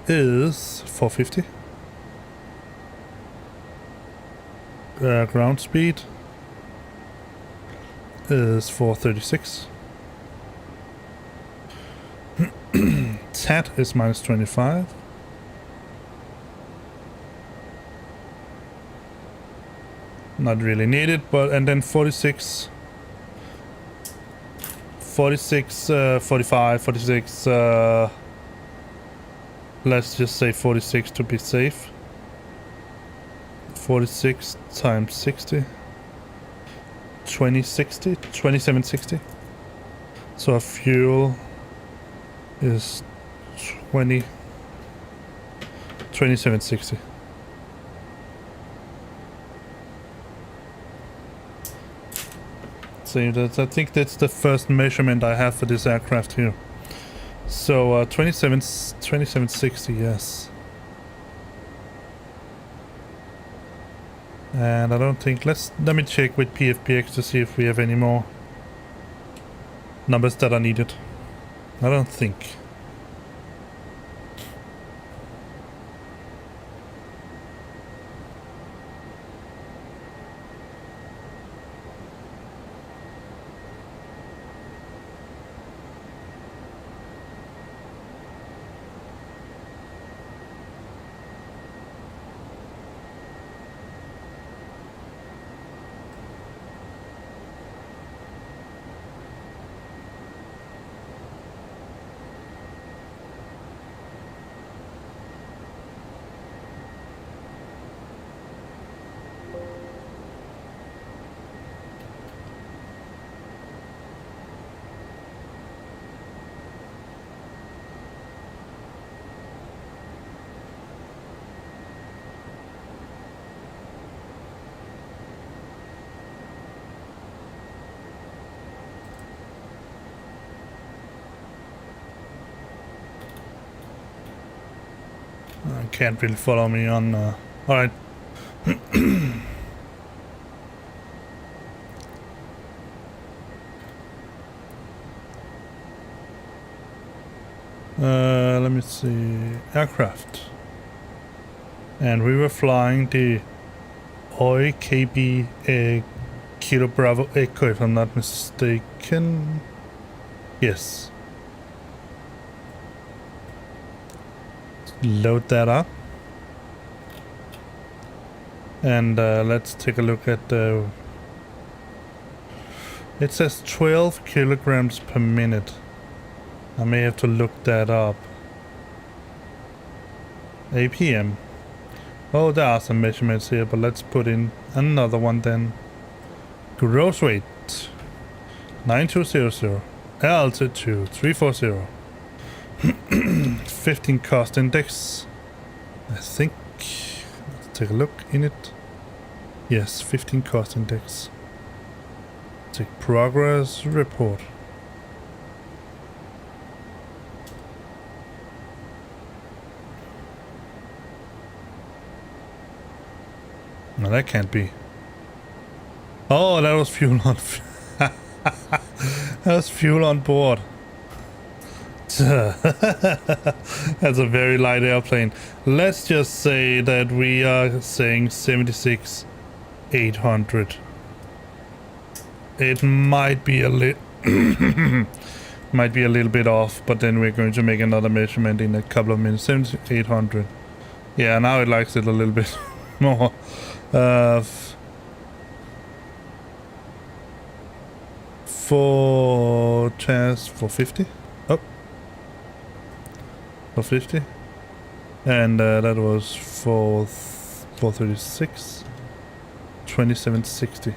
is 450. Ground speed is 436. TAT is minus 25. Not really needed, but and then 46, 45, 46. Let's just say 46 to be safe. 46 times 60. 2060, 2760. So our fuel is 2760. So that's, I think that's the first measurement I have for this aircraft here. So 2760, yes. And I don't think, let me check with PFPX to see if we have any more numbers that are needed. I don't think. Can't really follow me on. All right. Let me see. Aircraft. And we were flying the OIKB Kilo Bravo Echo, if I'm not mistaken. Yes. Load that up. And let's take a look at the... It says 12 kilograms per minute. I may have to look that up. APM. Oh, there are some measurements here, but let's put in another one then. Gross weight 9200. Altitude 340. 15 cost index. I think. Let's take a look in it. Yes, 15 cost index. Take progress report. No, that can't be. Oh, that was fuel on. That was fuel on board. That's a very light airplane. Let's just say that we are saying 76,800. It might be a little bit off, but then we're going to make another measurement in a couple of minutes. 7800. Yeah, now it likes it a little bit more. For chance 450. Oh, 450, and that was for 436. 2760.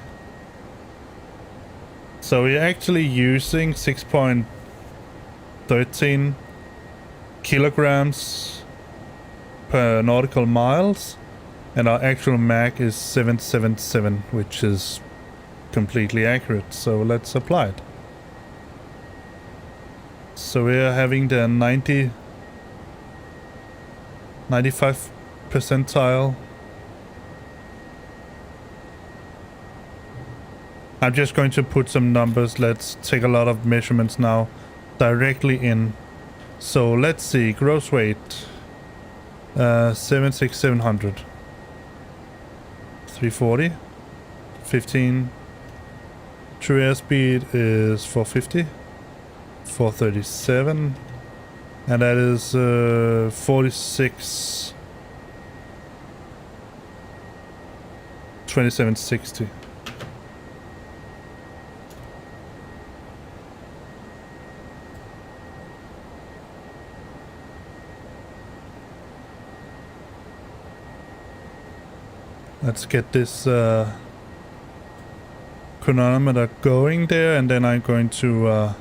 So we're actually using 6.13 kilograms per nautical miles, and our actual Mach is 777, which is completely accurate. So let's apply it. So we're having the 95 percentile. I'm just going to put some numbers. Let's take a lot of measurements now directly in. So let's see, gross weight 700, 340, 15. True airspeed is 450, 437, and that is 46, 2760. Let's get this chronometer going there, and then I'm going to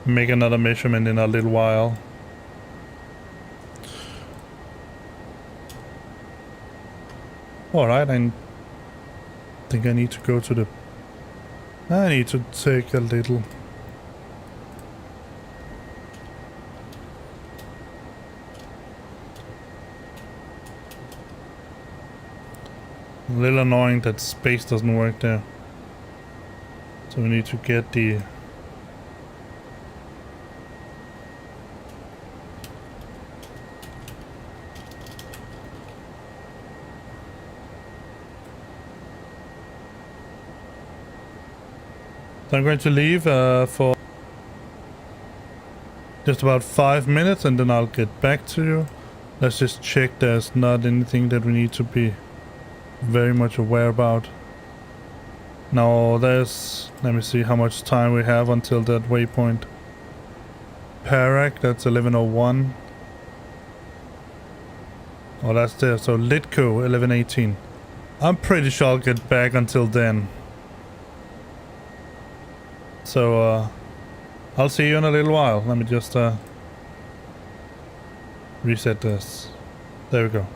make another measurement in a little while. Alright, I think I need to go to the... I need to take a little... A little annoying that space doesn't work there. So we need to get the... So I'm going to leave for just about 5 minutes, and then I'll get back to you. Let's just check there's not anything that we need to be very much aware about. Now there's, let me see how much time we have until that waypoint. Parak, that's 11:01. Oh, that's there. So Litco, 11:18. I'm pretty sure I'll get back until then. So I'll see you in a little while. Let me just reset this. There we go.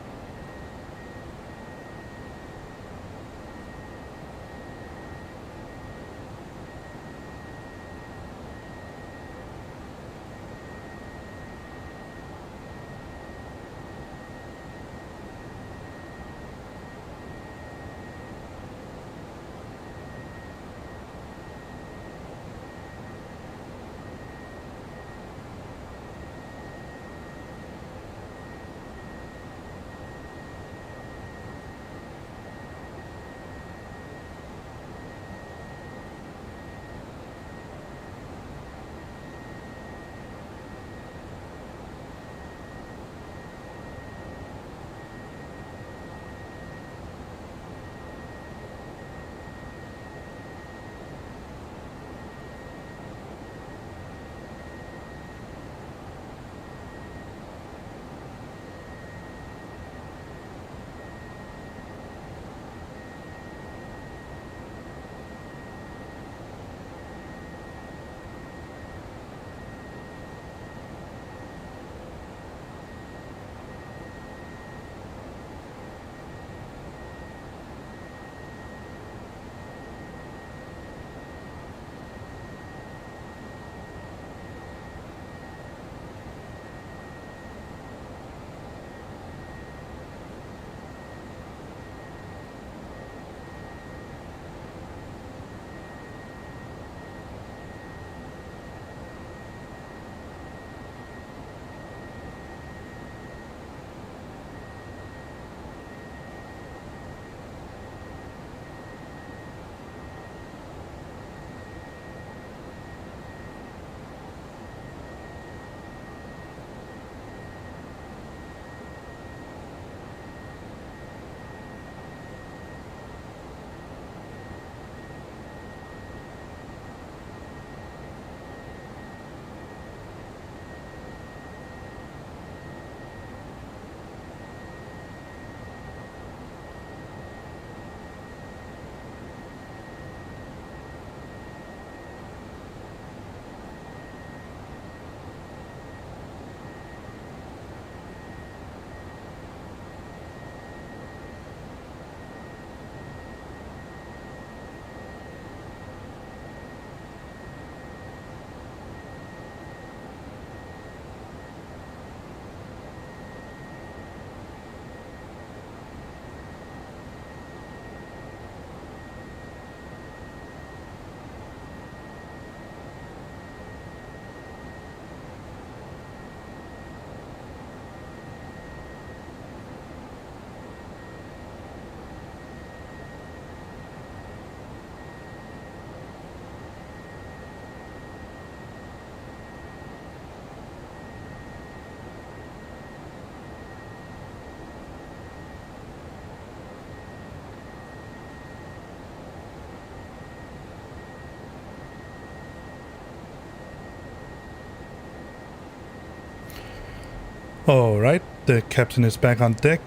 Alright, the captain is back on deck.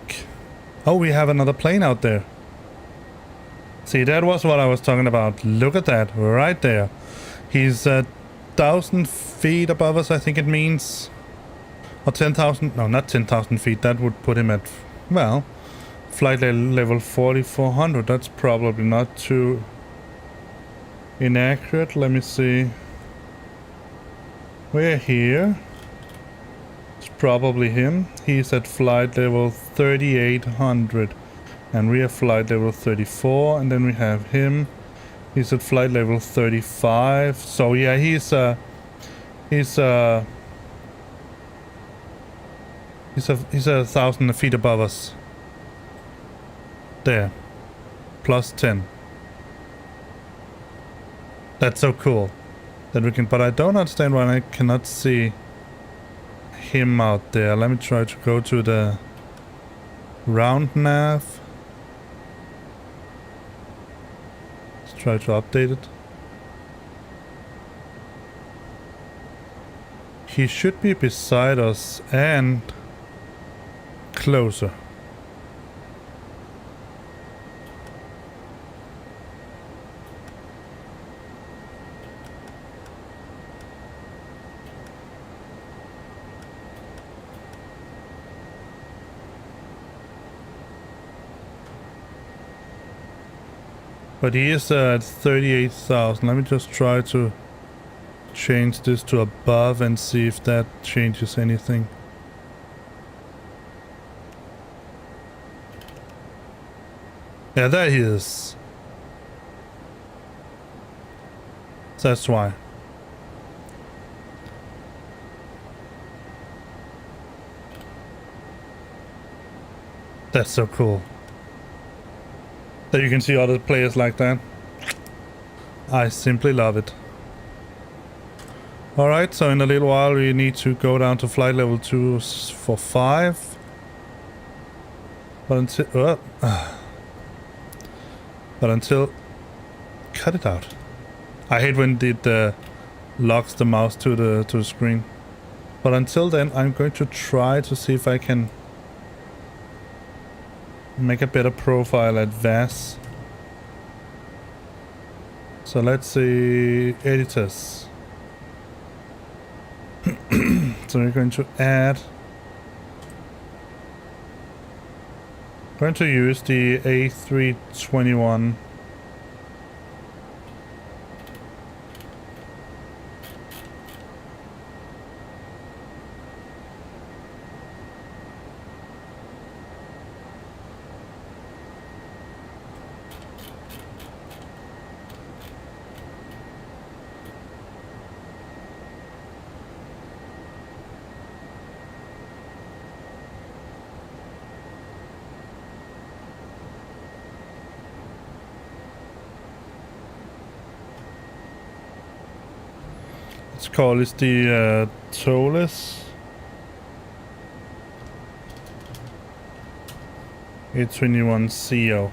Oh, we have another plane out there. See, that was what I was talking about. Look at that, right there. He's 1,000 feet above us, I think it means. Or 10,000, no, not 10,000 feet. That would put him at, well, flight level 4,400. That's probably not too inaccurate. Let me see. We're here. It's probably him. He's at flight level 3,800. And we have flight level 34. And then we have him. He's at flight level 35. So yeah, he's 1,000 feet above us. There. Plus 10. That's so cool. That we can, but I don't understand why I cannot see him out there. Let me try to go to the round nav. Let's try to update it. He should be beside us and closer. But he is at 38,000. Let me just try to change this to above and see if that changes anything. Yeah, there he is. That's why. That's so cool. That you can see other players like that. I simply love it. Alright, so in a little while we need to go down to flight level 245. But until... Cut it out. I hate when it locks the mouse to the screen. But until then, I'm going to try to see if I can make a better profile at VAS. So let's see, editors. So we're going to add. Going to use the A321. Let's call this the Tolles A21CO.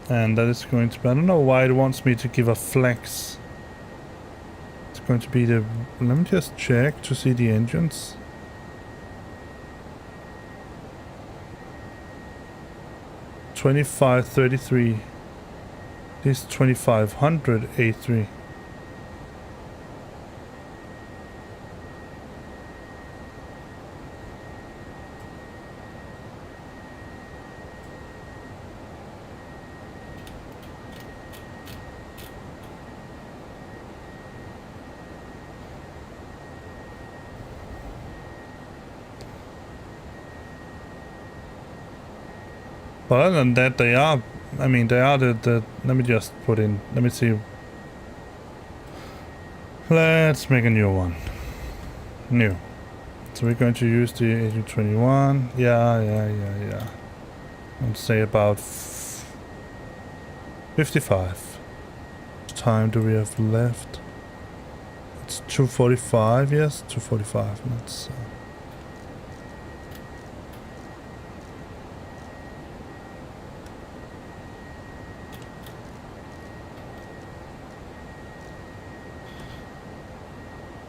And that is going to be, I don't know why it wants me to give a flex. It's going to be the, let me just check to see the engines. $2533. This 2500 A3. But other than that, they are, I mean, they are the, let me just put in, let me see. Let's make a new one. New. So we're going to use the A321. Yeah. Let's say about 55. What time do we have left? It's 2:45, yes, 2:45. Let's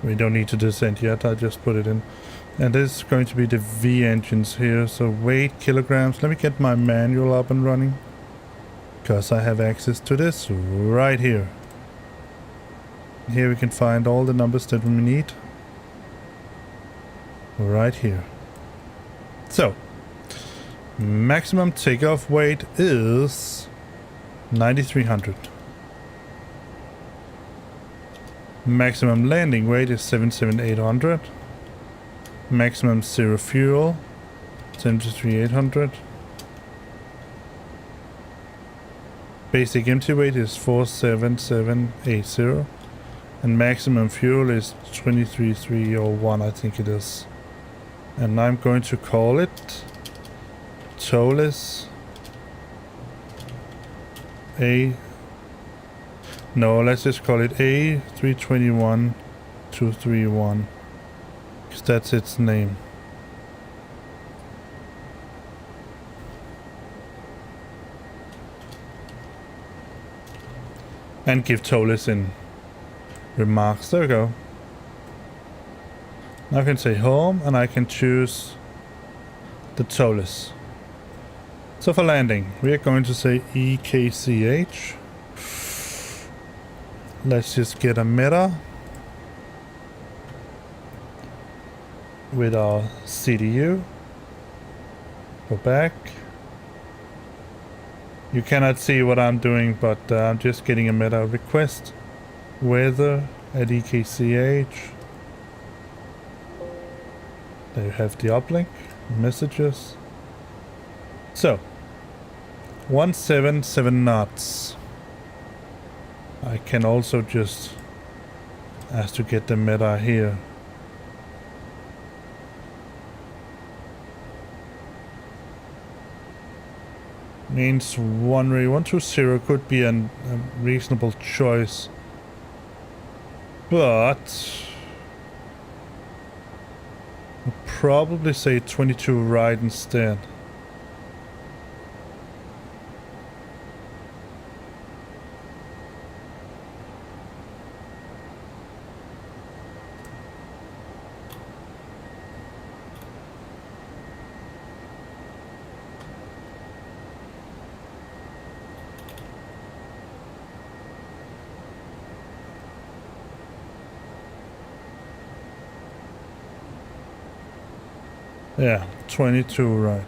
We don't need to descend yet, I just put it in. And this is going to be the V engines here, so weight, kilograms. Let me get my manual up and running, because I have access to this right here. Here we can find all the numbers that we need. Right here. So, maximum takeoff weight is 9,300. Maximum landing weight is 77,800. Maximum zero fuel 73,800. Basic empty weight is 47780. And maximum fuel is 23,301, I think it is. And I'm going to call it towless A. No, let's just call it A321231, because that's its name. And give towless in remarks. There we go. Now I can say home and I can choose the towless. So for landing, we are going to say EKCH. Let's just get a meta with our CDU. Go back. You cannot see what I'm doing, but I'm just getting a meta request. Weather at EKCH. There you have the uplink, messages. So, 177 knots. I can also just ask to get the meta here. Means runway 120 could be a reasonable choice. But I'll probably say 22 right instead. Yeah, 22 right.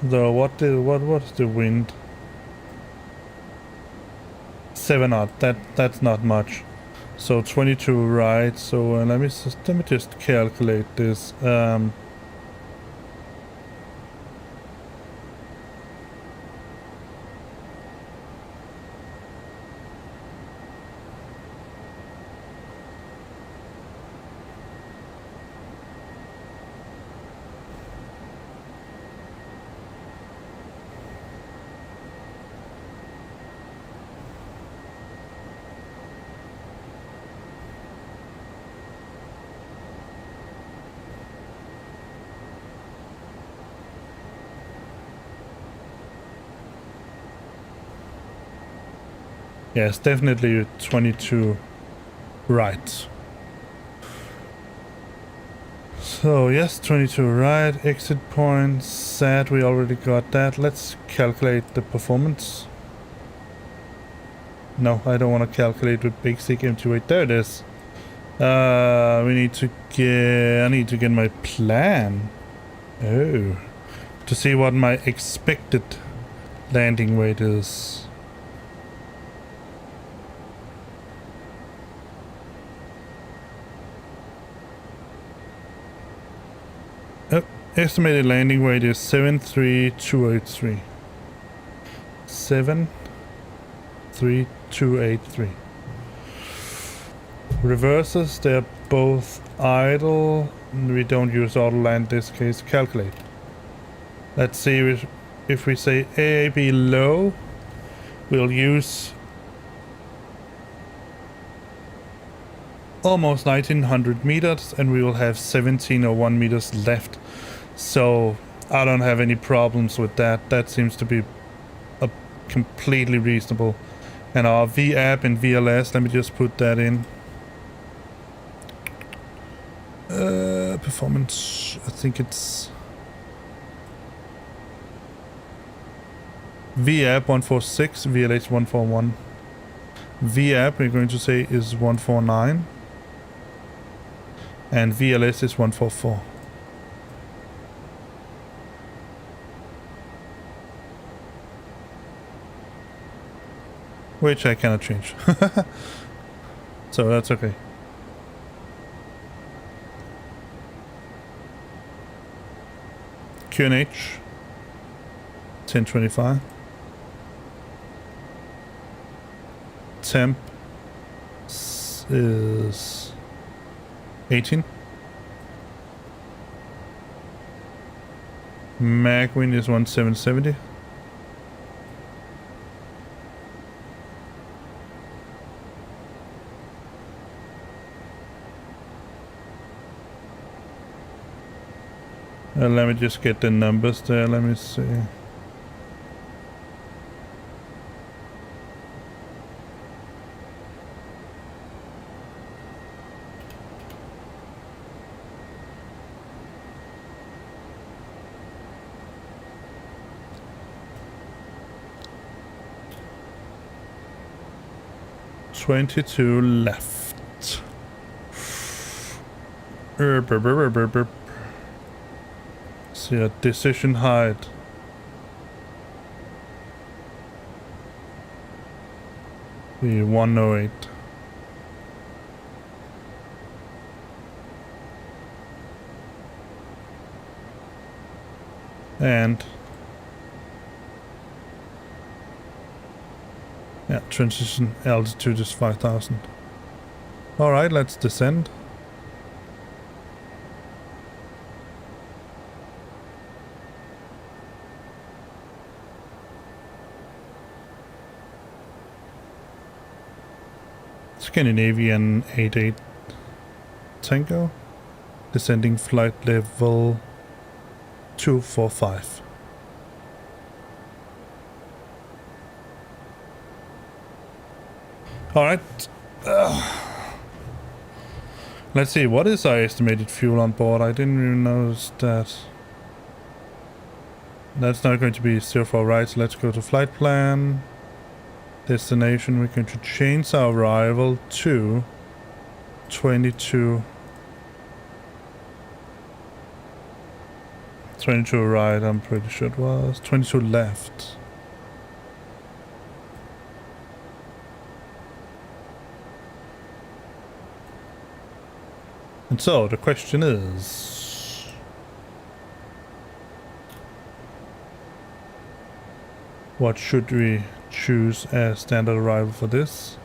Though what is the wind? 7 knot. That's not much. So 22 right. So let me just calculate this. Yes, definitely 22 right. So yes, 22 right. Exit points, SAT, we already got that. Let's calculate the performance. No, I don't want to calculate with basic empty weight. There it is. I need to get my plan. Oh. To see what my expected landing weight is. Estimated landing weight is 73283. 73283. Reverses, they're both idle. We don't use auto land in this case. Calculate. Let's see if we say AAB low, we'll use almost 1900 meters, and we will have 1701 meters left. So I don't have any problems with that. That seems to be a completely reasonable. And our VAP and VLS, let me just put that in. Performance, I think it's VAP 146, VLH 141. VAP we're going to say is 149 and VLS is 144. Which I cannot change. So that's okay. QNH 1025. Temp is 18. Mag wind is 1770. Let me just get the numbers there. Let me see. $22 left. See a decision height. The 108. And yeah, transition altitude is 5,000. All right, let's descend. Scandinavian 88 Tango, descending flight level 245. All right. Let's see, what is our estimated fuel on board? I didn't even notice that. That's not going to be 04, right? So let's go to flight plan. Destination, we're going to change our arrival to 22. 22 right, I'm pretty sure it was. 22 left. And so the question is, what should we choose as standard arrival for this?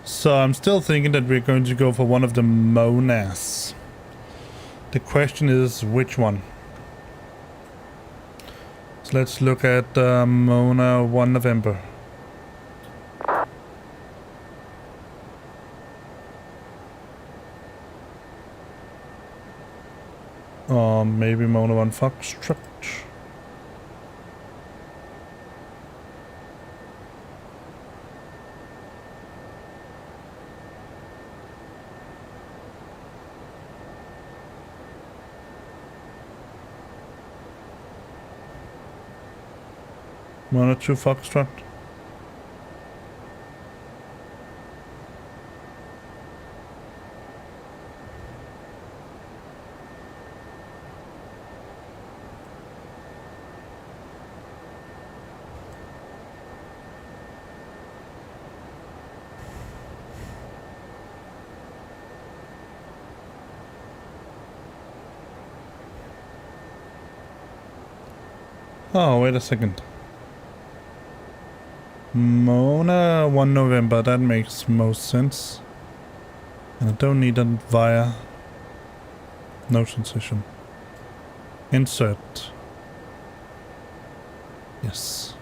So I'm still thinking that we're going to go for one of the Monas. The question is which one. So let's look at Mona 1 November. Or maybe Mona 1 Foxtrot. Mona 2 Foxtrot. Oh, wait a second. Mona 1 November, that makes most sense. And I don't need it via no transition. Insert. Yes.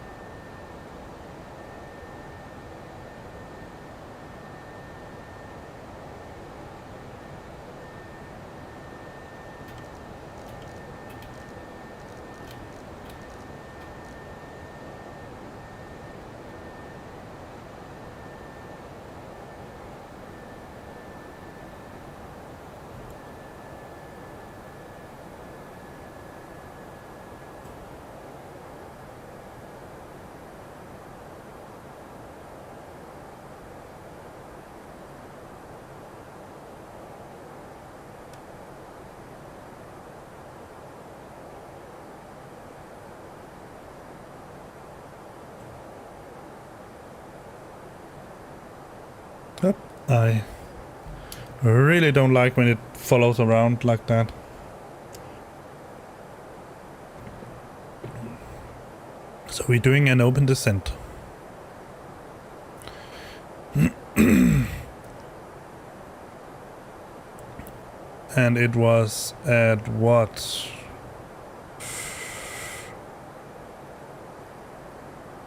Yep, I really don't like when it follows around like that. So we're doing an open descent. And it was at what?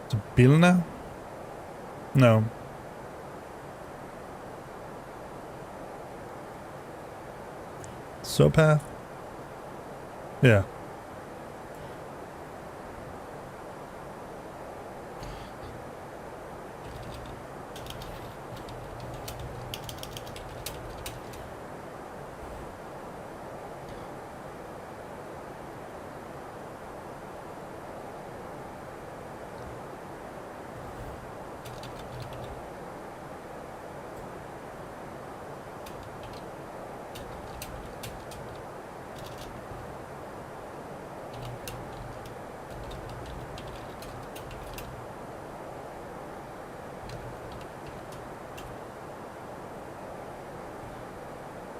The Bilna? No. SOPath? Yeah.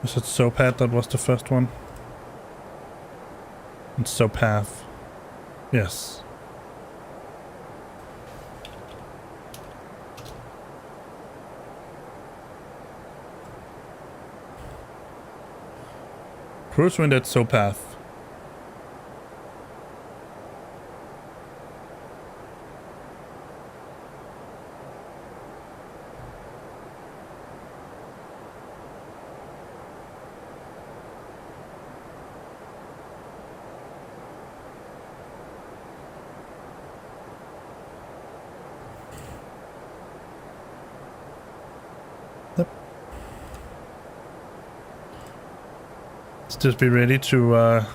Was it SOPath that was the first one? And SOPath. Yes. Cruise wind at SOPath. Let's just be ready to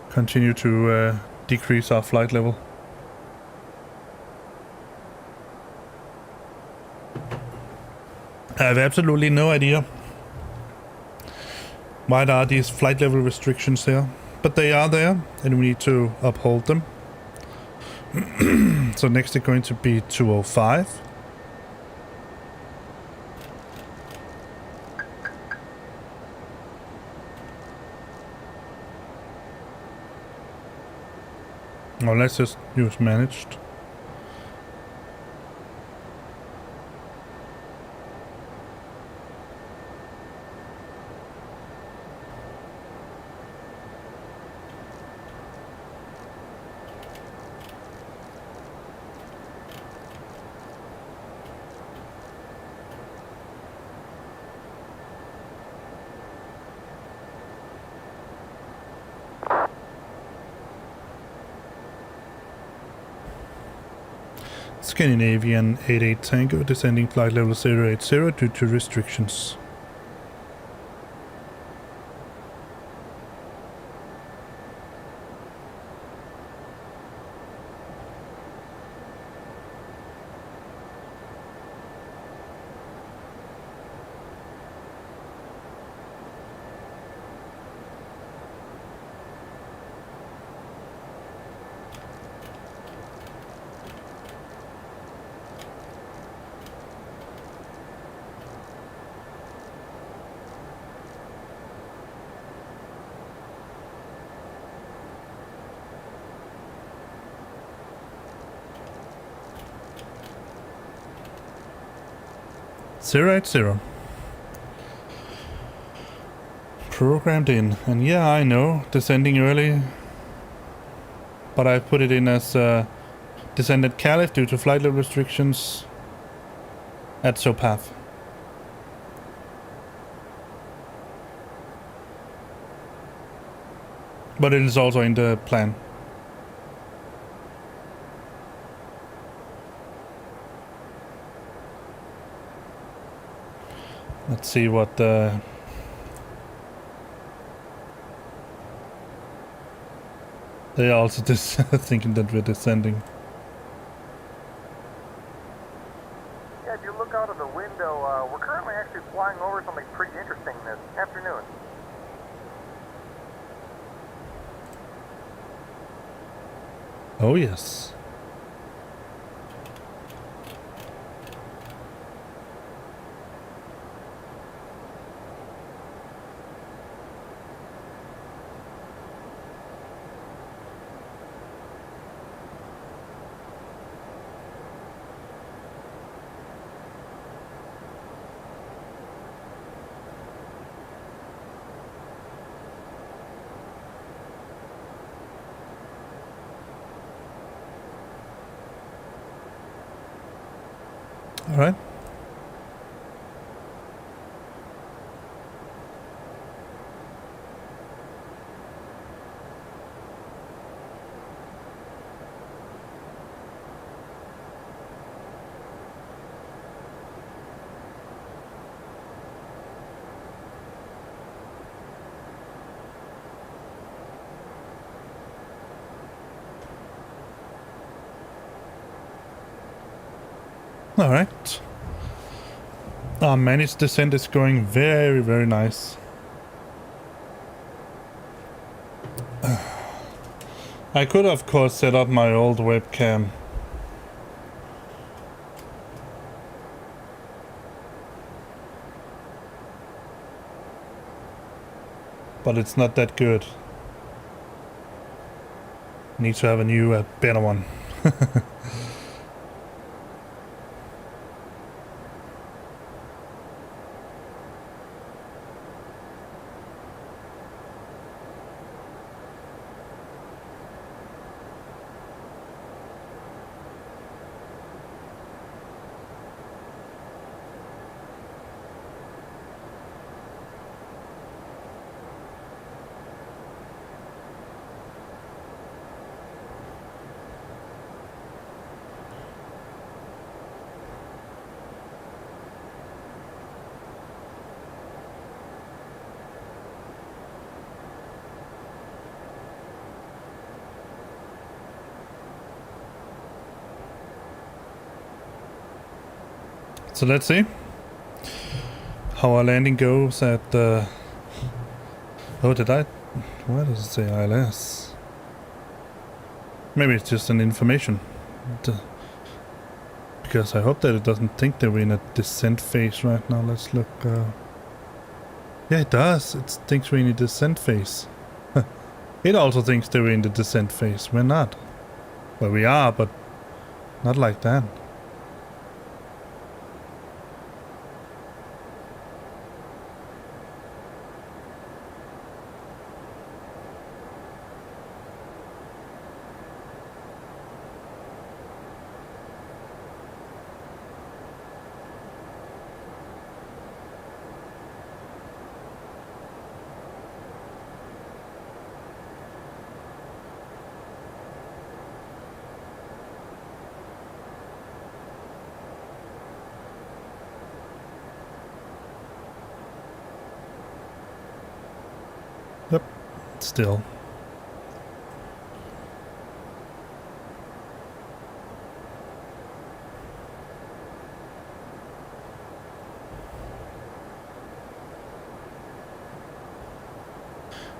continue to decrease our flight level. I have absolutely no idea why there are these flight level restrictions here, but they are there and we need to uphold them. So next they're going to be 205. Or let's just use managed. Scandinavian 88 Tango descending flight level 080 due to restrictions. 080. Programmed in. And yeah, I know, descending early. But I put it in as descended careless due to flight level restrictions at SOPAV. But it is also in the plan. Let's see what the... They are also just thinking that we're descending. Yeah, if you look out of the window, we're currently actually flying over something pretty interesting this afternoon. Oh yes. All right. All right. Our managed descent is going very, very nice. I could, of course, set up my old webcam. But it's not that good. Need to have a new, better one. So let's see how our landing goes at oh, did I? Why does it say ILS? Maybe it's just an information. Because I hope that it doesn't think that we're in a descent phase right now. Let's look. Yeah, it does. It thinks we're in a descent phase. It also thinks that we're in the descent phase. We're not. Well, we are, but not like that. Yep, still.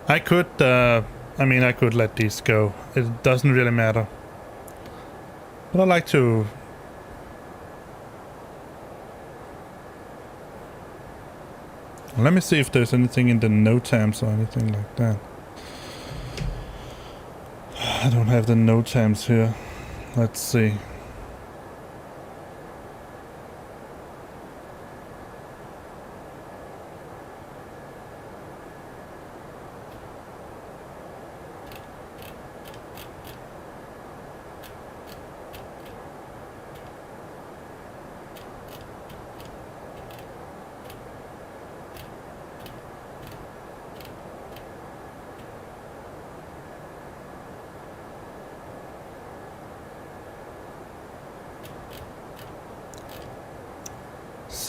I could, I mean, I could let these go. It doesn't really matter. But I like to... Let me see if there's anything in the NOTAMs or anything like that. I don't have the NOTAMs here. Let's see.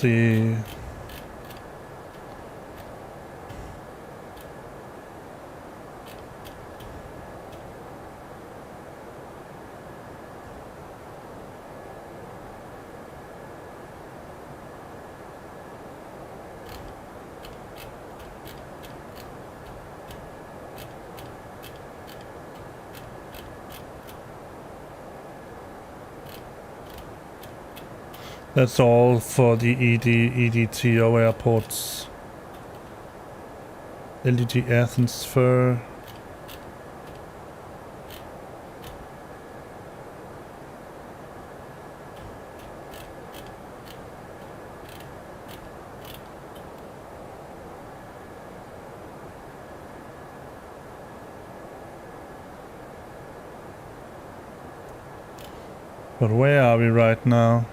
see. That's all for the EDTO airports. LDG Athens for. But where are we right now?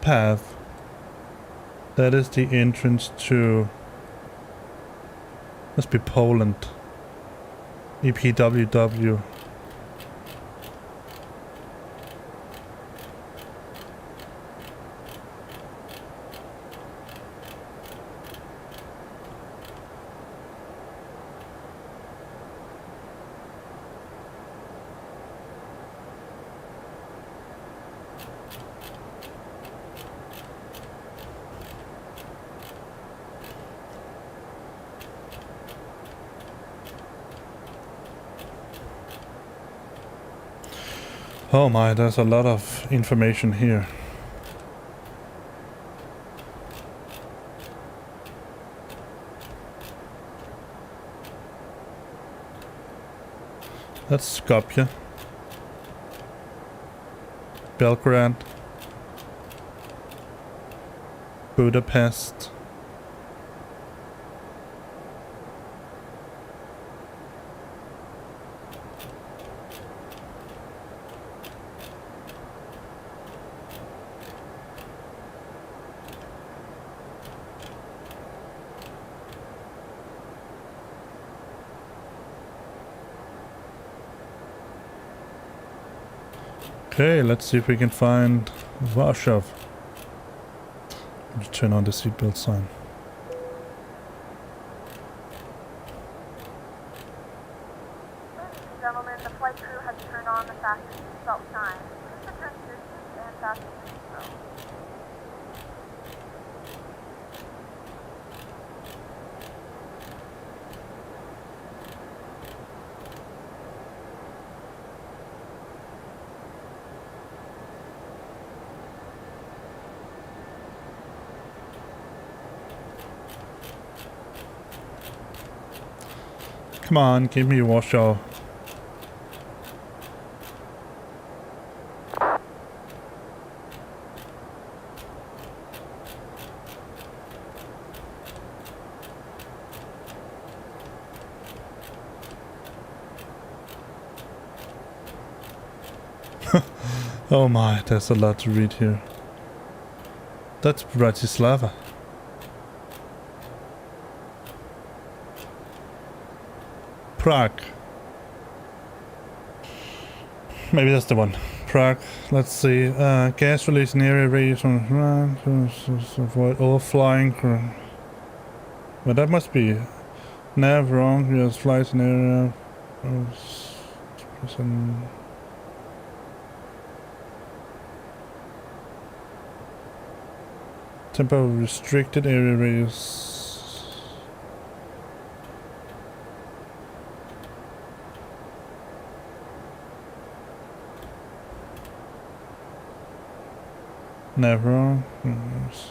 Path. That is the entrance to. Must be Poland. EPWW. Oh my, there's a lot of information here. That's Skopje. Belgrade. Budapest. Okay, let's see if we can find Warsaw. Let's turn on the seatbelt sign. Ladies and gentlemen, the flight crew has turned on the fasten seatbelt sign. Please return to your seats and fasten your seatbelt. Come on, give me Warsaw. Oh my, there's a lot to read here. That's Bratislava. Prague. Maybe that's the one. Prague. Let's see. Gas release in area radius on avoid overflying. But that must be nav wrong. Yes, flights in area. Tempo restricted area radius. Never. Yes.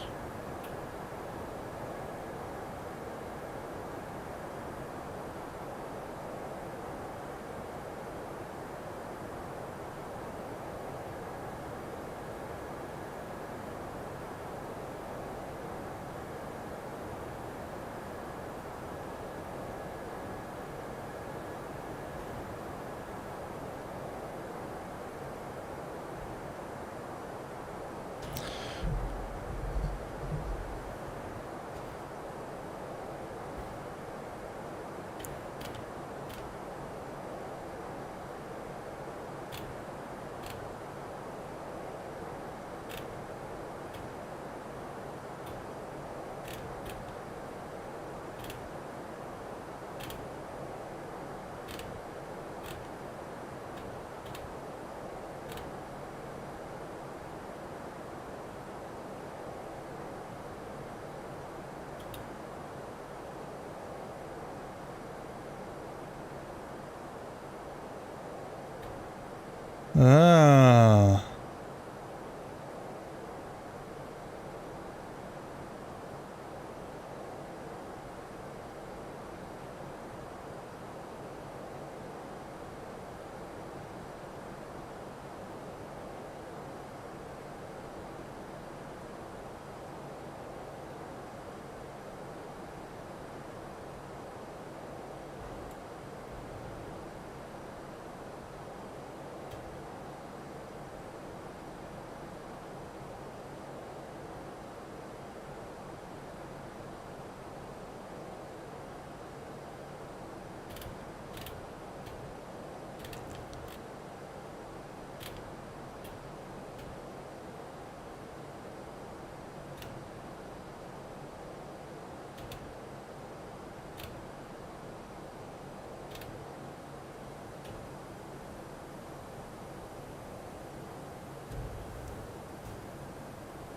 Ah.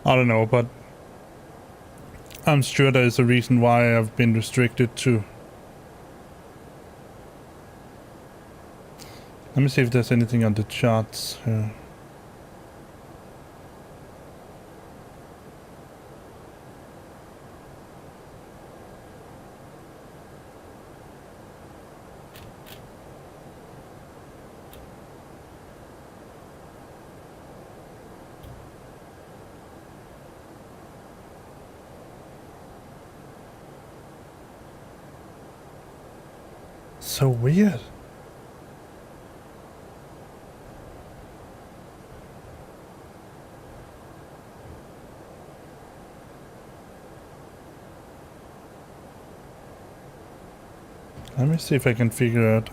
I don't know, but I'm sure there is a reason why I've been restricted to. Let me see if there's anything on the charts here. So weird. Let me see if I can figure out.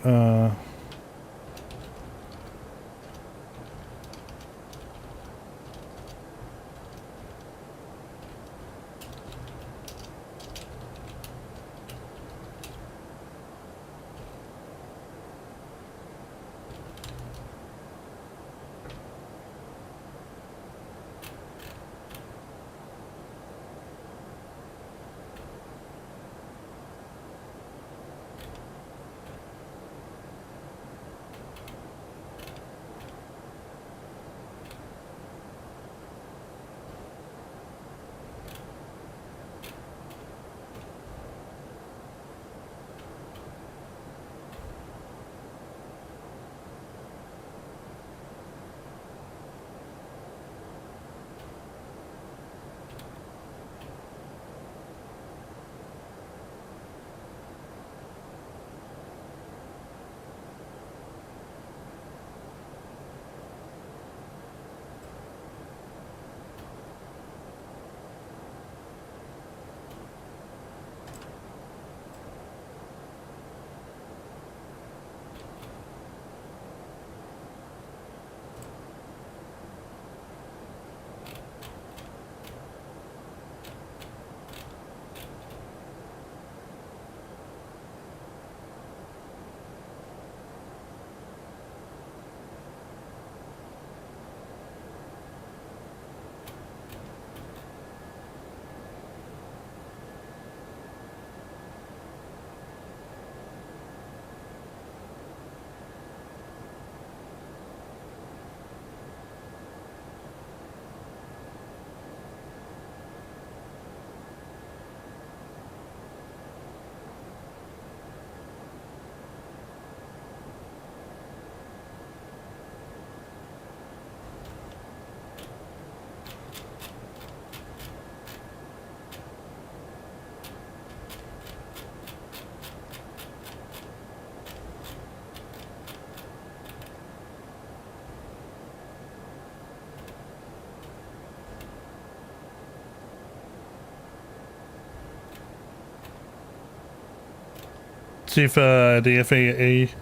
See if the FAA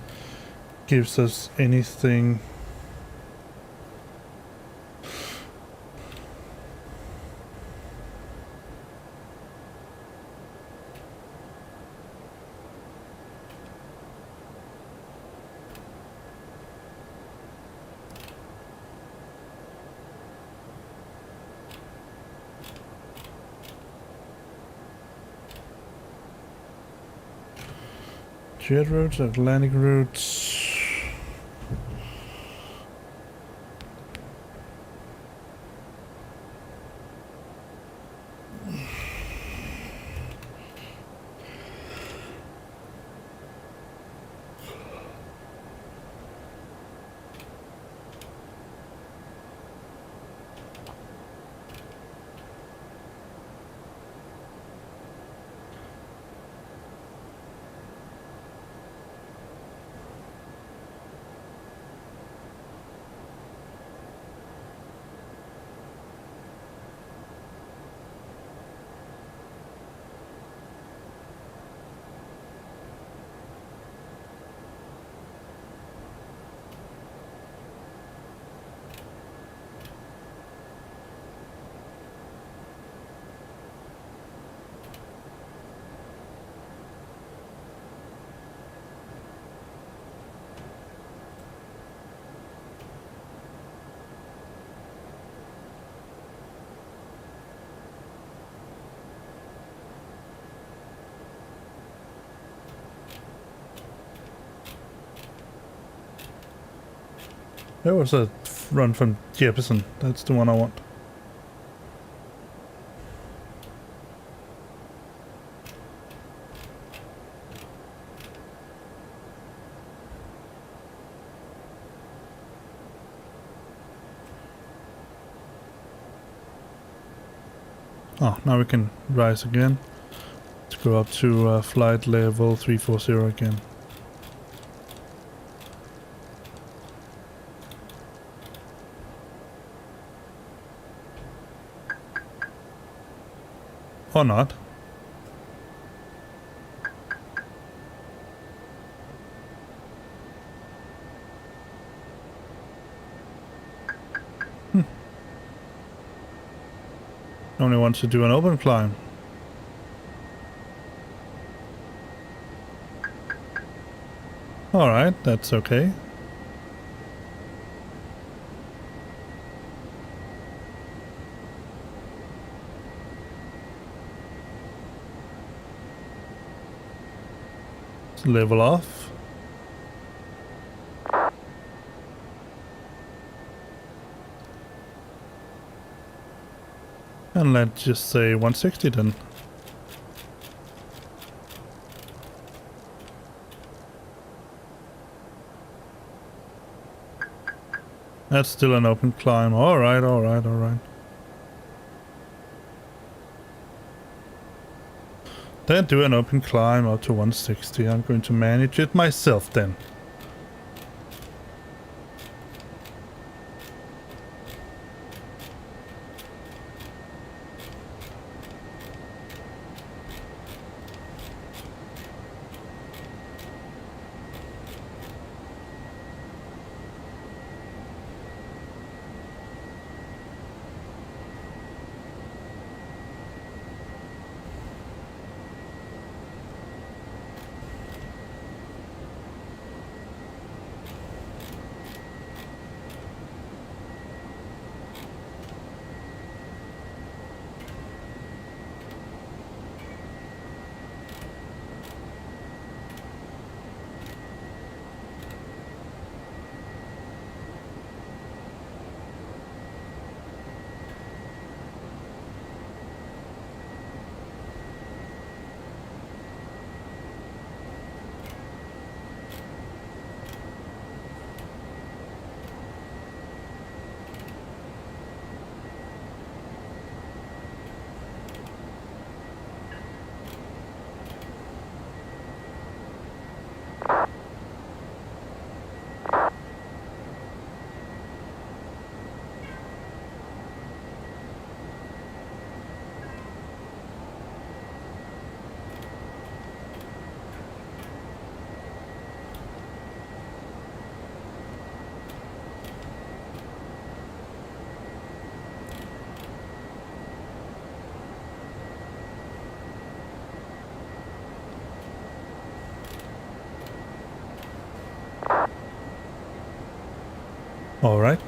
gives us anything. Jet routes, Atlantic routes. There was a run from Jefferson. That's the one I want. Oh, now we can rise again. Let's go up to flight level 340 again. Or not. Only wants to do an open climb. Alright, that's okay. Let's level off. And let's just say 160 then. That's still an open climb. Alright, alright, alright. Then do an open climb up to 160. I'm going to manage it myself then. All right.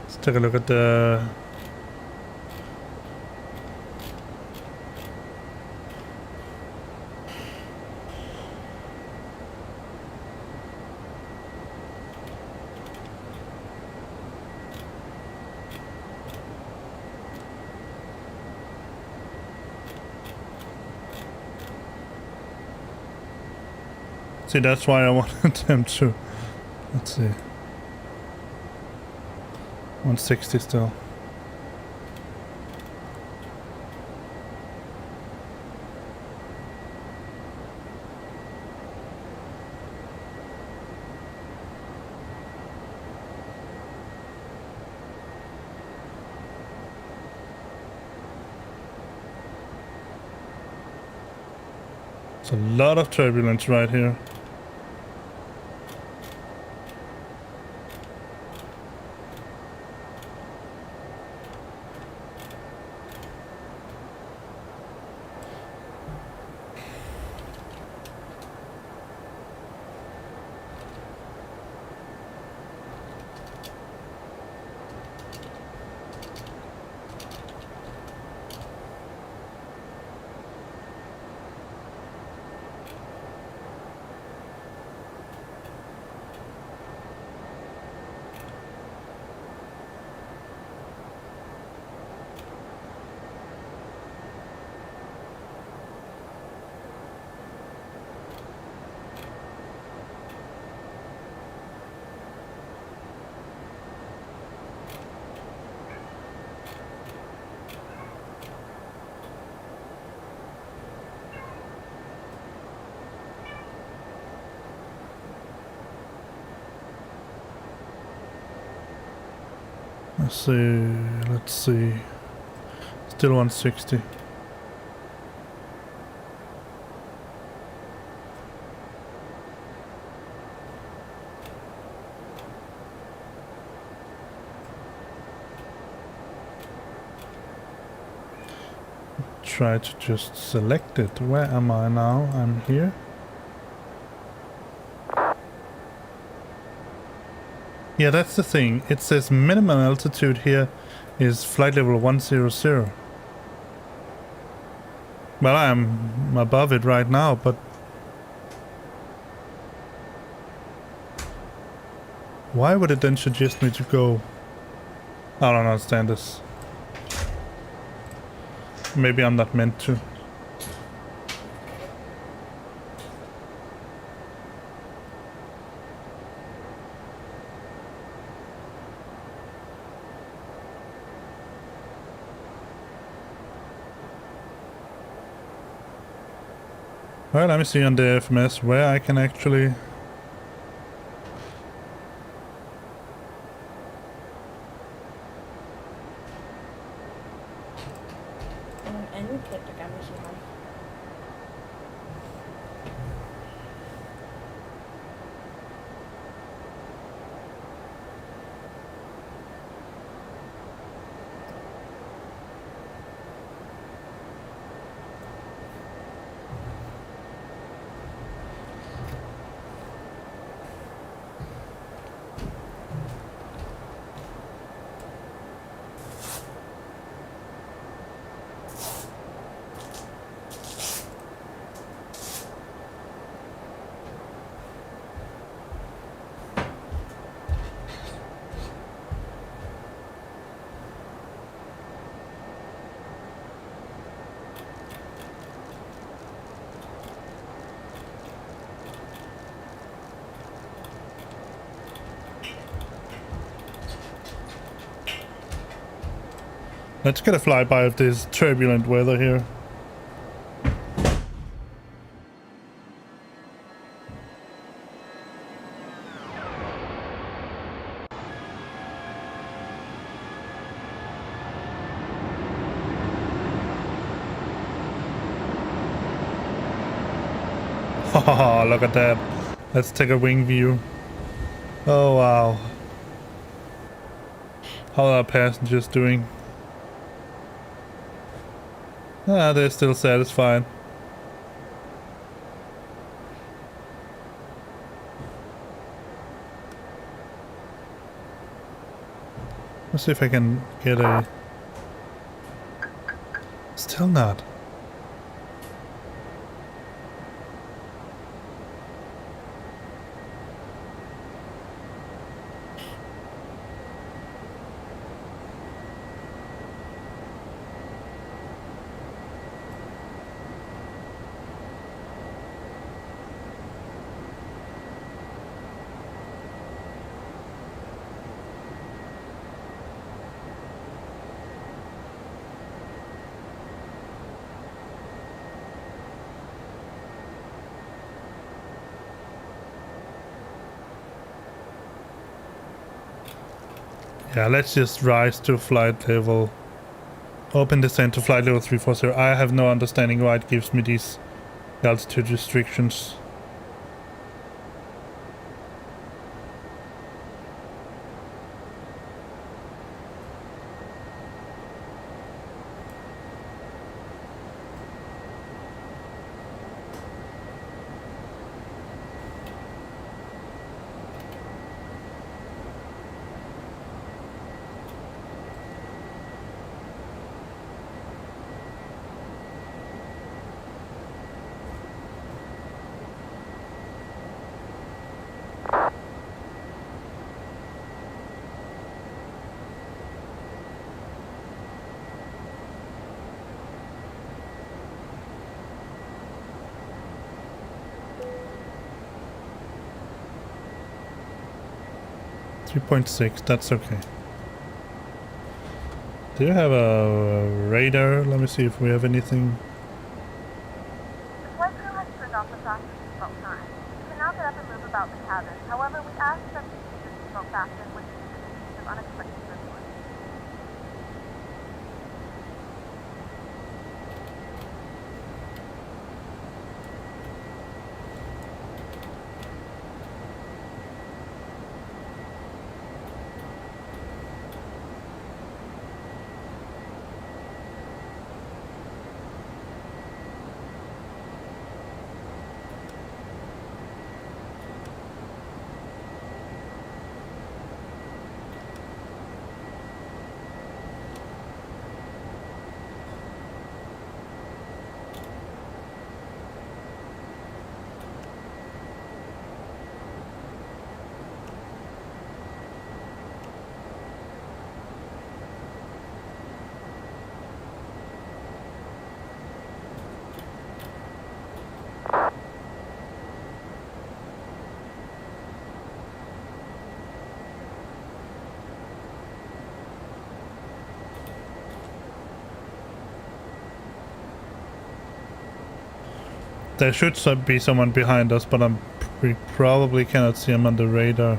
Let's take a look at the see, that's why I wanted them to, let's see, 160 still. There's a lot of turbulence right here. Let's see. Still 160. Try to just select it. Where am I now? I'm here. Yeah, that's the thing. It says minimum altitude here is flight level 100. Well, I'm above it right now, but why would it then suggest me to go? I don't understand this. Maybe I'm not meant to. Well, let me see on the FMS where I can actually... Anden plet, der gerne vil sige hej. Let's get a flyby of this turbulent weather here. Oh, look at that. Let's take a wing view. Oh, wow. How are our passengers doing? Ah, they're still satisfied. Let's see if I can get a... Still not. Yeah, let's just rise to flight level. Open descent to flight level 340. I have no understanding why it gives me these altitude restrictions. .6, that's okay. Do you have a radar? Let me see if we have anything. The flight crew has turned off the fasten seatbelt sign. You can now get up and move about the cabin. However, we ask that you keep your seatbelt fastened when using in case of unexpected turbulence. There should be someone behind us, but we probably cannot see him on the radar.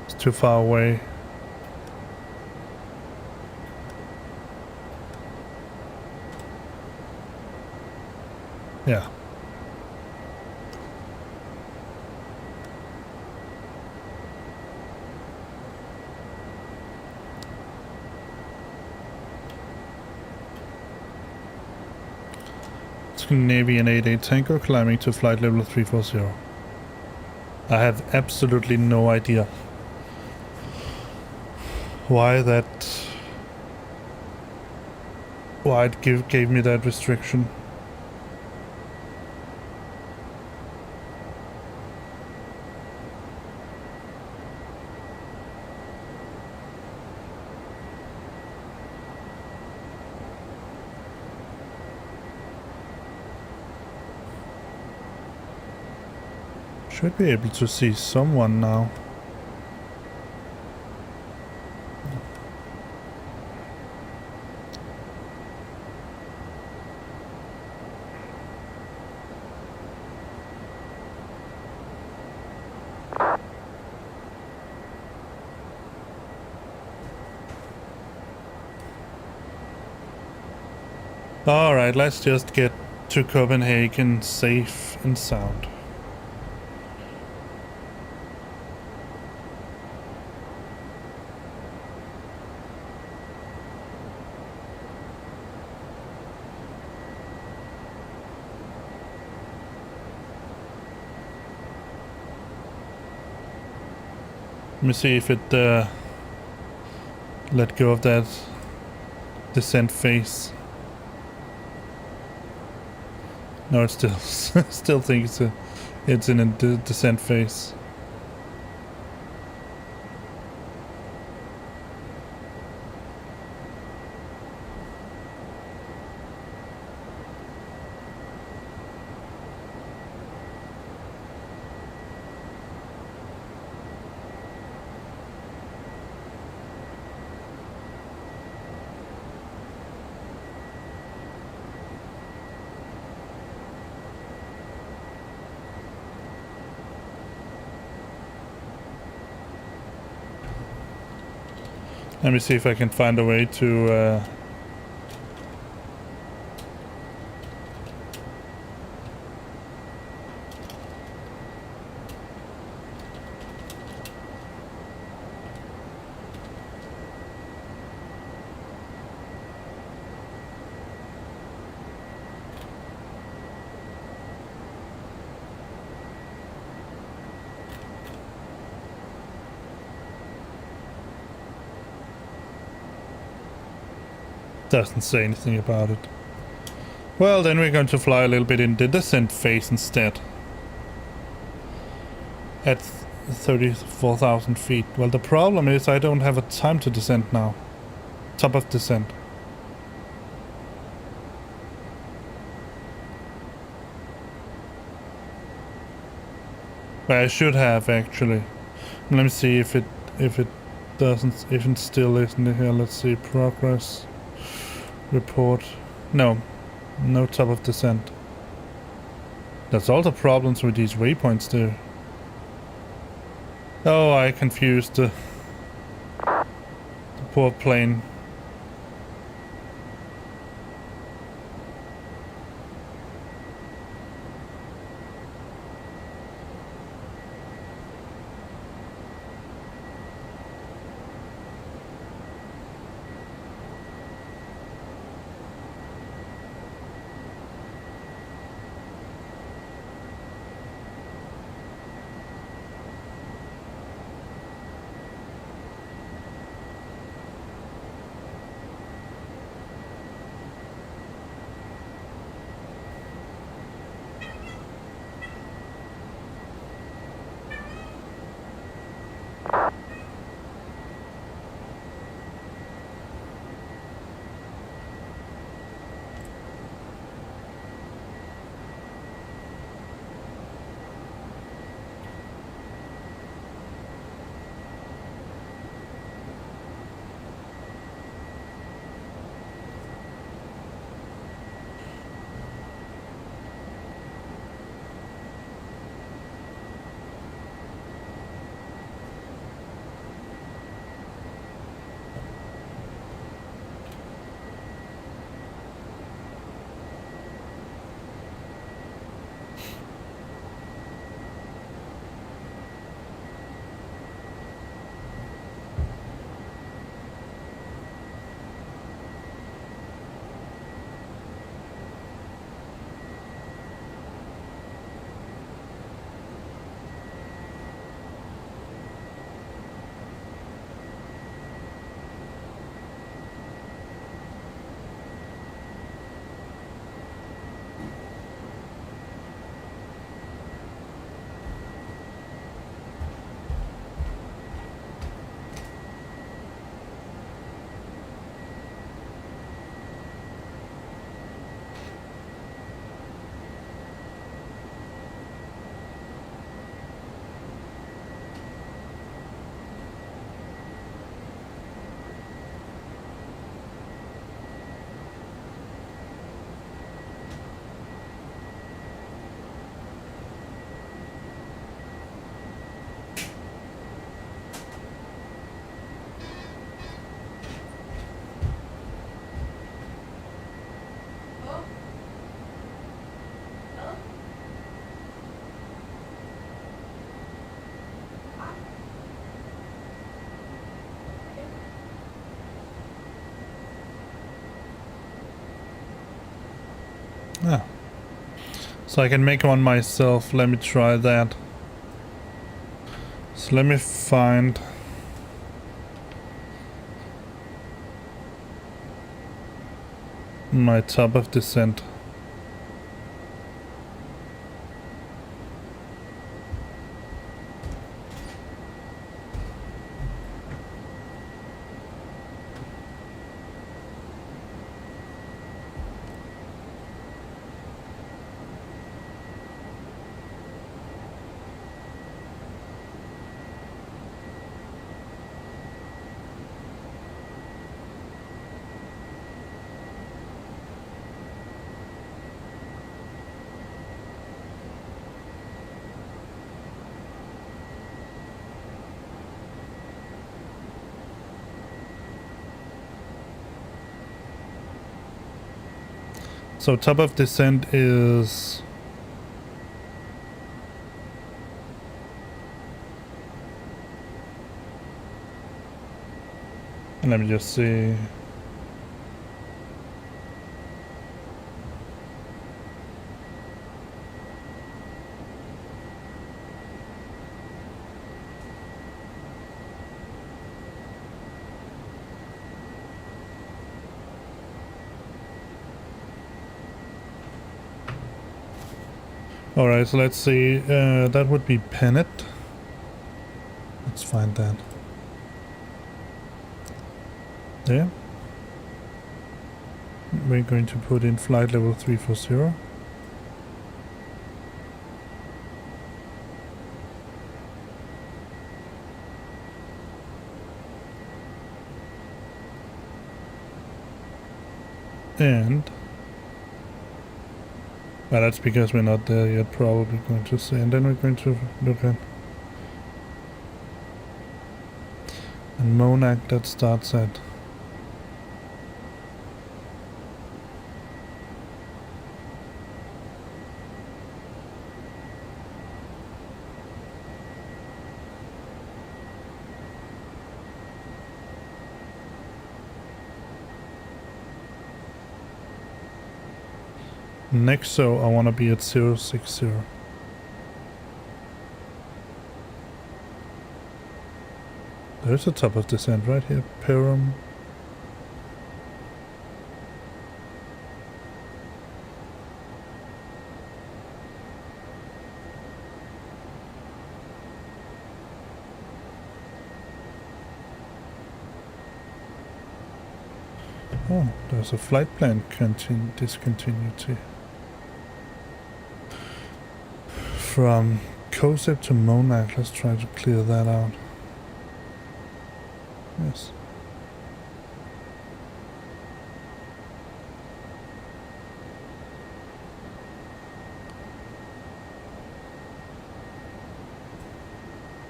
It's too far away. Yeah. Scandinavian 88 tanker climbing to flight level 340. I have absolutely no idea why it gave me that restriction. Should be able to see someone now. All right, let's just get to Copenhagen safe and sound. Let me see if it let go of that descent phase. No, it still thinks it's in a descent phase. Let me see if I can find a way to Doesn't say anything about it. Well, then we're going to fly a little bit in the descent phase instead. At 34,000 feet. Well, the problem is I don't have a time to descend now. Top of descent. Well, I should have actually. Let me see if it doesn't, if it still isn't here. Let's see, progress report. No top of descent. That's all the problems with these waypoints there. Oh, I confused the poor plane. Yeah. So I can make one myself. Let me try that. So let me find my top of descent. So top of descent is let me just see. Alright, so let's see. That would be Pennet. Let's find that. There. We're going to put in flight level 340. And well, that's because we're not there yet, probably going to say. And then we're going to look at and Monac that starts at next, so I want to be at 060. There's a top of descent right here, Perum. Oh, there's a flight plan discontinuity. From Kosep to Monac, let's try to clear that out. Yes.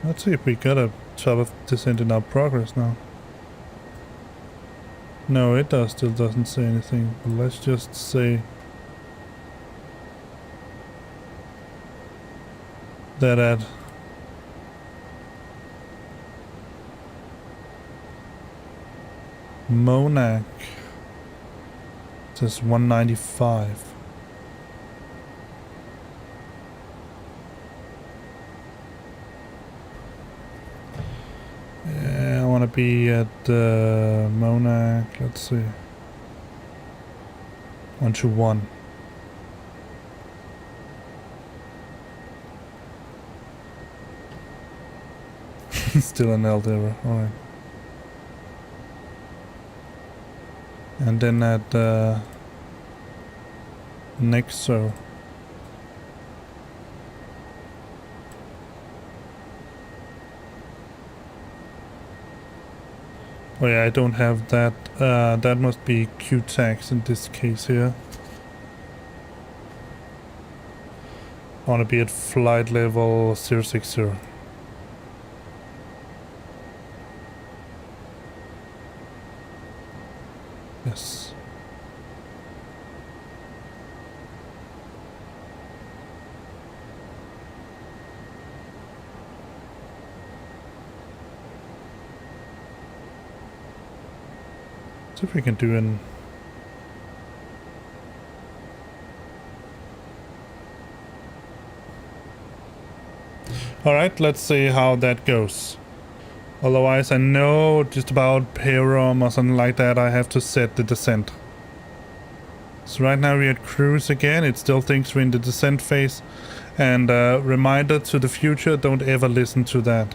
Let's see if we got a top of descent in our progress now. No, it still doesn't say anything, but let's just say that at Monac it says 195. Yeah, I want to be at Monac, let's see, 121. Still an L error, alright. And then at next, so oh yeah, I don't have that. That must be Q-tax in this case here. I want to be at flight level 060. Yes. See if we can do an alright, let's see how that goes. Otherwise, I know just about Perum or something like that, I have to set the descent. So right now we're at cruise again, it still thinks we're in the descent phase. And reminder to the future, don't ever listen to that.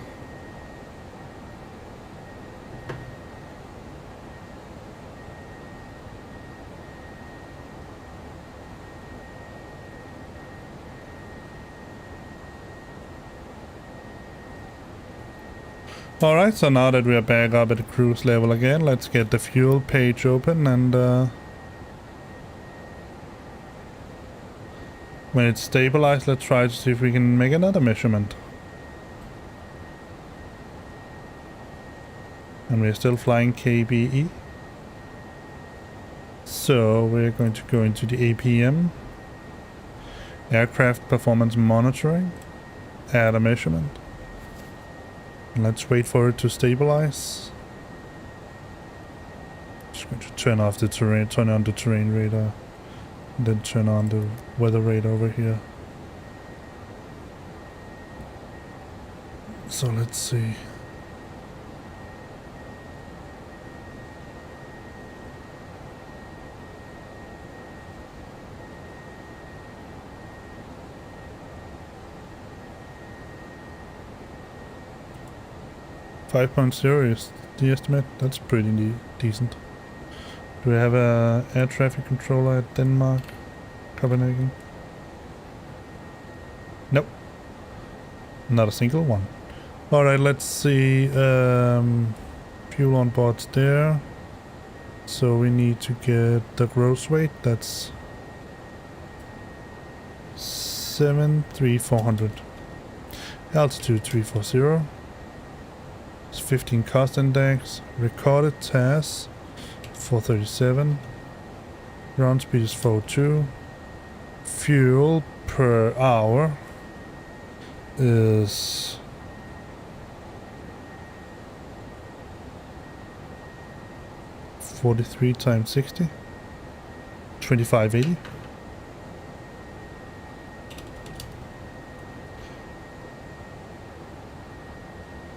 Alright, so now that we are back up at the cruise level again, let's get the fuel page open and when it's stabilized, let's try to see if we can make another measurement. And we're still flying KBE. So we're going to go into the APM. Aircraft Performance Monitoring. Add a measurement. Let's wait for it to stabilize. Just going to turn off the terrain, turn on the terrain radar, and then turn on the weather radar over here. So let's see. 5.0 is the estimate. That's pretty decent. Do we have a air traffic controller at Denmark, Copenhagen? Nope. Not a single one. Alright, let's see. Fuel on board's there. So we need to get the gross weight. That's 73400. Altitude 340. It's 15 cost index. Recorded TAS 437. Ground speed is 42. Fuel per hour is 43 times 60. 2580.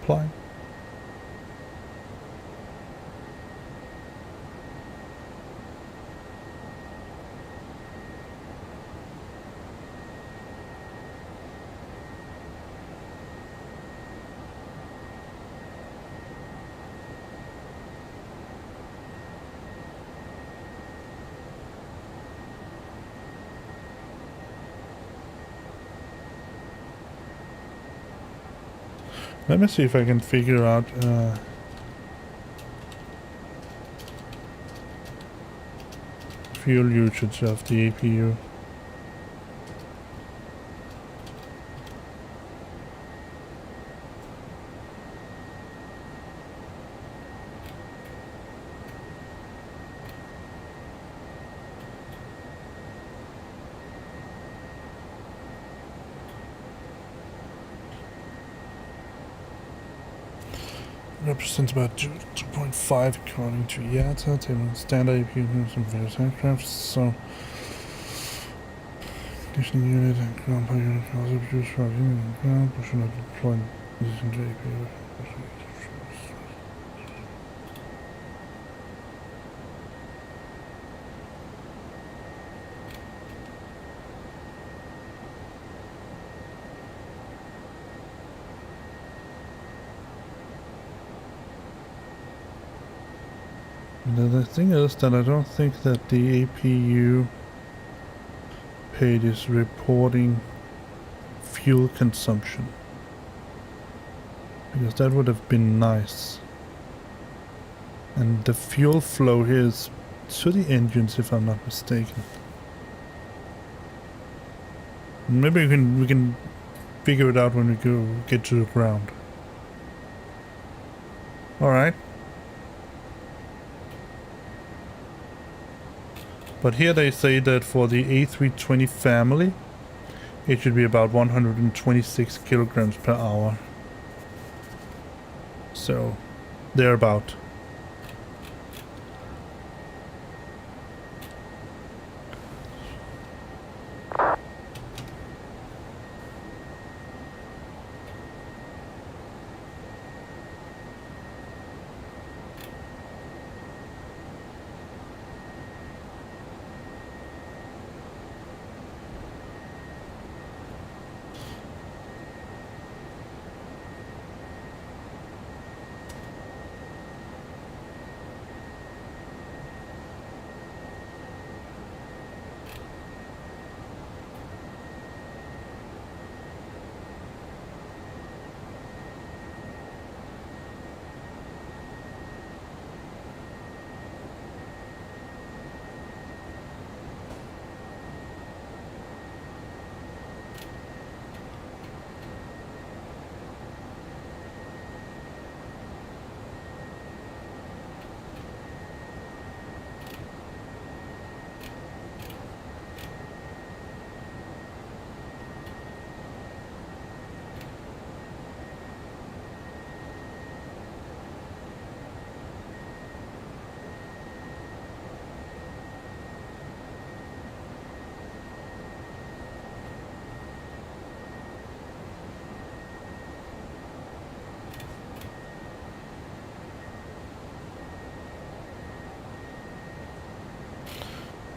Apply. Let me see if I can figure out fuel usage of the APU. Represents about 2.5 according to IATA, table standard APU from various aircraft. So, conditioning unit and ground power unit can also produce for unit ground, but should not deploy using the APU. The thing is that I don't think that the APU page is reporting fuel consumption, because that would have been nice. And the fuel flow here is to the engines, if I'm not mistaken. Maybe we can figure it out when we get to the ground. All right. But here they say that for the A320 family, it should be about 126 kilograms per hour. So, thereabout.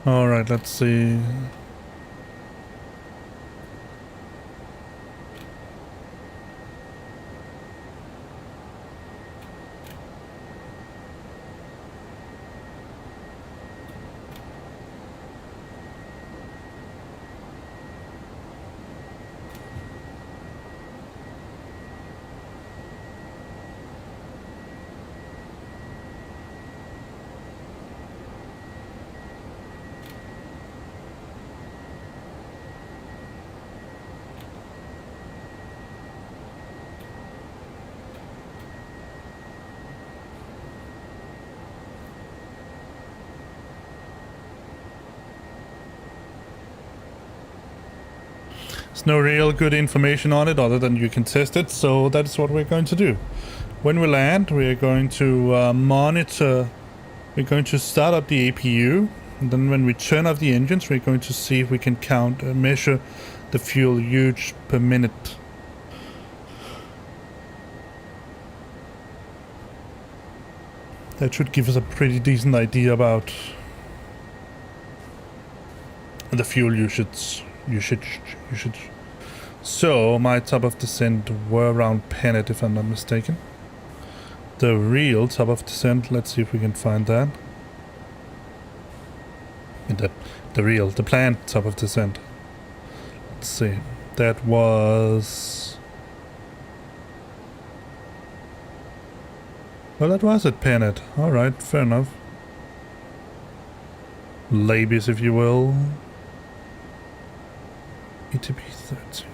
All right, let's see. There's no real good information on it other than you can test it, so that's what we're going to do. When we land, we're going to monitor, we're going to start up the APU, and then when we turn off the engines, we're going to see if we can measure the fuel usage per minute. That should give us a pretty decent idea about the fuel usage. So my top of descent were around Pennet, if I'm not mistaken. The real top of descent, let's see if we can find that. The planned top of descent. Let's see. That was... Well, that was at Pennet. Alright, fair enough. Labies, if you will. ETP 30.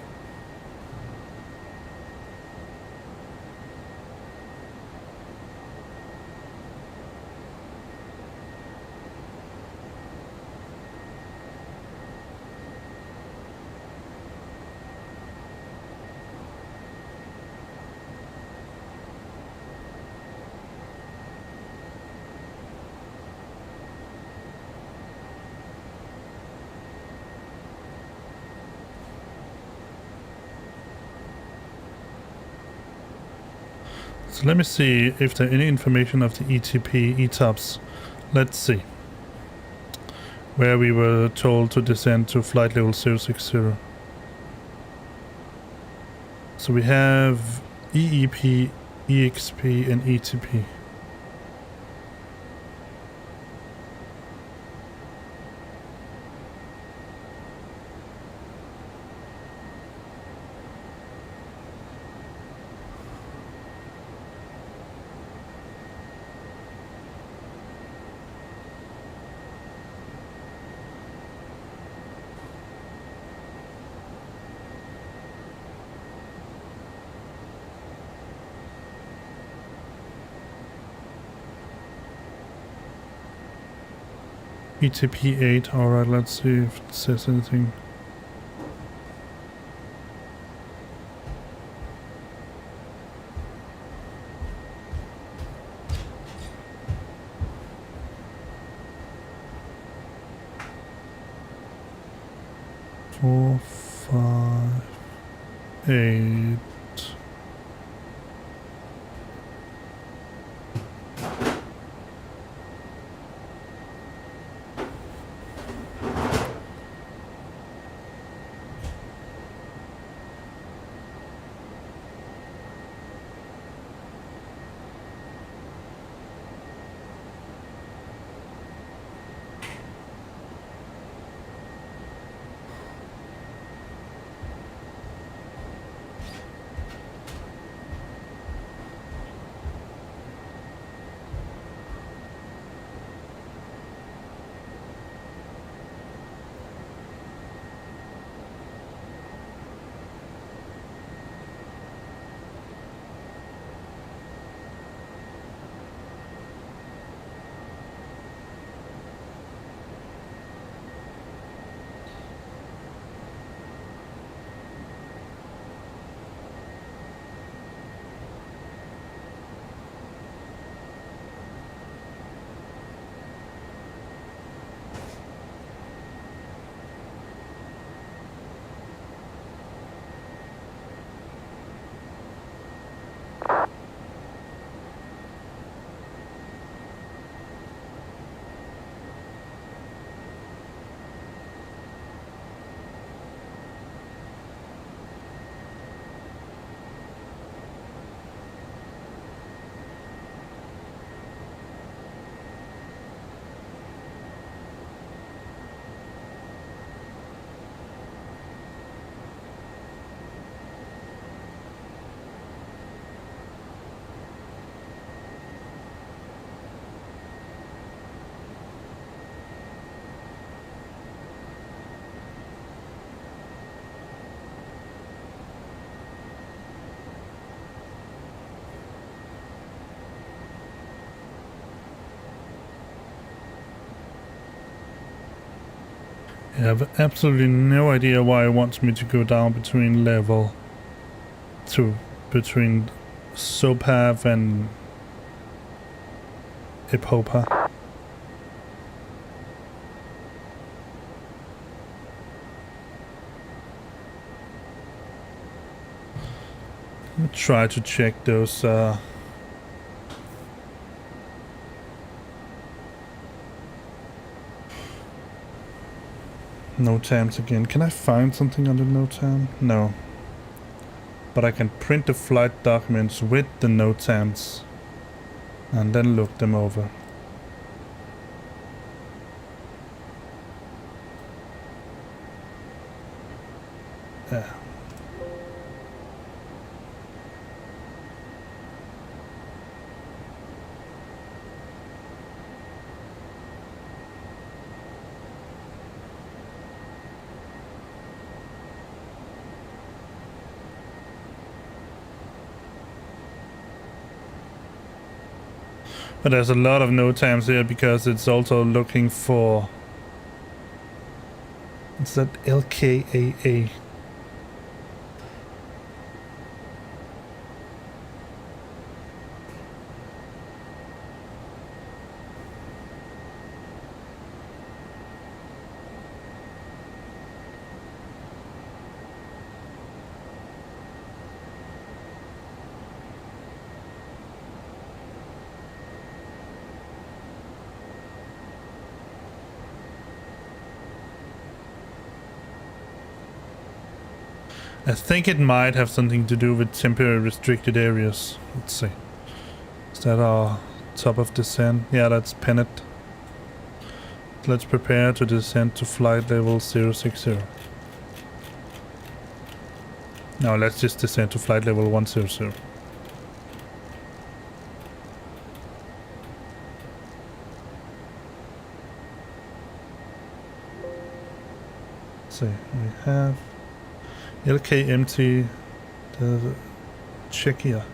So let me see if there any information of the ETP ETOPS. Let's see. Where we were told to descend to flight level 060. So we have EEP, EXP and ETP. ETP 8, alright, let's see if it says anything. Four, 5, 8. have absolutely no idea why it wants me to go down between level between SOPAV and Epopa. Try to check those NOTAMs again. Can I find something under NOTAM? No. But I can print the flight documents with the NOTAMs and then look them over. Yeah. But there's a lot of NOTAMs here because it's also looking for... Is that LKAA? I think it might have something to do with temporary restricted areas. Let's see. Is that our top of descent? Yeah, that's Pennet. Let's prepare to descend to flight level 060. No, let's just descend to flight level 100. Let's see, we have LKMT, the Czechia.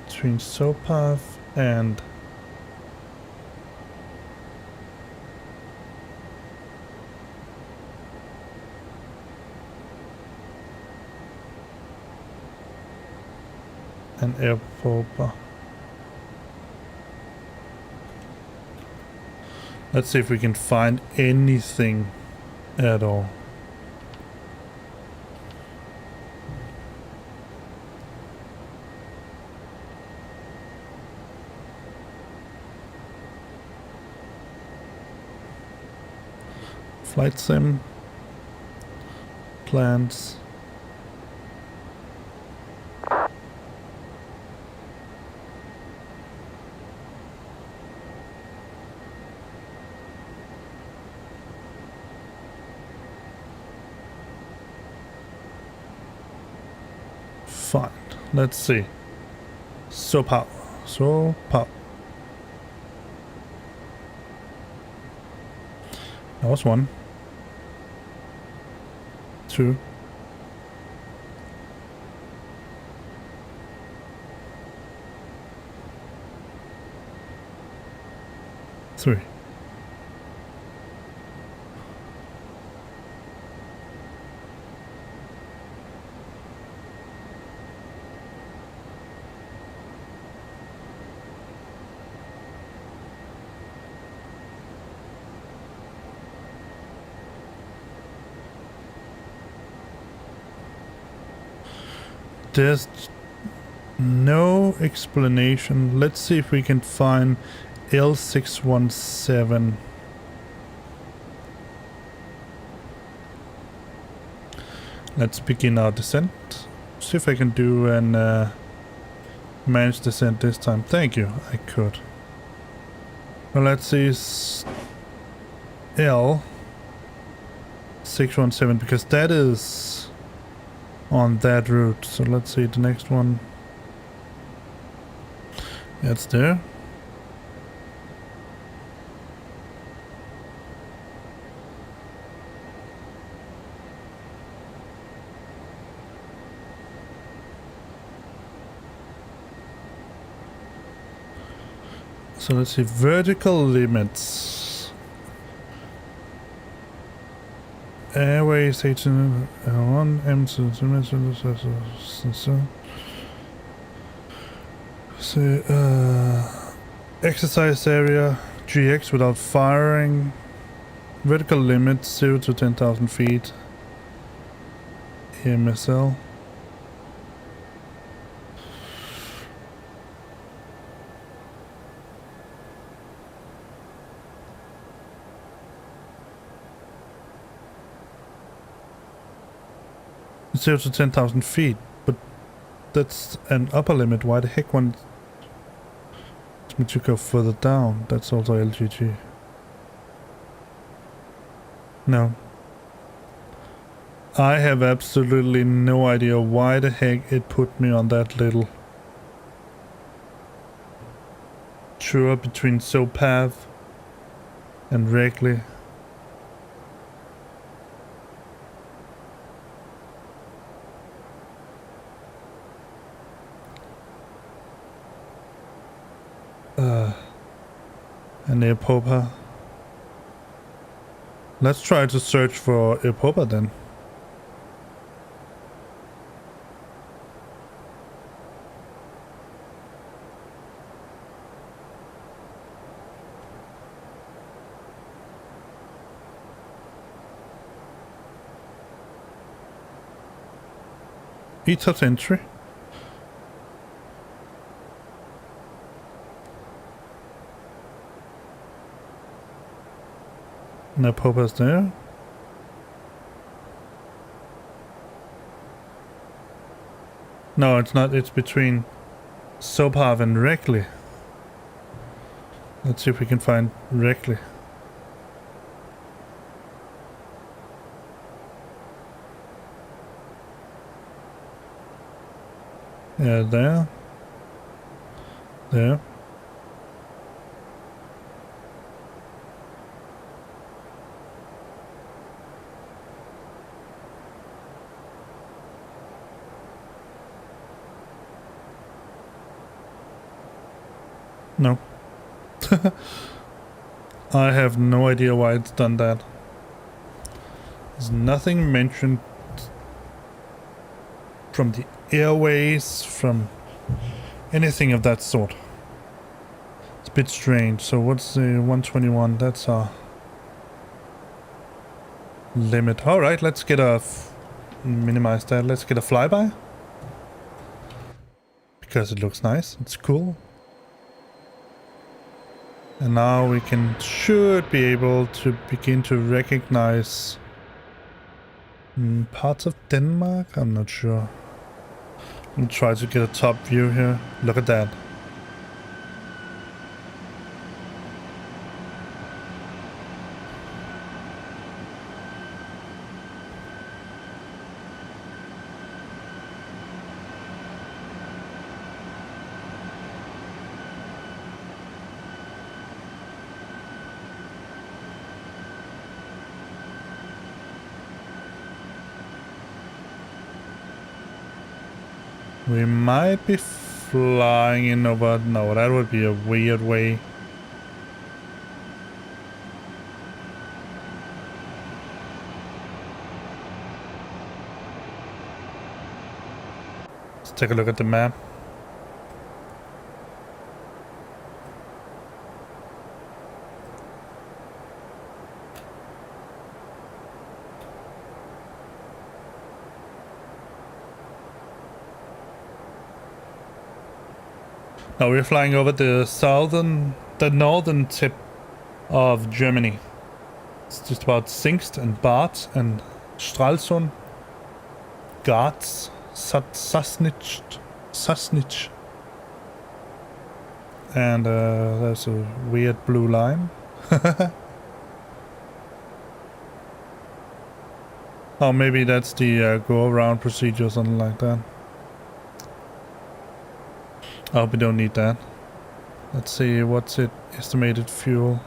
Between SOPAV and Airport. Let's see if we can find anything at all. Flight sim, plans. Fine. Let's see. SOPAV. That was 1, 2, 3. There's no explanation. Let's see if we can find L617. Let's begin our descent. See if I can do an managed descent this time. Thank you, I could. Well, let's see, L617, because that is on that route. So let's see the next one. That's there. So let's see, vertical limits. Airways 18 1 M exercise area GX without firing. Vertical limit 0 to 10,000 feet. MSL. Zero to 10,000 feet, but that's an upper limit. Why the heck want me to go further down? That's also LGG. No. I have absolutely no idea why the heck it put me on that little tour between SASva and Wrigley. And Epopa. Let's try to search for Epopa then. ETOS entry. No Popa's there. No, it's not. It's between SASva and Wrigley. Let's see if we can find Wrigley. Yeah, there. There. No. I have no idea why it's done that. There's nothing mentioned from the airways, from anything of that sort. It's a bit strange. So what's the 121? That's our limit. Alright, let's get a... minimize that. Let's get a flyby. Because it looks nice. It's cool. And now we should be able to begin to recognize parts of Denmark. I'm not sure. Let me try to get a top view here. Look at that. We might be flying in over... No, that would be a weird way. Let's take a look at the map. No, we're flying over the northern tip of Germany. It's just about Zingst and Bad and Stralsund, Graz, Sassnitz. And there's a weird blue line. Oh, maybe that's the go-around procedure or something like that. I hope we don't need that. Let's see, what's it? Estimated fuel.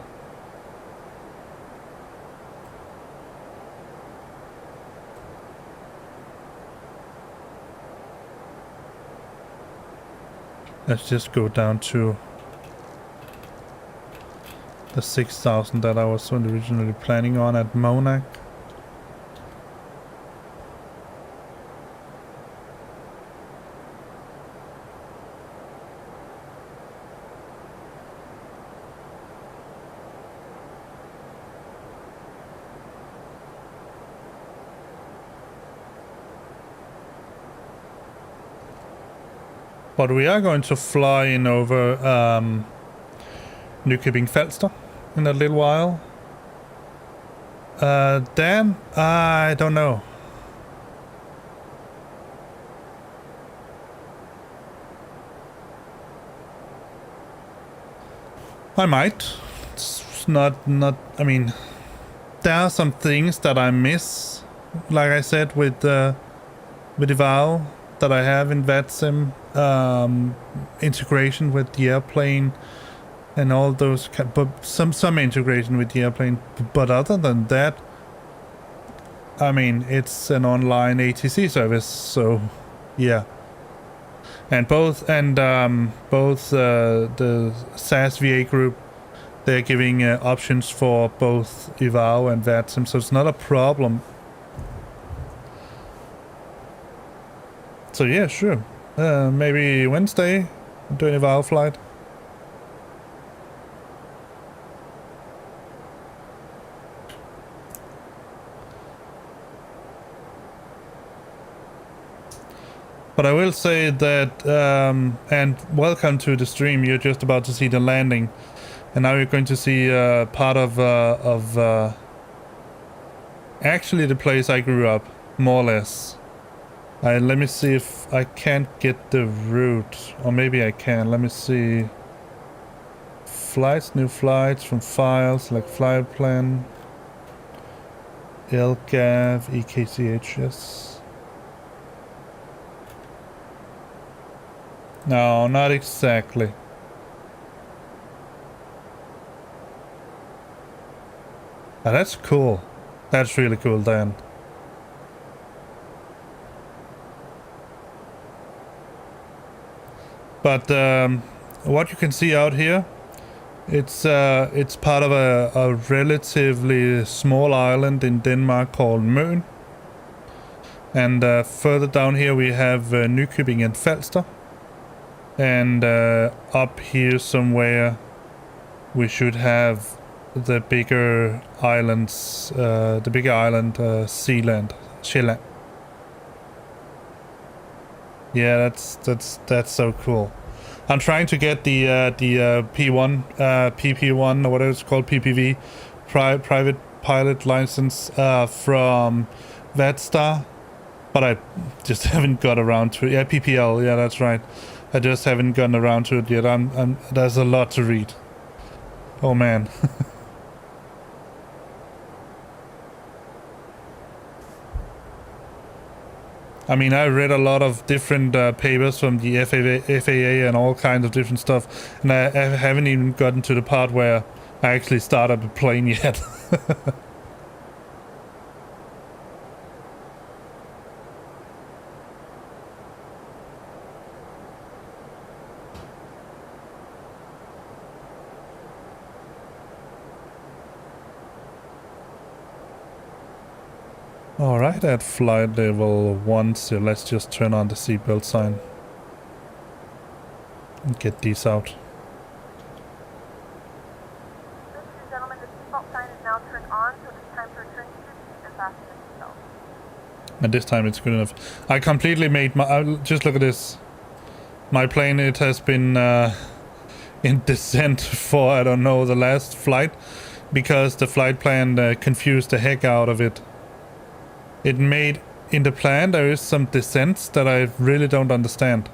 Let's just go down to the 6,000 that I was originally planning on at Monac. But we are going to fly in over Nykøbing Falster in a little while. Dan? I don't know. I might. It's not, I mean, there are some things that I miss, like I said, with Eval that I have in VATSIM, integration with the airplane and all those, but some integration with the airplane. But other than that, I mean, it's an online ATC service, so yeah. And both the SASva group, they're giving options for both Eval and VATSIM, so it's not a problem. So yeah, sure. Maybe Wednesday, doing a Eval flight. But I will say that, and welcome to the stream. You're just about to see the landing, and now you're going to see part of actually the place I grew up, more or less. Let me see if I can't get the route, or maybe I can. Let me see. Flights, new flights from files like flight plan, LGAV, EKCHS. No, not exactly. Oh, that's cool. That's really cool, Dan. But what you can see out here, it's part of a relatively small island in Denmark called Møn. And further down here we have Nykøbing and Falster. And up here somewhere we should have the bigger islands, Sjælland. Yeah, that's so cool. I'm trying to get the P1, PP1, or whatever it's called, PPV, private pilot license from VATStar, but I just haven't got around to it. Yeah, PPL, yeah, that's right. I just haven't gotten around to it yet. There's a lot to read. Oh man. I mean, I read a lot of different papers from the FAA and all kinds of different stuff, and I haven't even gotten to the part where I actually start up a plane yet. Alright, at flight level 1, so let's just turn on the seatbelt sign and get these out. Ladies and gentlemen, the seatbelt sign is now turned on, so it is time to return to your seat and fasten the seatbelt. And this time it's good enough. I completely made my... just look at this. My plane, it has been in descent for, I don't know, the last flight, because the flight plan confused the heck out of it. It made, in the plan, there is some descents that I really don't understand.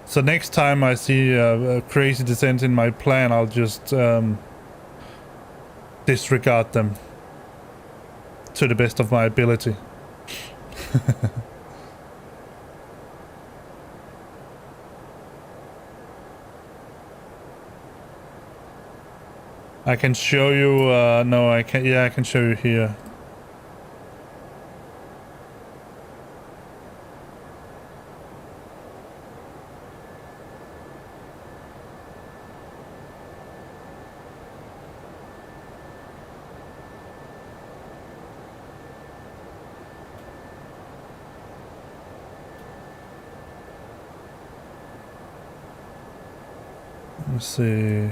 So next time I see a crazy descent in my plan, I'll just disregard them to the best of my ability. I can show you, no, I can, yeah, I can show you here. Let's see.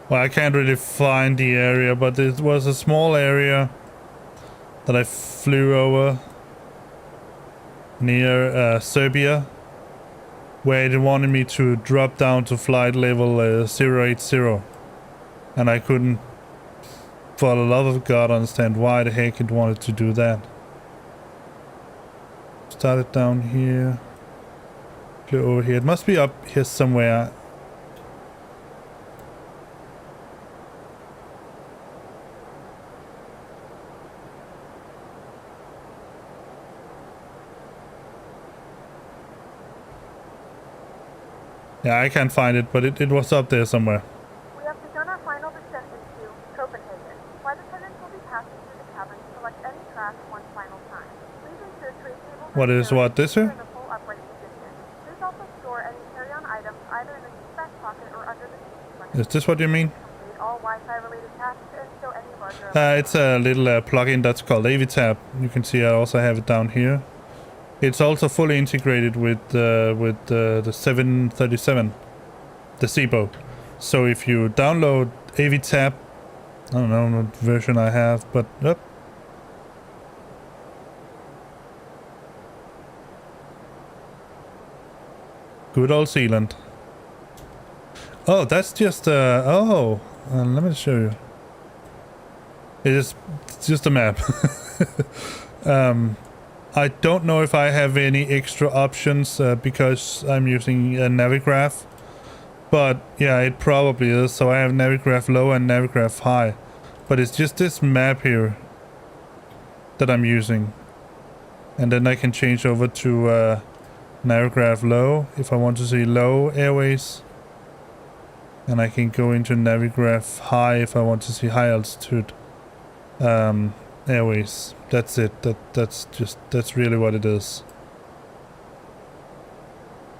Well, I can't really find the area, but it was a small area that I flew over near Serbia, where it wanted me to drop down to flight level 080, and I couldn't, for the love of God, understand why the heck it wanted to do that. Started down here, flew over here. It must be up here somewhere. Yeah, I can't find it, but it was up there somewhere. We have begun our final descent into Copenhagen. Flight attendants will be passing through the cabin to select any track one final time. Please ensure tray tables What is what, this here? in the full upright position. Please also store any carry-on items either in the seat back pocket or under the seat. Is this what you mean? Complete all Wi-Fi related tasks and show any larger It's a little plugin that's called AVTab. You can see I also have it down here. It's also fully integrated with the 737, the SASva. So if you download AVTab, I don't know what version I have, but good old Zealand. Oh, that's just let me show you. It's just a map. I don't know if I have any extra options because I'm using a Navigraph, but yeah, it probably is. So I have Navigraph low and Navigraph high, but it's just this map here that I'm using, and then I can change over to Navigraph low if I want to see low airways, and I can go into Navigraph high if I want to see high altitude airways. That's it. That's really what it is.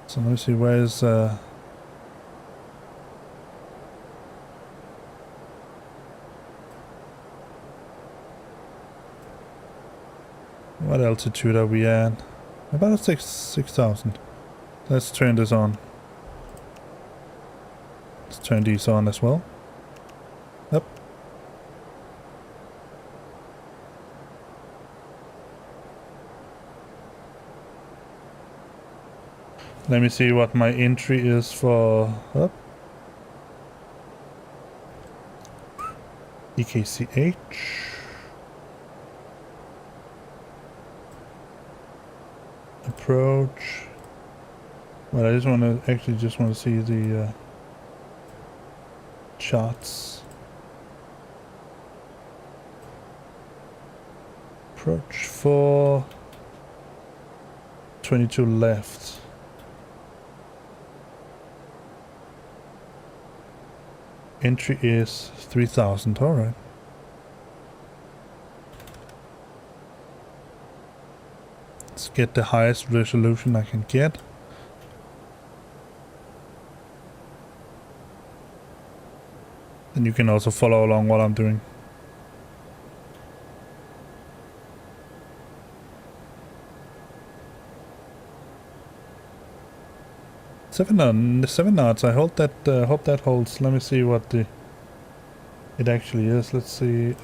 So let me see, where's what altitude are we at? About 6,000. Let's turn this on. Let's turn these on as well. Yep. Let me see what my entry is for EKCH. Approach. Well, I just want to see the charts. Approach 422 left. Entry is 3,000. All right. Let's get the highest resolution I can get. And you can also follow along what I'm doing. Seven knots. I hope that holds. Let me see what it actually is. Let's see.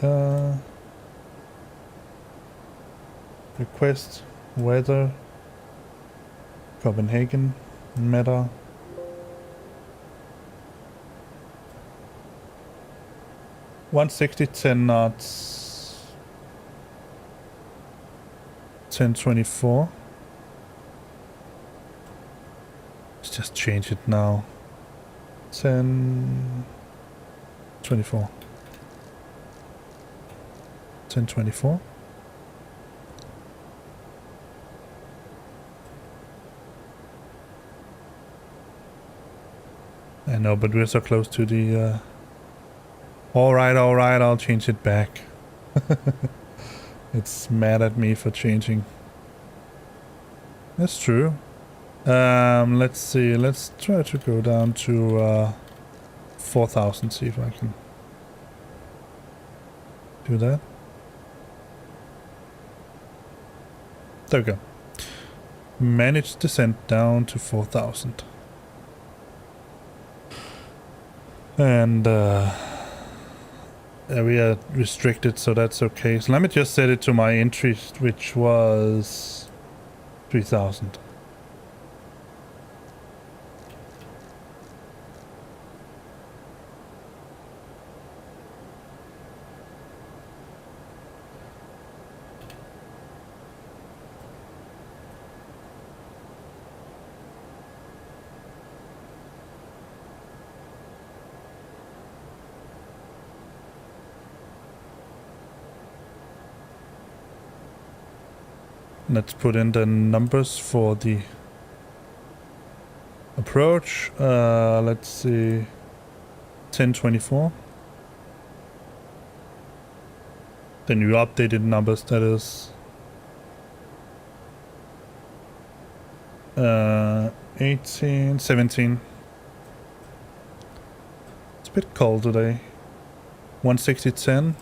Request weather. Copenhagen. Meta. $160, 10 knots. 1024. Let's just change it now. 1024. 1024. I know, but we're so close to the... Alright, I'll change it back. It's mad at me for changing. That's true. Let's see, let's try to go down to 4,000, see if I can do that. There we go. Manage descent down to 4,000. And we are restricted, so that's okay. So let me just set it to my entry, which was 3,000. Let's put in the numbers for the approach. Let's see, 1024. The new updated numbers, that is. 18, 17. It's a bit cold today. 160, 10.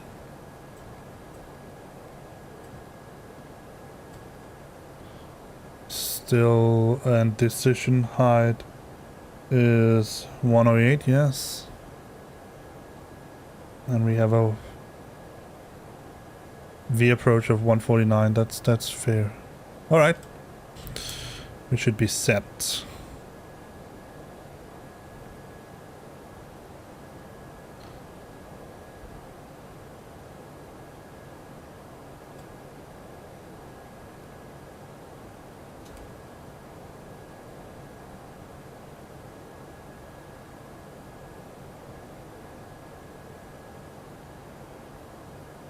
Still, and decision height is 108, yes. And we have a V approach of 149, that's fair. Alright. We should be set.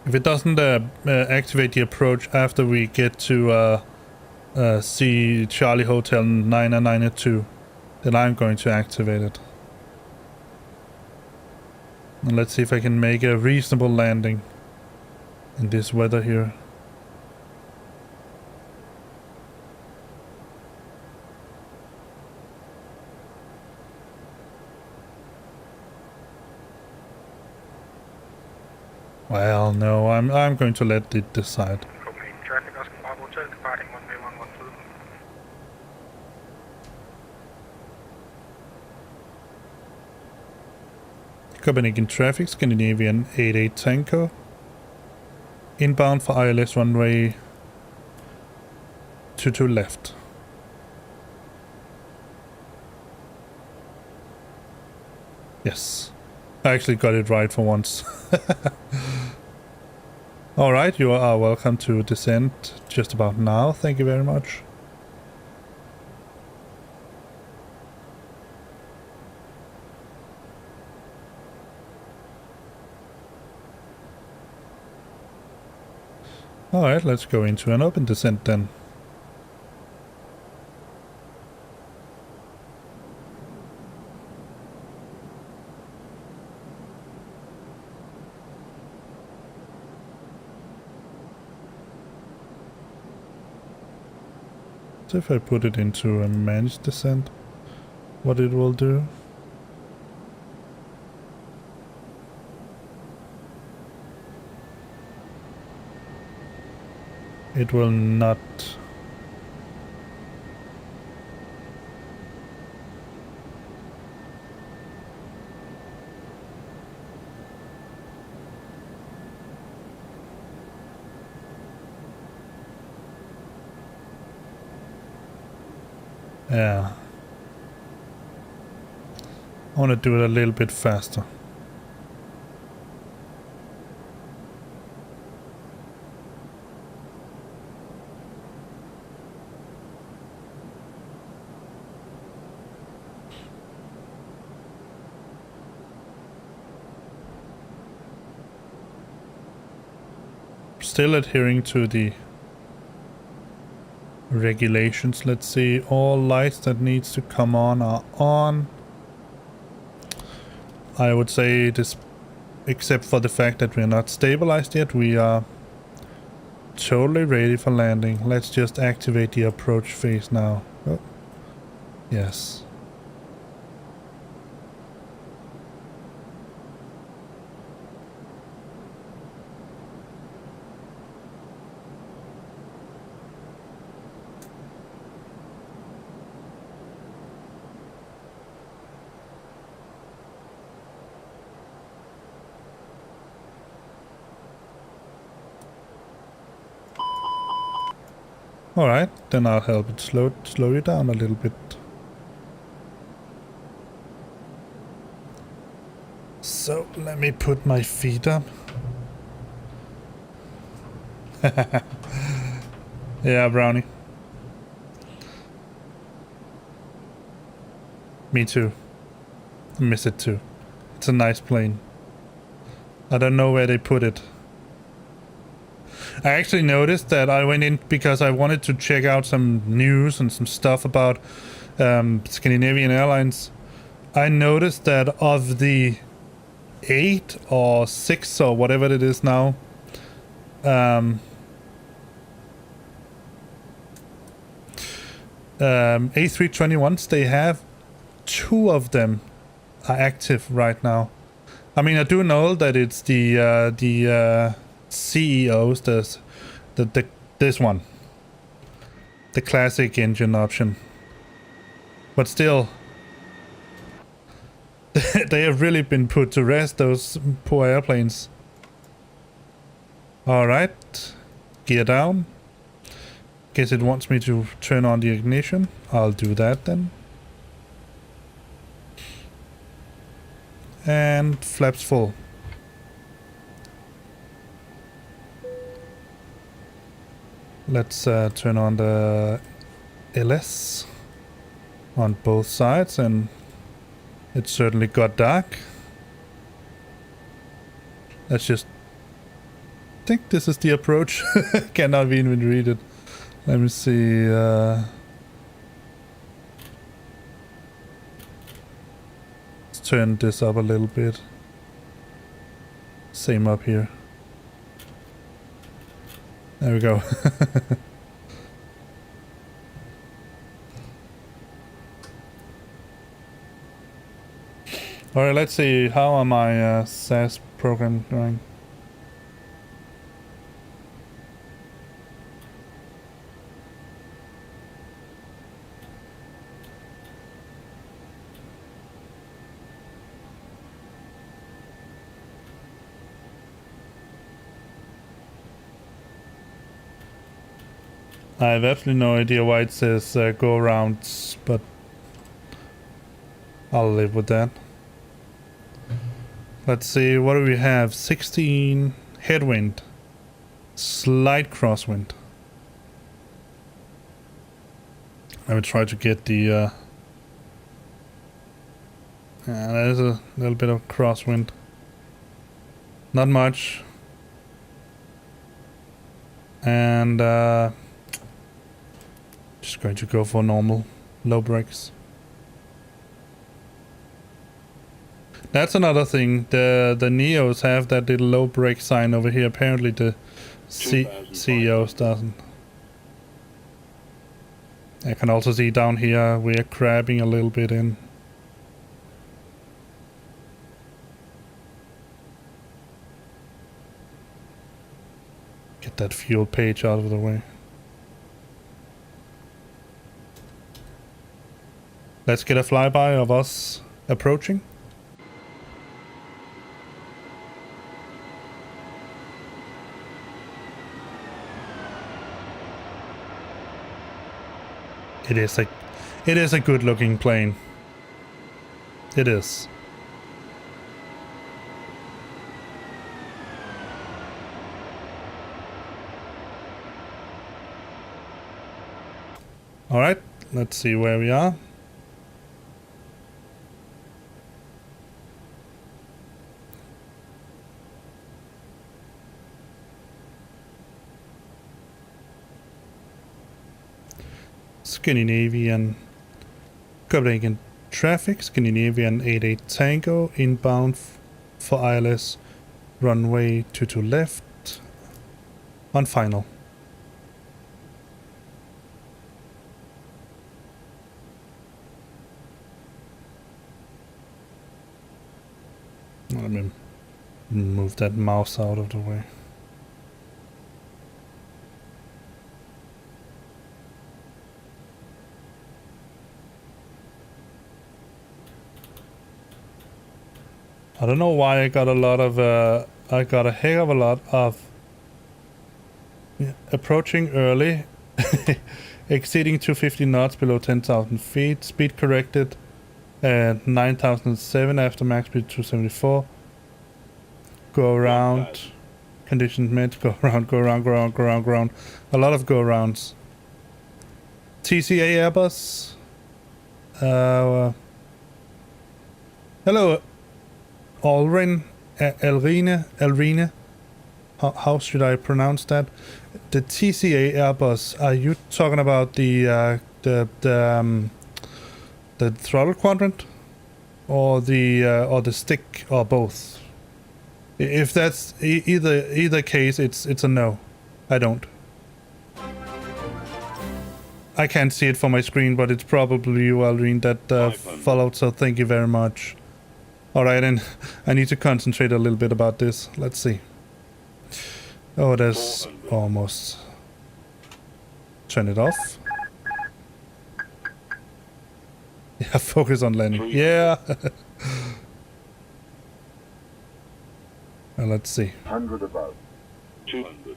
If it doesn't activate the approach after we get to see Charlie Hotel 992, then I'm going to activate it. And let's see if I can make a reasonable landing in this weather here. Well, no, I'm going to let it decide. Copenhagen traffic, Oscar Bravo Hotel, departing 13112. Copenhagen traffic, Scandinavian 88 Tango. Inbound for ILS runway 22 left. Yes. I actually got it right for once. Alright, you are welcome to descend just about now. Thank you very much. Alright, let's go into an open descent then. So if I put it into a managed descent, what it will do. it will not. Yeah. I want to do it a little bit faster. Still adhering to the regulations. Let's see, all lights that needs to come on are on. I would say this, except for the fact that we're not stabilized yet, we are totally ready for landing. Let's just activate the approach phase now. Oh. Yes. Alright, then I'll help it slow you down a little bit. So, let me put my feet up. Yeah, Brownie. Me too. I miss it too. It's a nice plane. I don't know where they put it. I actually noticed that I went in because I wanted to check out some news and some stuff about Scandinavian Airlines. I noticed that of the 8 or 6 or whatever it is now, A321s, they have 2 of them are active right now. I mean, I do know that it's the CEOs, this one, the classic engine option, but still, they have really been put to rest, those poor airplanes. All right, gear down. Guess it wants me to turn on the ignition. I'll do that then. And flaps full. Let's turn on the LS on both sides, and it certainly got dark. Let's just think this is the approach. Cannot even read it. Let me see. Let's turn this up a little bit. Same up here. There we go. Alright, let's see. How are my SAS program going? I have absolutely no idea why it says go around, but I'll live with that. Let's see, what do we have? 16 headwind, slight crosswind. I will try to get the there's a little bit of crosswind. Not much. And just going to go for normal low brakes. That's another thing. The Neos have that little low brake sign over here. Apparently the CEOs doesn't. I can also see down here we're crabbing a little bit in. Get that fuel page out of the way. Let's get a flyby of us approaching. It is a good looking plane. It is. All right, let's see where we are. Scandinavian Copenhagen traffic, Scandinavian 88 Tango, inbound for ILS, runway 22 left, on final. Let me move that mouse out of the way. I don't know why I got a lot of, I got a heck of a lot of approaching early, exceeding 250 knots below 10,000 feet, speed corrected at 9,007 after max speed 274, go around, conditions met, go around, go around, go around, go around, go around, a lot of go arounds. TCA Airbus, hello, Elrine, how should I pronounce that? The TCA Airbus, are you talking about the throttle quadrant, or the stick, or both? If that's either case, it's a no. I don't. I can't see it from my screen, but it's probably you, Elrine, that followed. So thank you very much. All right, and I need to concentrate a little bit about this. Let's see. Oh, there's almost. Turn it off. Yeah, focus on landing. Yeah. Well, let's see. 100 above. 200.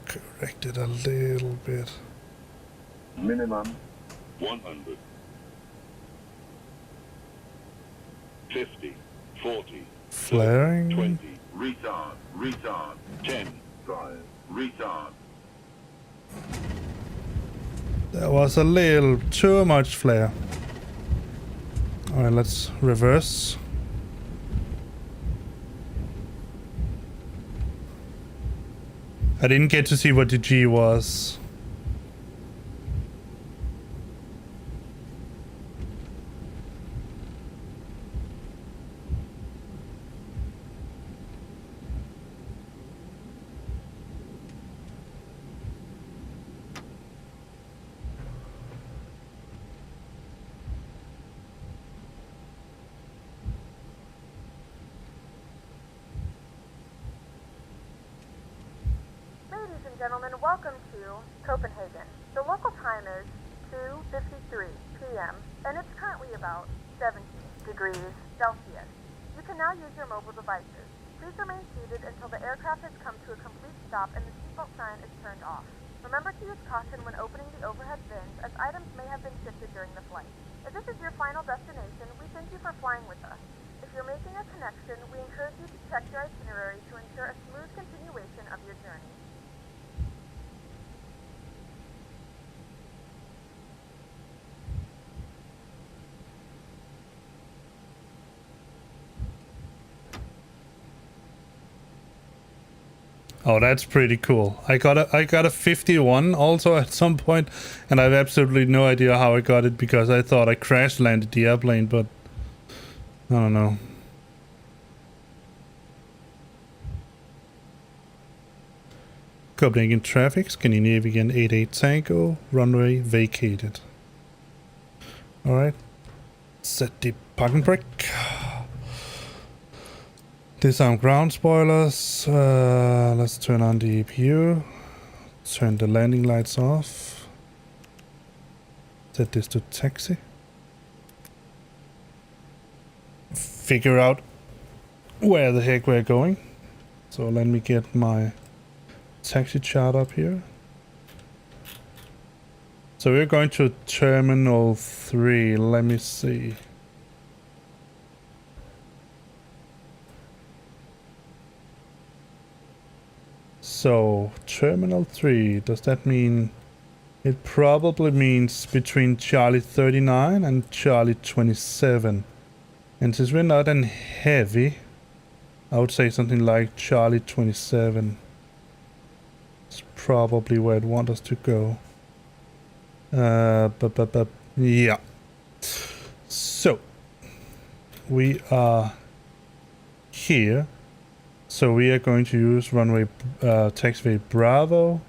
Correct it a little bit. Minimum 100. 50, 40, Flaring. 20, retard, 10, 5, retard. There was a little too much flare. Alright, let's reverse. I didn't get to see what the G was. Gentlemen, welcome to Copenhagen. The local time is 2:53 p.m. and it's currently about 70 degrees Celsius. You can now use your mobile devices. Please remain seated until the aircraft has come to a complete stop and the seatbelt sign is turned off. Remember to use caution when opening the overhead bins, as items may have been shifted during the flight. If this is your final destination, we thank you for flying with us. If you're making a connection, we encourage you to check your itinerary to ensure a smooth continuation of your journey. Oh, that's pretty cool. I got a 51 also at some point, and I have absolutely no idea how I got it, because I thought I crash landed the airplane, but I don't know. Copenhagen traffic, Scandinavian 88 Tango, runway vacated. Alright, set the parking brake. Disarm ground spoilers. Let's turn on the EPU. Turn the landing lights off. Set this to taxi. Figure out where the heck we're going. So let me get my taxi chart up here. So we're going to Terminal 3. Let me see. So, Terminal 3, does that mean... It probably means between Charlie 39 and Charlie 27. And since we're not in heavy, I would say something like Charlie 27. It's probably where I'd want us to go. Yeah. So, we are here. So we are going to use runway taxiway Bravo.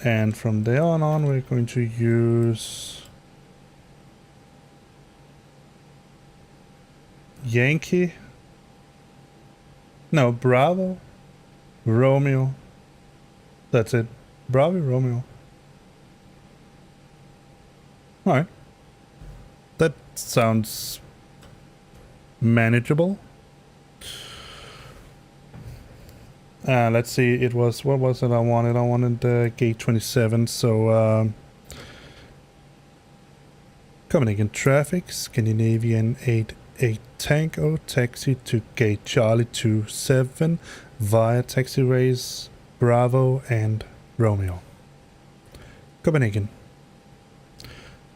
And from there on, we're going to use Yankee. No, Bravo. Romeo. That's it. Bravo, Romeo. Alright. That sounds manageable. Let's see, it was, what was it I wanted? I wanted gate 27, so Copenhagen traffic, Scandinavian 88 Tango, taxi to gate Charlie 27 via taxiways Bravo and Romeo. Copenhagen.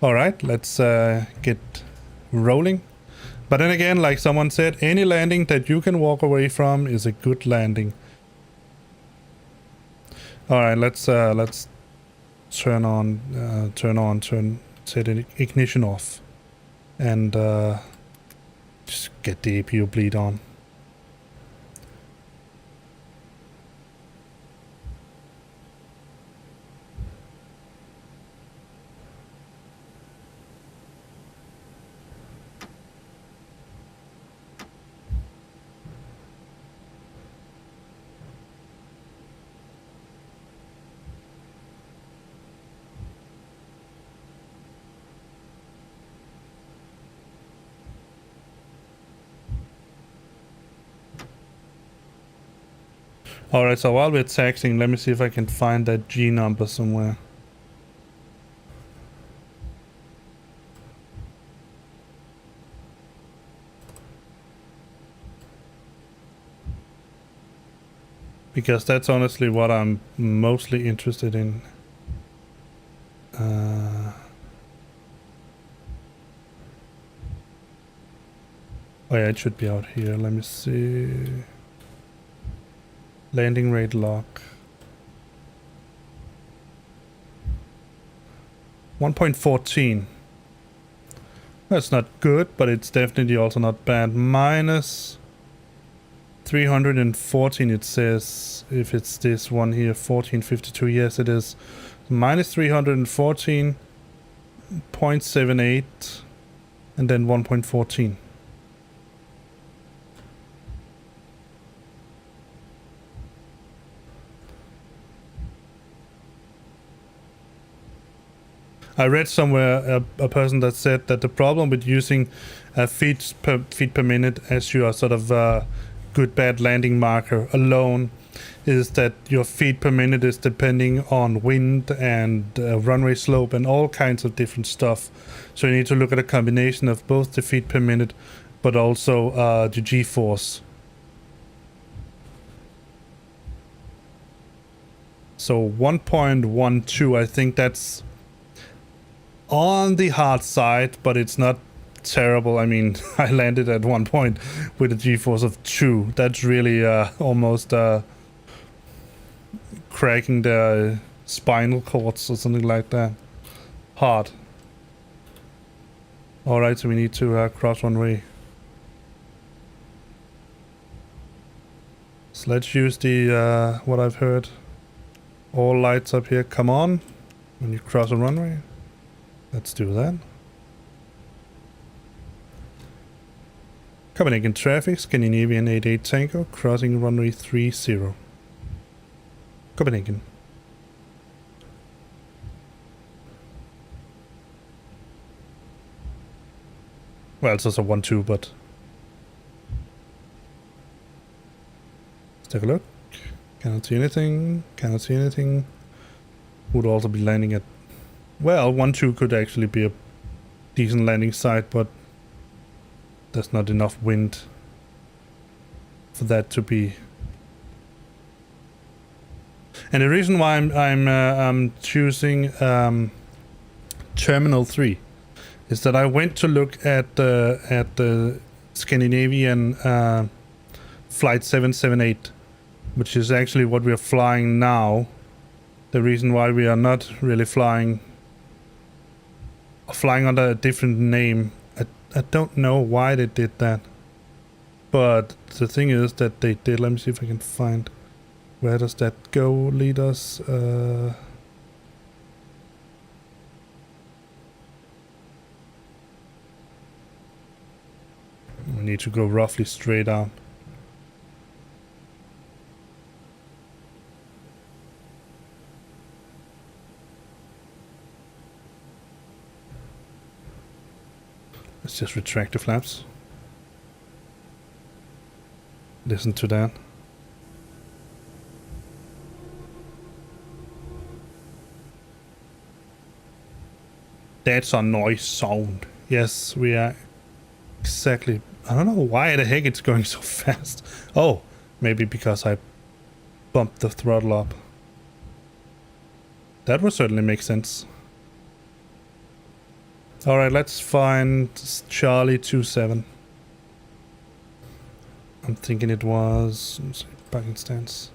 Alright, let's get rolling. But then again, like someone said, any landing that you can walk away from is a good landing. All right, let's turn set ignition off, and just get the APU bleed on. Alright, so while we're taxiing, let me see if I can find that G number somewhere. Because that's honestly what I'm mostly interested in. Oh yeah, it should be out here. Let me see. Landing rate lock. 1.14. That's not good, but it's definitely also not bad. Minus 314 it says, if it's this one here, 1452. Yes, it is. Minus 314.78 and then 1.14. I read somewhere a person that said that the problem with using feet per minute as your sort of good bad landing marker alone is that your feet per minute is depending on wind and runway slope and all kinds of different stuff. So you need to look at a combination of both the feet per minute but also the G-force. So 1.12, I think that's on the hard side, but it's not terrible. I mean, I landed at one point with a G-force of 2. That's really almost cracking the spinal cords or something like that. Hard. Alright, so we need to cross runway. So let's use the, what I've heard. All lights up here, come on. When you cross a runway. Let's do that. Copenhagen traffic, Scandinavian 88 Tango, crossing runway 30. Copenhagen. Well, it's also 1-2, but... Let's take a look. Cannot see anything. Cannot see anything. Would also be landing at... Well, 1-2 could actually be a decent landing site, but... There's not enough wind for that to be... And the reason why I'm choosing Terminal 3 is that I went to look at the Scandinavian Flight 778, which is actually what we are flying now. The reason why we are not really flying under a different name. I don't know why they did that, but the thing is that they did. Let me see if I can find, where does that go lead us? We need to go roughly straight out. Let's just retract the flaps. Listen to that. That's a noise sound. Yes, we are exactly. I don't know why the heck it's going so fast. Oh, maybe because I bumped the throttle up. That would certainly make sense. Alright, let's find Charlie 27. I'm thinking it was... Let's see, parking stance.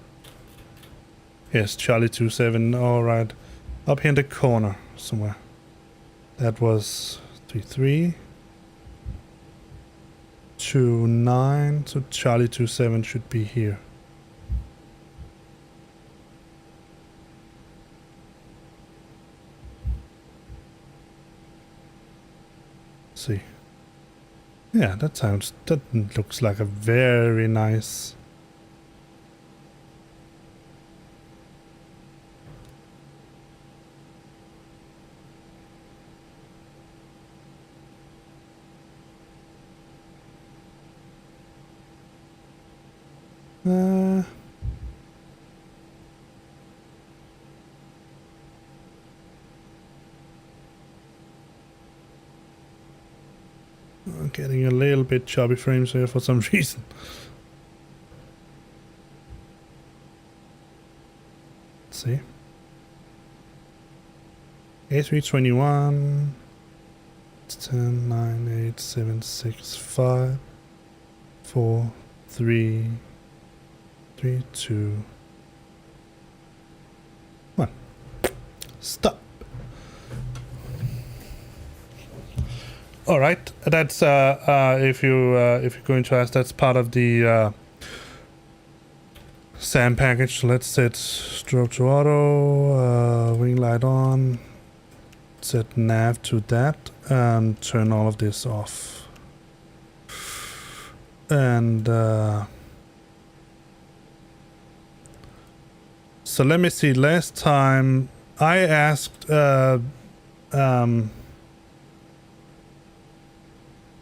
Yes, Charlie 27. Alright. Up here in the corner somewhere. That was 33. 29. So Charlie 27 should be here. See. Yeah, that looks like a very nice getting a little bit choppy frames here for some reason. Let's see. A321. It's 10, 9, 8, 7, 6, 5, 4, 3, 3, 2, 1. Stop. All right, that's if you're going to ask, that's part of the SAM package. So let's set strobe to auto, wing light on, set nav to that, and turn all of this off. And so let me see. Last time I asked.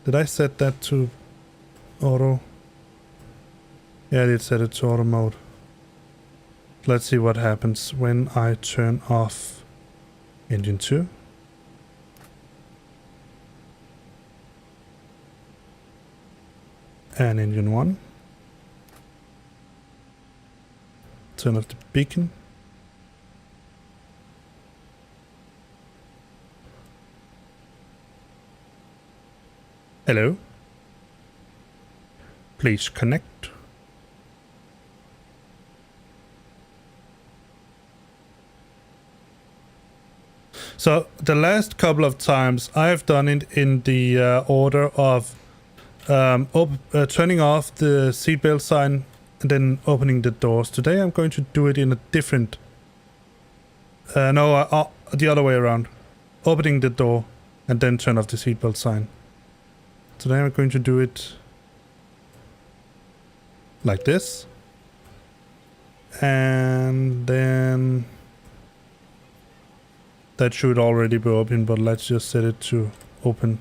Did I set that to auto? Yeah, I did set it to auto mode. Let's see what happens when I turn off engine 2. And engine 1. Turn off the beacon. Hello. Please connect. So the last couple of times I've done it in the order of turning off the seatbelt sign and then opening the doors. Today I'm going to do it in a different... the other way around. Opening the door and then turn off the seatbelt sign. Today I'm going to do it like this. And then that should already be open, but let's just set it to open.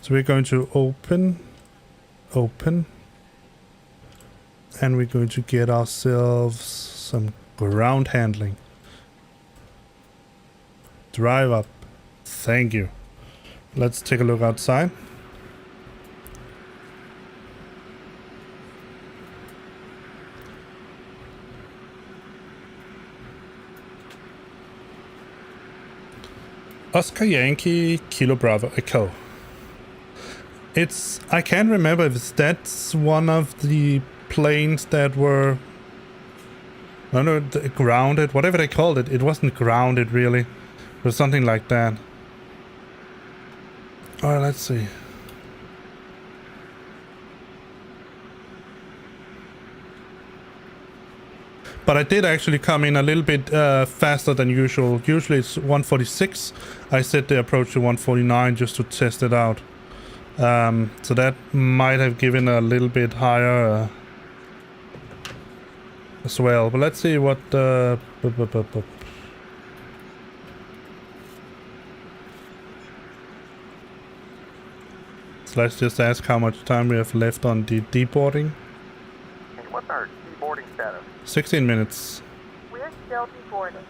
So we're going to open, and we're going to get ourselves some ground handling. Drive up. Thank you. Let's take a look outside. Oscar Yankee Kilo Bravo Echo. I can't remember if that's one of the planes that were, I don't know, grounded, whatever they called it. It wasn't grounded really. It was something like that. Alright, let's see. But I did actually come in a little bit faster than usual. Usually it's 146. I set the approach to 149 just to test it out. So that might have given a little bit higher as well. But let's see what... So let's just ask how much time we have left on the deboarding. And what's our deboarding status? 16 minutes. We're still deboarding.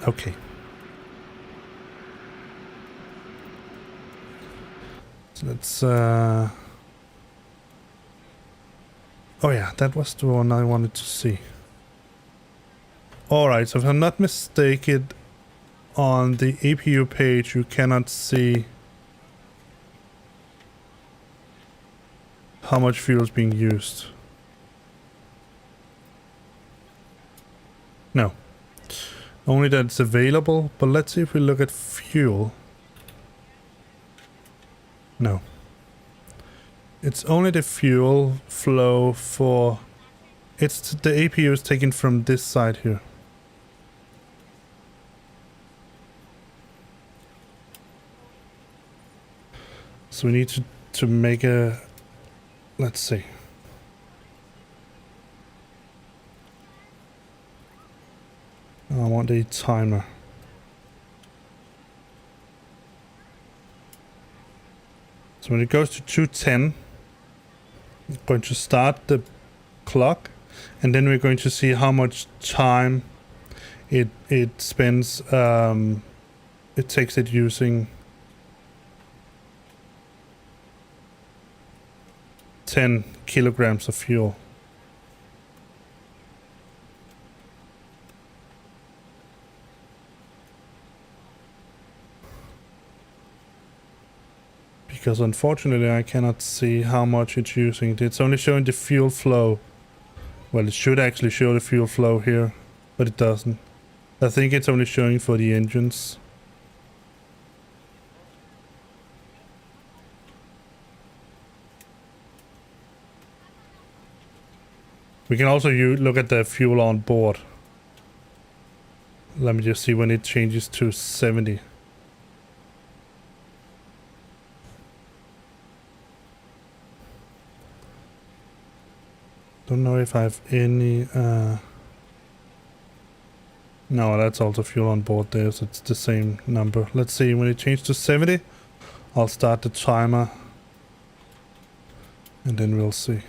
Okay. So let's oh yeah, that was the one I wanted to see. Alright, so if I'm not mistaken, on the APU page you cannot see how much fuel is being used. No. Only that it's available, but let's see if we look at fuel. No. It's only the fuel flow for... It's the APU is taken from this side here. So we need to make a... Let's see. I want a timer. So when it goes to 210, I'm going to start the clock, and then we're going to see how much time it spends. It takes it using 10 kilograms of fuel. Because unfortunately I cannot see how much it's using. It's only showing the fuel flow. Well, it should actually show the fuel flow here, but it doesn't. I think it's only showing for the engines. We can also look at the fuel on board. Let me just see when it changes to 70. Don't know if I have any... No, that's also fuel on board there, so it's the same number. Let's see, when it changes to 70, I'll start the timer. And then we'll see.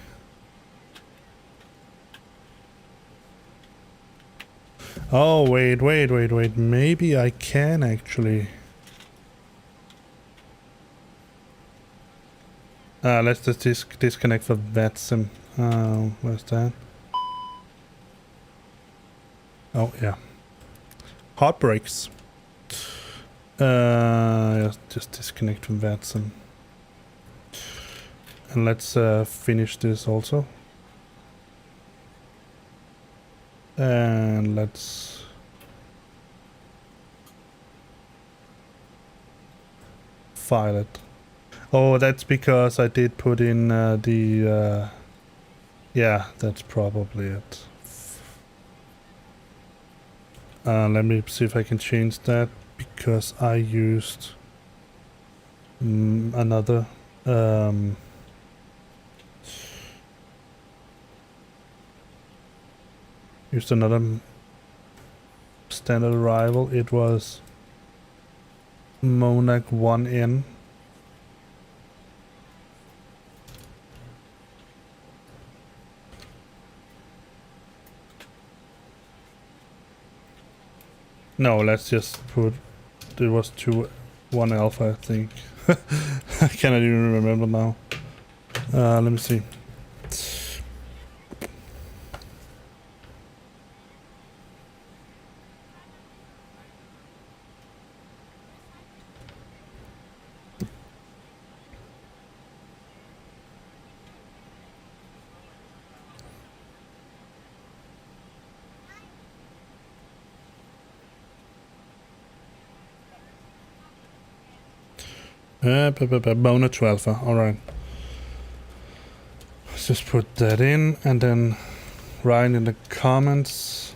Oh, wait. Maybe I can actually... let's just disconnect for VATSIM. Where's that? Oh, yeah. Hot brakes. Just disconnect from VATSIM. And let's finish this also. And let's file it. Oh, that's because I did put in the yeah, that's probably it. Let me see if I can change that, because I used another Used another standard arrival. It was Monarch 1N. No, let's just put, it was 1 alpha, I think. I cannot even remember now. Let me see. Boner 12. Alright. Let's just put that in and then write in the comments.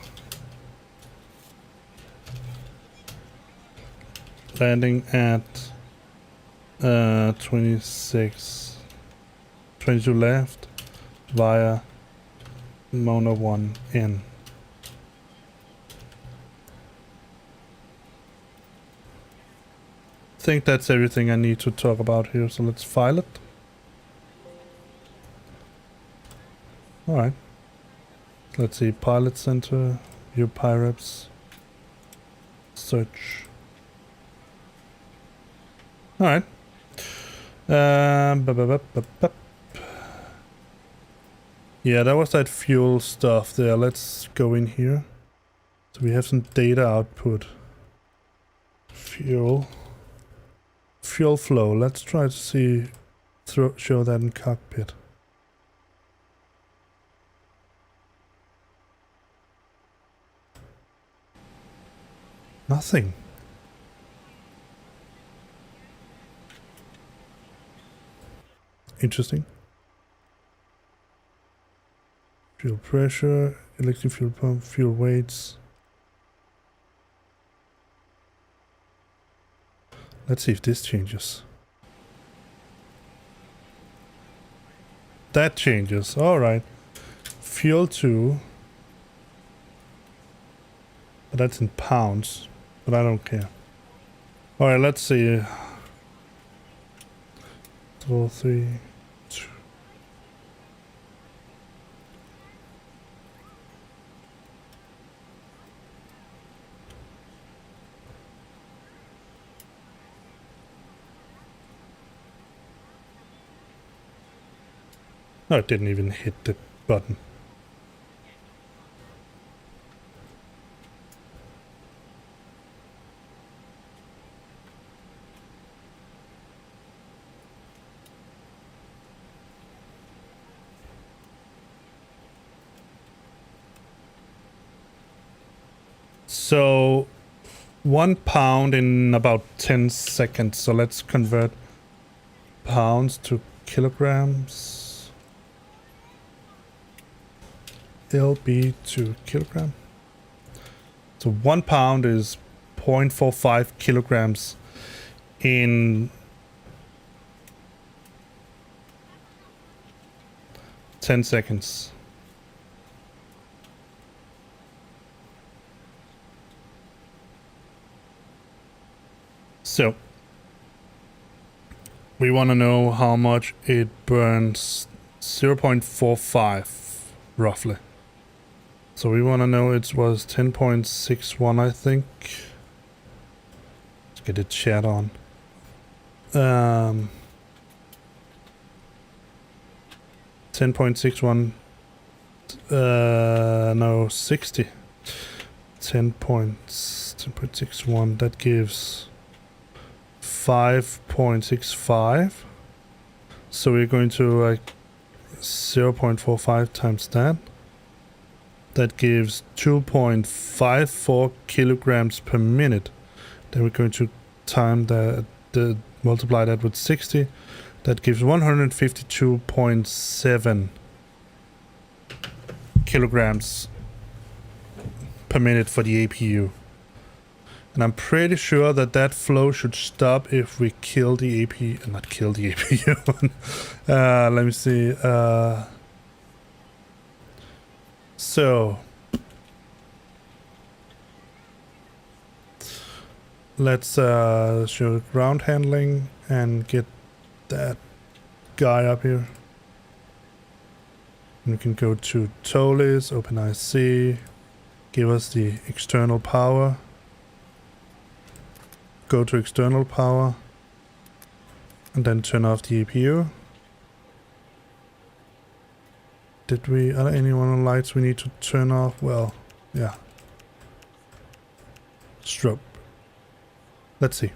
Landing at 26. 22 left via Mona 1 in. I think that's everything I need to talk about here, so let's file it. Alright. Let's see, Pilot Center, view Pirates, search. Alright. Yeah, that was that fuel stuff there. Let's go in here. So we have some data output. Fuel flow. Let's try to see, show that in cockpit. Nothing. Interesting. Fuel pressure, electric fuel pump, fuel weights. Let's see if this changes. That changes. Alright. Fuel 2. But that's in pounds. But I don't care. Alright, let's see. 4, 3, 2. No, it didn't even hit the button. So 1 pound in about 10 seconds. So let's convert pounds to kilograms. LB to kilogram. So 1 pound is 0.45 kilograms in 10 seconds. So we want to know how much it burns. 0.45 roughly. So we want to know it was 10.61, I think. Let's get the chat on. 10.61. No, 60. 10.61. That gives 5.65. So we're going to like 0.45 times that. That gives 2.54 kilograms per minute. Then we're going to time multiply that with 60. That gives 152.7 kilograms per minute for the APU. And I'm pretty sure that flow should stop if we kill the APU. Not kill the APU. Let me see. So let's show ground handling and get that guy up here. And we can go to tow list, open IC, give us the external power. Go to external power and then turn off the APU. Are there any one lights we need to turn off? Well, yeah. Strobe. Let's see.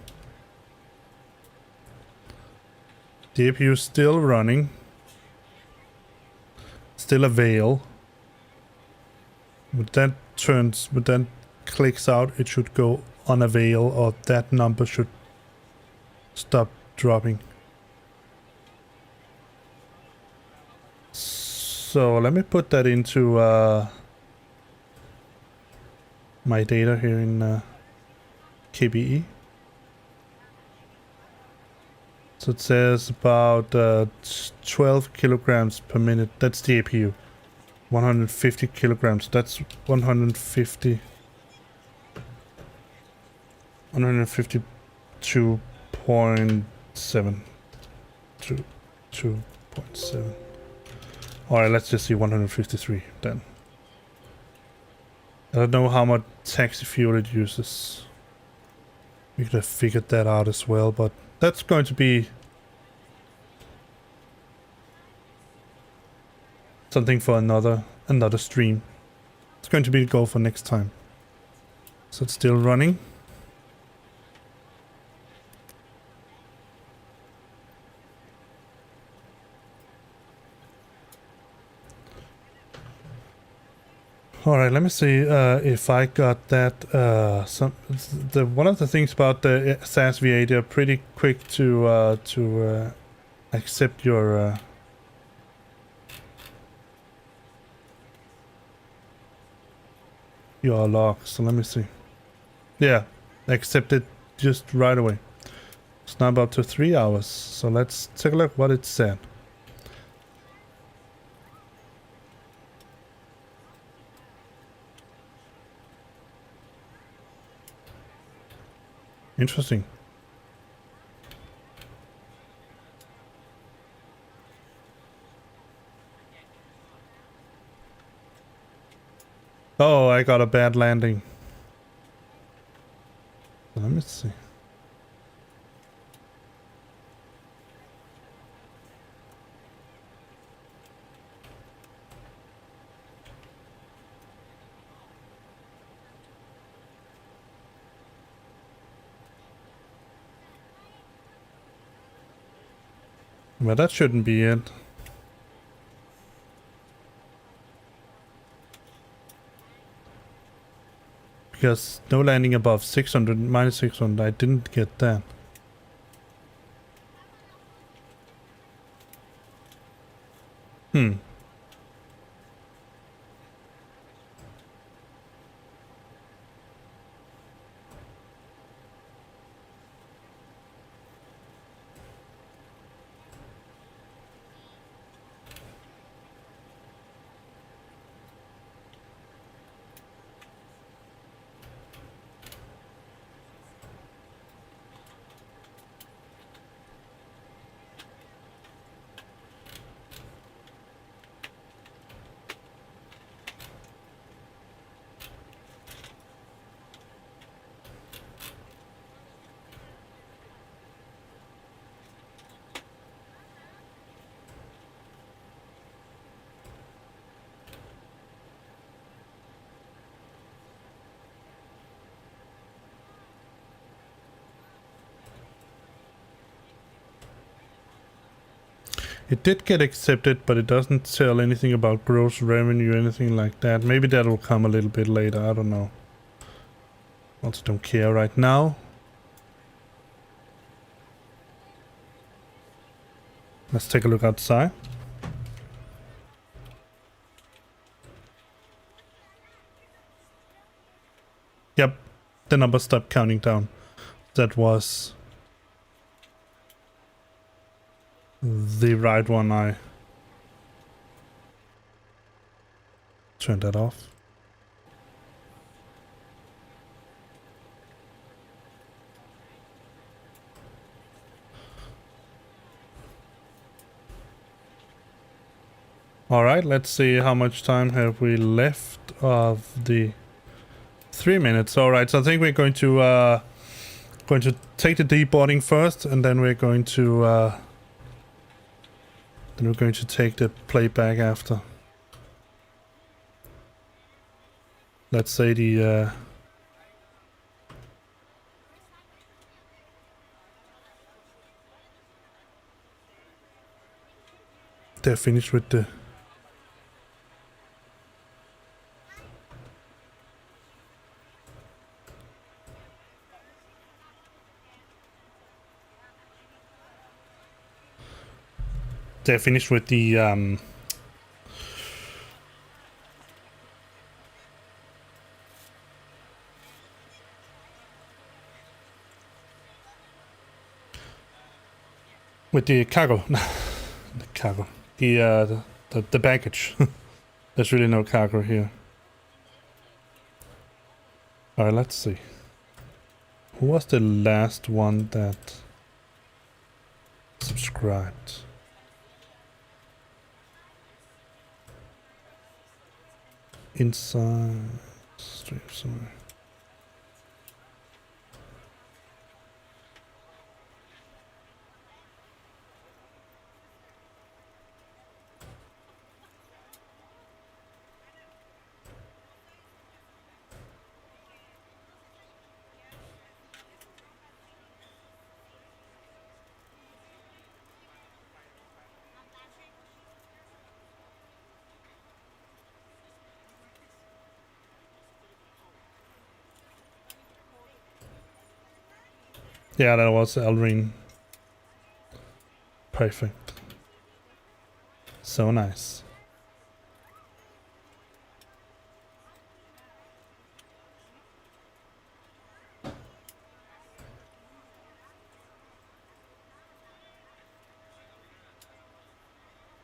The APU is still running. Still a veil. When that clicks out, it should go on a veil, or that number should stop dropping. So let me put that into my data here in KBE. So it says about 12 kilograms per minute. That's the APU. 150 kilograms. That's 150. 152.7. 2.7. Alright, let's just see 153 then. I don't know how much taxi fuel it uses. We could have figured that out as well, but that's going to be something for another stream. It's going to be the goal for next time. So it's still running. Alright, let me see if I got that. One of the things about the SASva, they're pretty quick to accept your log. So let me see. Yeah, accept it just right away. It's now up to 3 hours. So let's take a look what it said. Interesting. Oh, I got a bad landing. Let me see. Well, that shouldn't be it. Because no landing above 600, minus 600, I didn't get that. It did get accepted, but it doesn't tell anything about gross revenue, anything like that. Maybe that will come a little bit later, I don't know. Also don't care right now. Let's take a look outside. Yep, the number stopped counting down. That was the right one. I turned that off. All right, let's see how much time have we left of the 3 minutes. All right, so I think we're going to take the deboarding first, and then we're going to take the playback after. Let's say the they're finished with the with the cargo. The cargo. The baggage. There's really no cargo here. Alright, let's see. Who was the last one that subscribed? Inside stream somewhere. Yeah, that was Elrine. Perfect. So nice.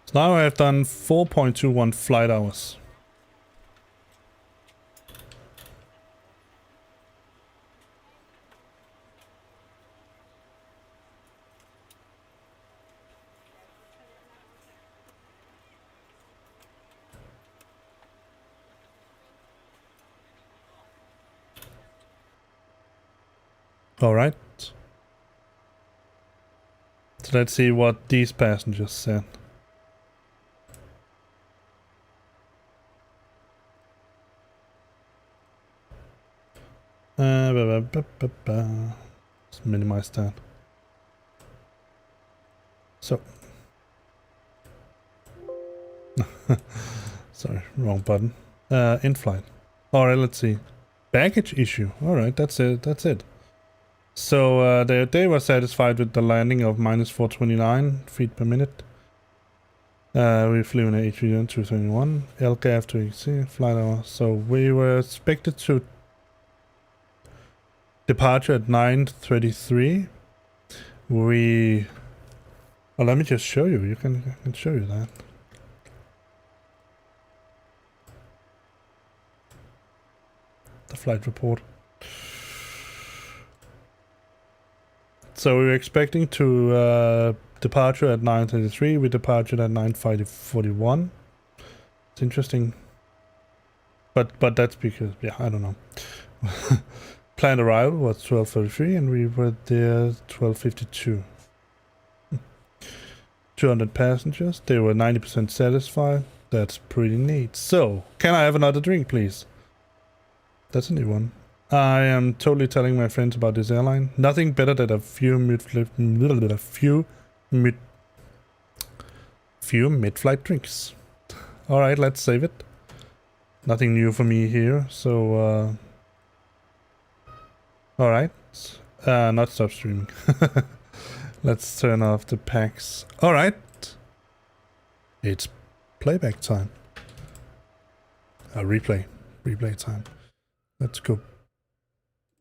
So now I have done 4.21 flight hours. All right. So let's see what these passengers said. Let's minimize that. So. Sorry, wrong button. In flight. All right, let's see. Baggage issue. All right, that's it. That's it. So they were satisfied with the landing of minus 429 feet per minute. We flew in A321 221, LGAF to EC, flight hour. So we were expected to departure at 9:33. We... Oh, let me just show you. I can show you that. The flight report. So we were expecting to departure at 9:33. We departed at 9:41. It's interesting, but that's because I don't know. Planned arrival was 12:33, and we were there 12:52. 200 passengers. They were 90% satisfied. That's pretty neat. So, can I have another drink, please? That's a new one. I am totally telling my friends about this airline. Nothing better than a few mid-flight drinks. All right, let's save it. Nothing new for me here. So, all right. Not stop streaming. Let's turn off the packs. All right. It's playback time. Replay time. Let's go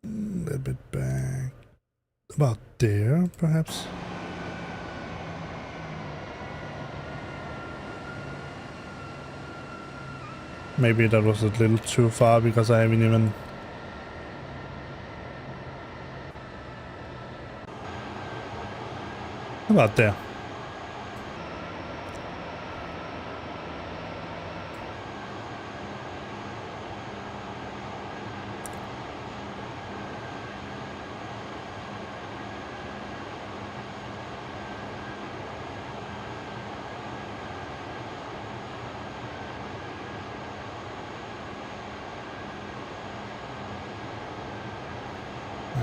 a little bit back. About there, perhaps. Maybe that was a little too far because I haven't even... About there.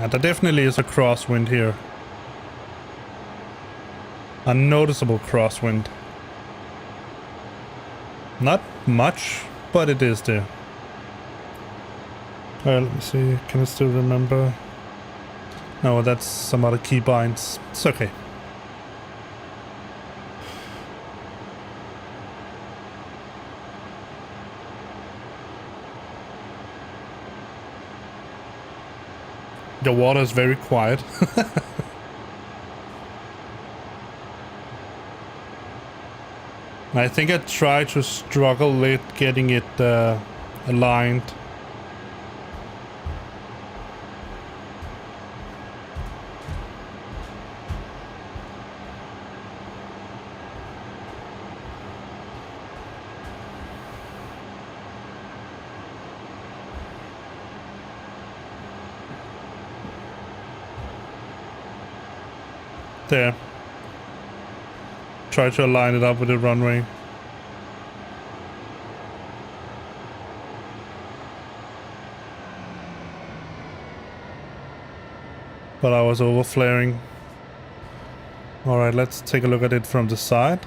And there definitely is a crosswind here. A noticeable crosswind. Not much, but it is there. Let me see. Can I still remember? No, that's some other key binds. It's okay. The water is very quiet. I think I tried to struggle with getting it aligned. There. Try to align it up with the runway. But I was over flaring. Alright, let's take a look at it from the side.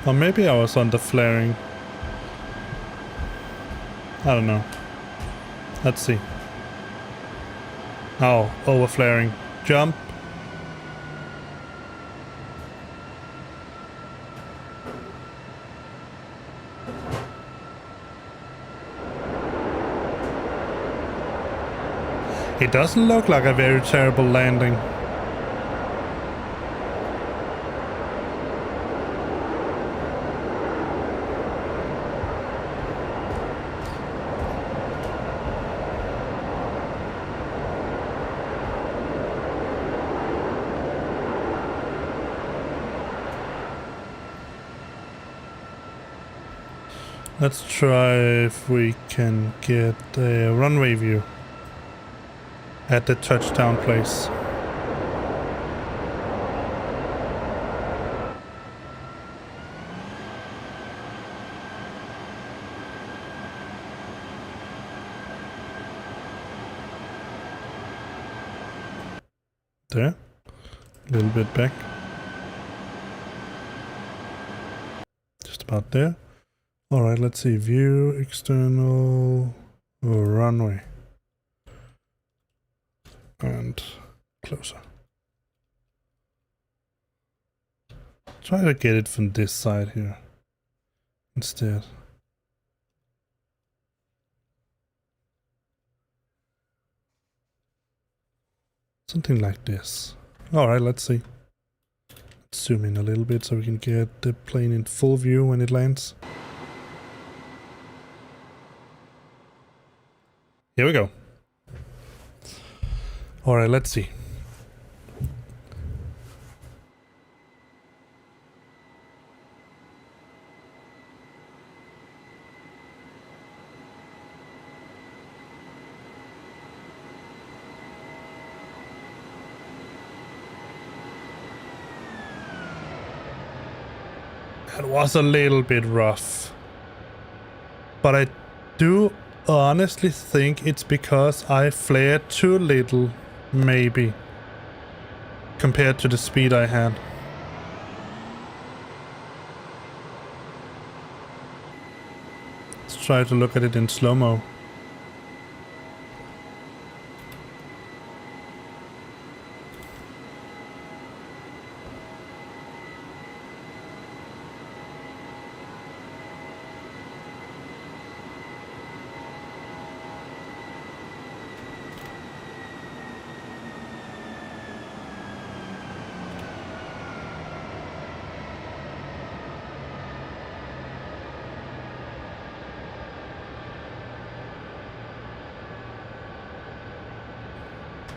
Or maybe I was under flaring. I don't know. Let's see. Oh, over flaring. Jump. It doesn't look like a very terrible landing. Let's try if we can get a runway view at the touchdown place. There, a little bit back. Just about there. All right, let's see. View, external, runway. And closer. Try to get it from this side here instead. Something like this. All right, let's see. Let's zoom in a little bit so we can get the plane in full view when it lands. Here we go. All right, let's see. That was a little bit rough. But I do honestly think it's because I flared too little, maybe, compared to the speed I had. Let's try to look at it in slow-mo.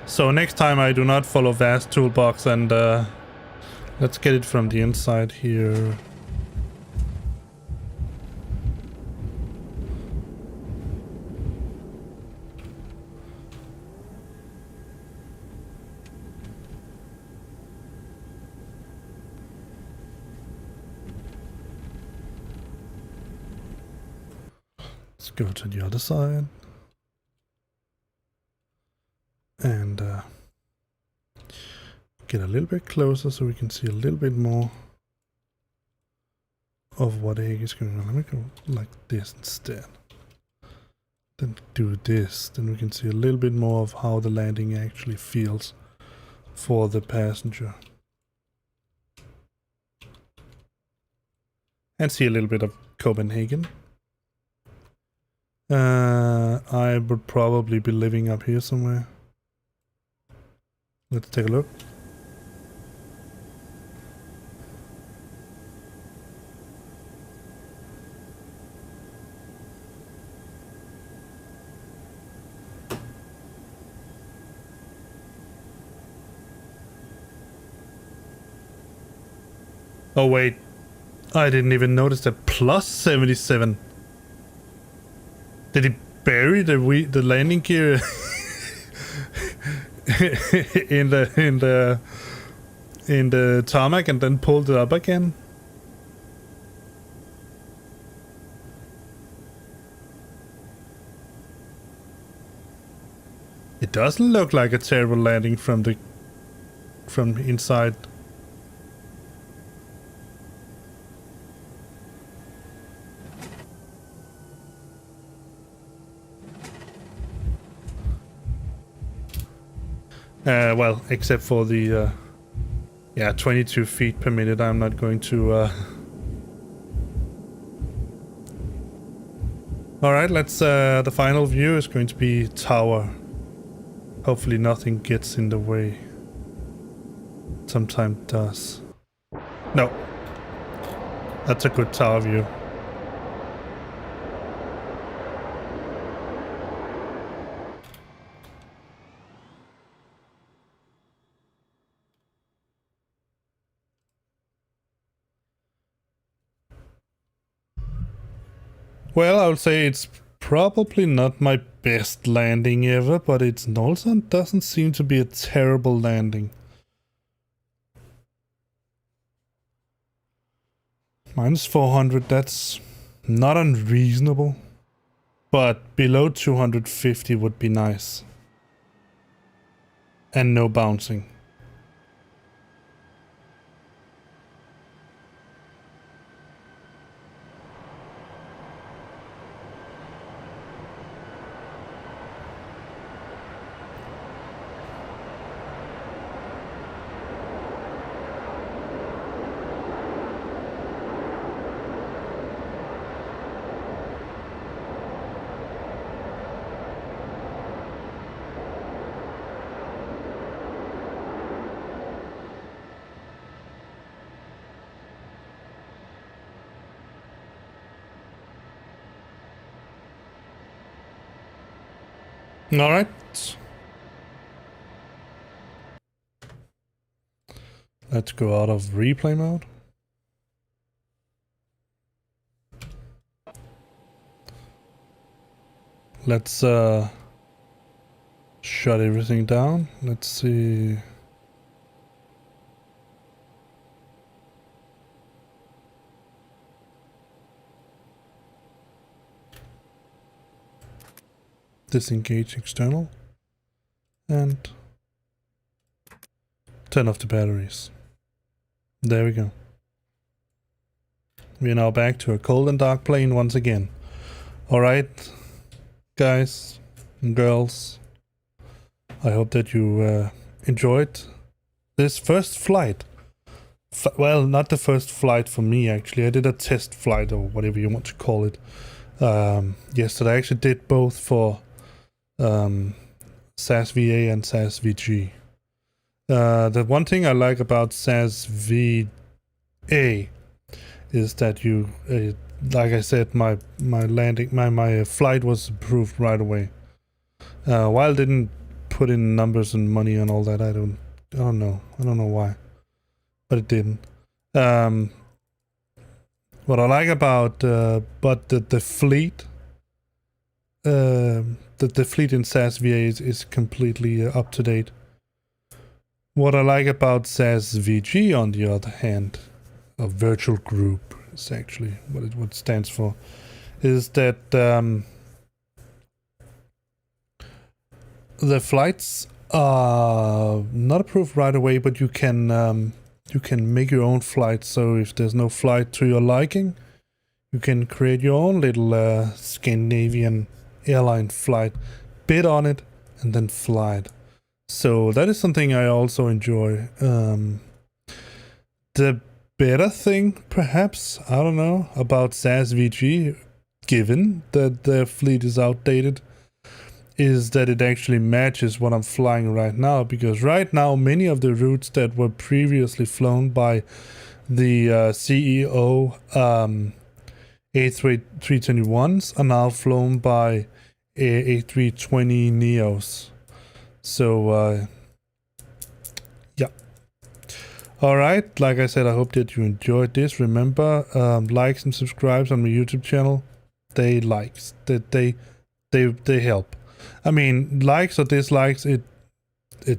So next time I do not follow Vast Toolbox and Let's get it from the inside here. Let's go to the other side. And get a little bit closer so we can see a little bit more of what egg is going on. Let me go like this instead. Then do this. Then we can see a little bit more of how the landing actually feels for the passenger. And see a little bit of Copenhagen. I would probably be living up here somewhere. Let's take a look. Oh wait, I didn't even notice that plus 77. Did he bury the landing gear in the tarmac and then pulled it up again? It doesn't look like a terrible landing from inside. Well, except for the 22 feet per minute. I'm not going to Alright, let's the final view is going to be tower. Hopefully nothing gets in the way. Sometimes it does. No. That's a good tower view. Well, I would say it's probably not my best landing ever, but it also doesn't seem to be a terrible landing. Minus 400, that's not unreasonable, but below 250 would be nice. And no bouncing. All right. Let's go out of replay mode. Let's shut everything down. Let's see. Disengage external and turn off the batteries. There we go. We are now back to a cold and dark plane once again. Alright, guys and girls, I hope that you enjoyed this first flight. Well, not the first flight for me actually. I did a test flight or whatever you want to call it yesterday. I actually did both for SASva and SASvg. The one thing I like about SASva is that you, like I said, my flight was approved right away. While I didn't put in numbers and money and all that, I don't know why. but it didn't. What I like about the fleet, the fleet in SASva is completely up to date. What I like about SASVG, on the other hand, a virtual group is actually what it stands for, is that the flights are not approved right away, but you can make your own flight. So if there's no flight to your liking, you can create your own little Scandinavian airline flight, bid on it, and then fly it. So that is something I also enjoy. The better thing, perhaps, I don't know, about SASVG, given that the fleet is outdated, is that it actually matches what I'm flying right now. Because right now, many of the routes that were previously flown by the CEO A321s are now flown by A320 Neos. So, yeah. Alright, like I said, I hope that you enjoyed this. Remember, likes and subscribes on my YouTube channel. They help. I mean, likes or dislikes, it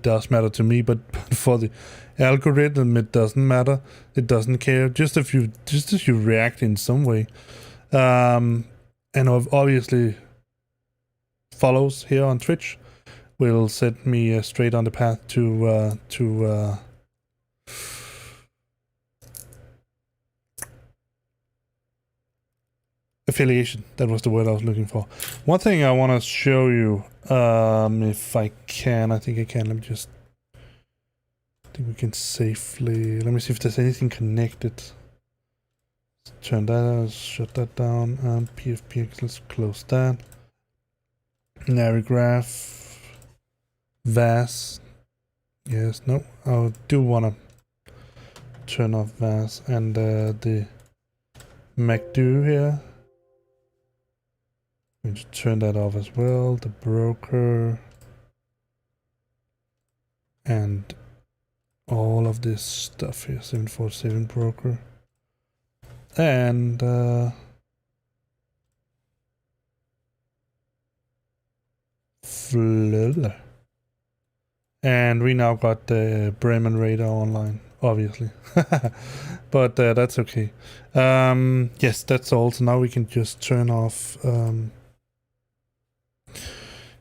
does matter to me, but for the algorithm, it doesn't matter. It doesn't care. Just if you react in some way. And obviously, follows here on Twitch will set me straight on the path to affiliation. That was the word I was looking for. One thing I want to show you, if I can, I think I can. Let me just, I think we can safely, let me see if there's anything connected. Turn that, shut that down, and PFPX, let's close that. Navigraph, VAS, yes, no, I do want to turn off VAS, and the MacDo here. I'm going to turn that off as well, the broker, and all of this stuff here, 747 broker, and Flöller. And we now got the Bremen radar online, obviously, but that's okay. Yes, that's all. So now we can just turn off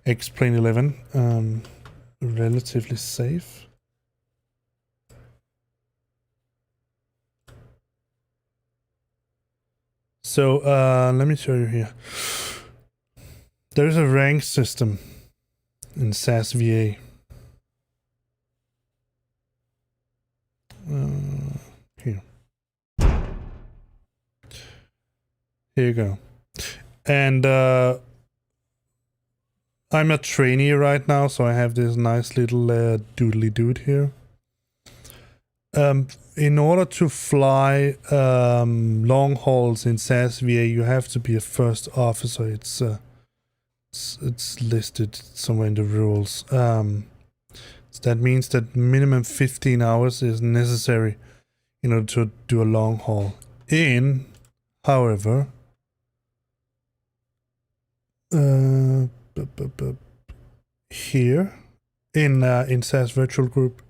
X-Plane 11, relatively safe. So let me show you here. There's a rank system in SASva. Here you go. And I'm a trainee right now, so I have this nice little doodly dude here. In order to fly long hauls in SASva, you have to be a first officer. It's listed somewhere in the rules. So that means that minimum 15 hours is necessary in order to do a long haul. However, here in SAS Virtual Group,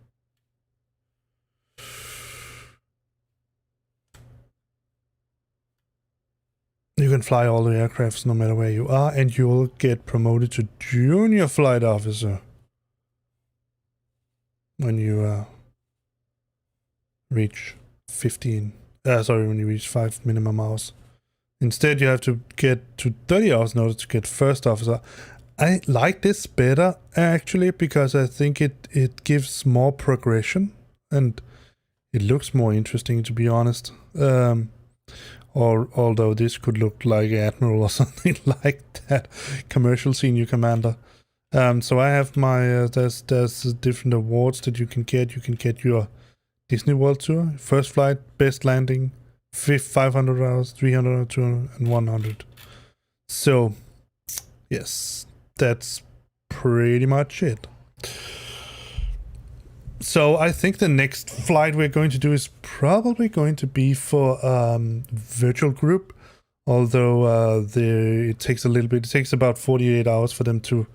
you can fly all the aircrafts no matter where you are, and you will get promoted to junior flight officer when you reach 15. When you reach 5 minimum hours. Instead, you have to get to 30 hours in order to get first officer. I like this better, actually, because I think it gives more progression, and it looks more interesting, to be honest. Although this could look like Admiral or something like that, commercial senior commander. So I have my, there's different awards that you can get. You can get your Disney World Tour, first flight, best landing, 500 hours, 300, 200, and 100. So, yes, that's pretty much it. So I think the next flight we're going to do is probably going to be for virtual group, although it takes a little bit. It takes about 48 hours for them to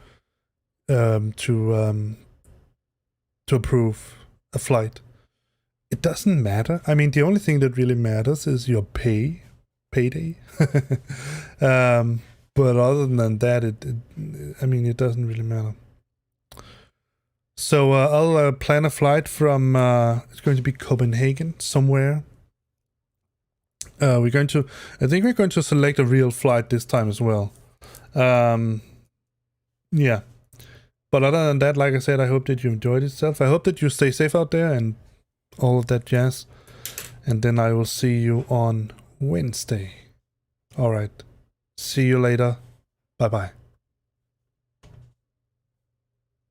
approve a flight. It doesn't matter. I mean, the only thing that really matters is your payday. But other than that, it doesn't really matter. So I'll plan a flight from, it's going to be Copenhagen somewhere. I think we're going to select a real flight this time as well. Yeah. But other than that, like I said, I hope that you enjoyed yourself. I hope that you stay safe out there and all of that jazz. And then I will see you on Wednesday. All right. See you later. Bye-bye.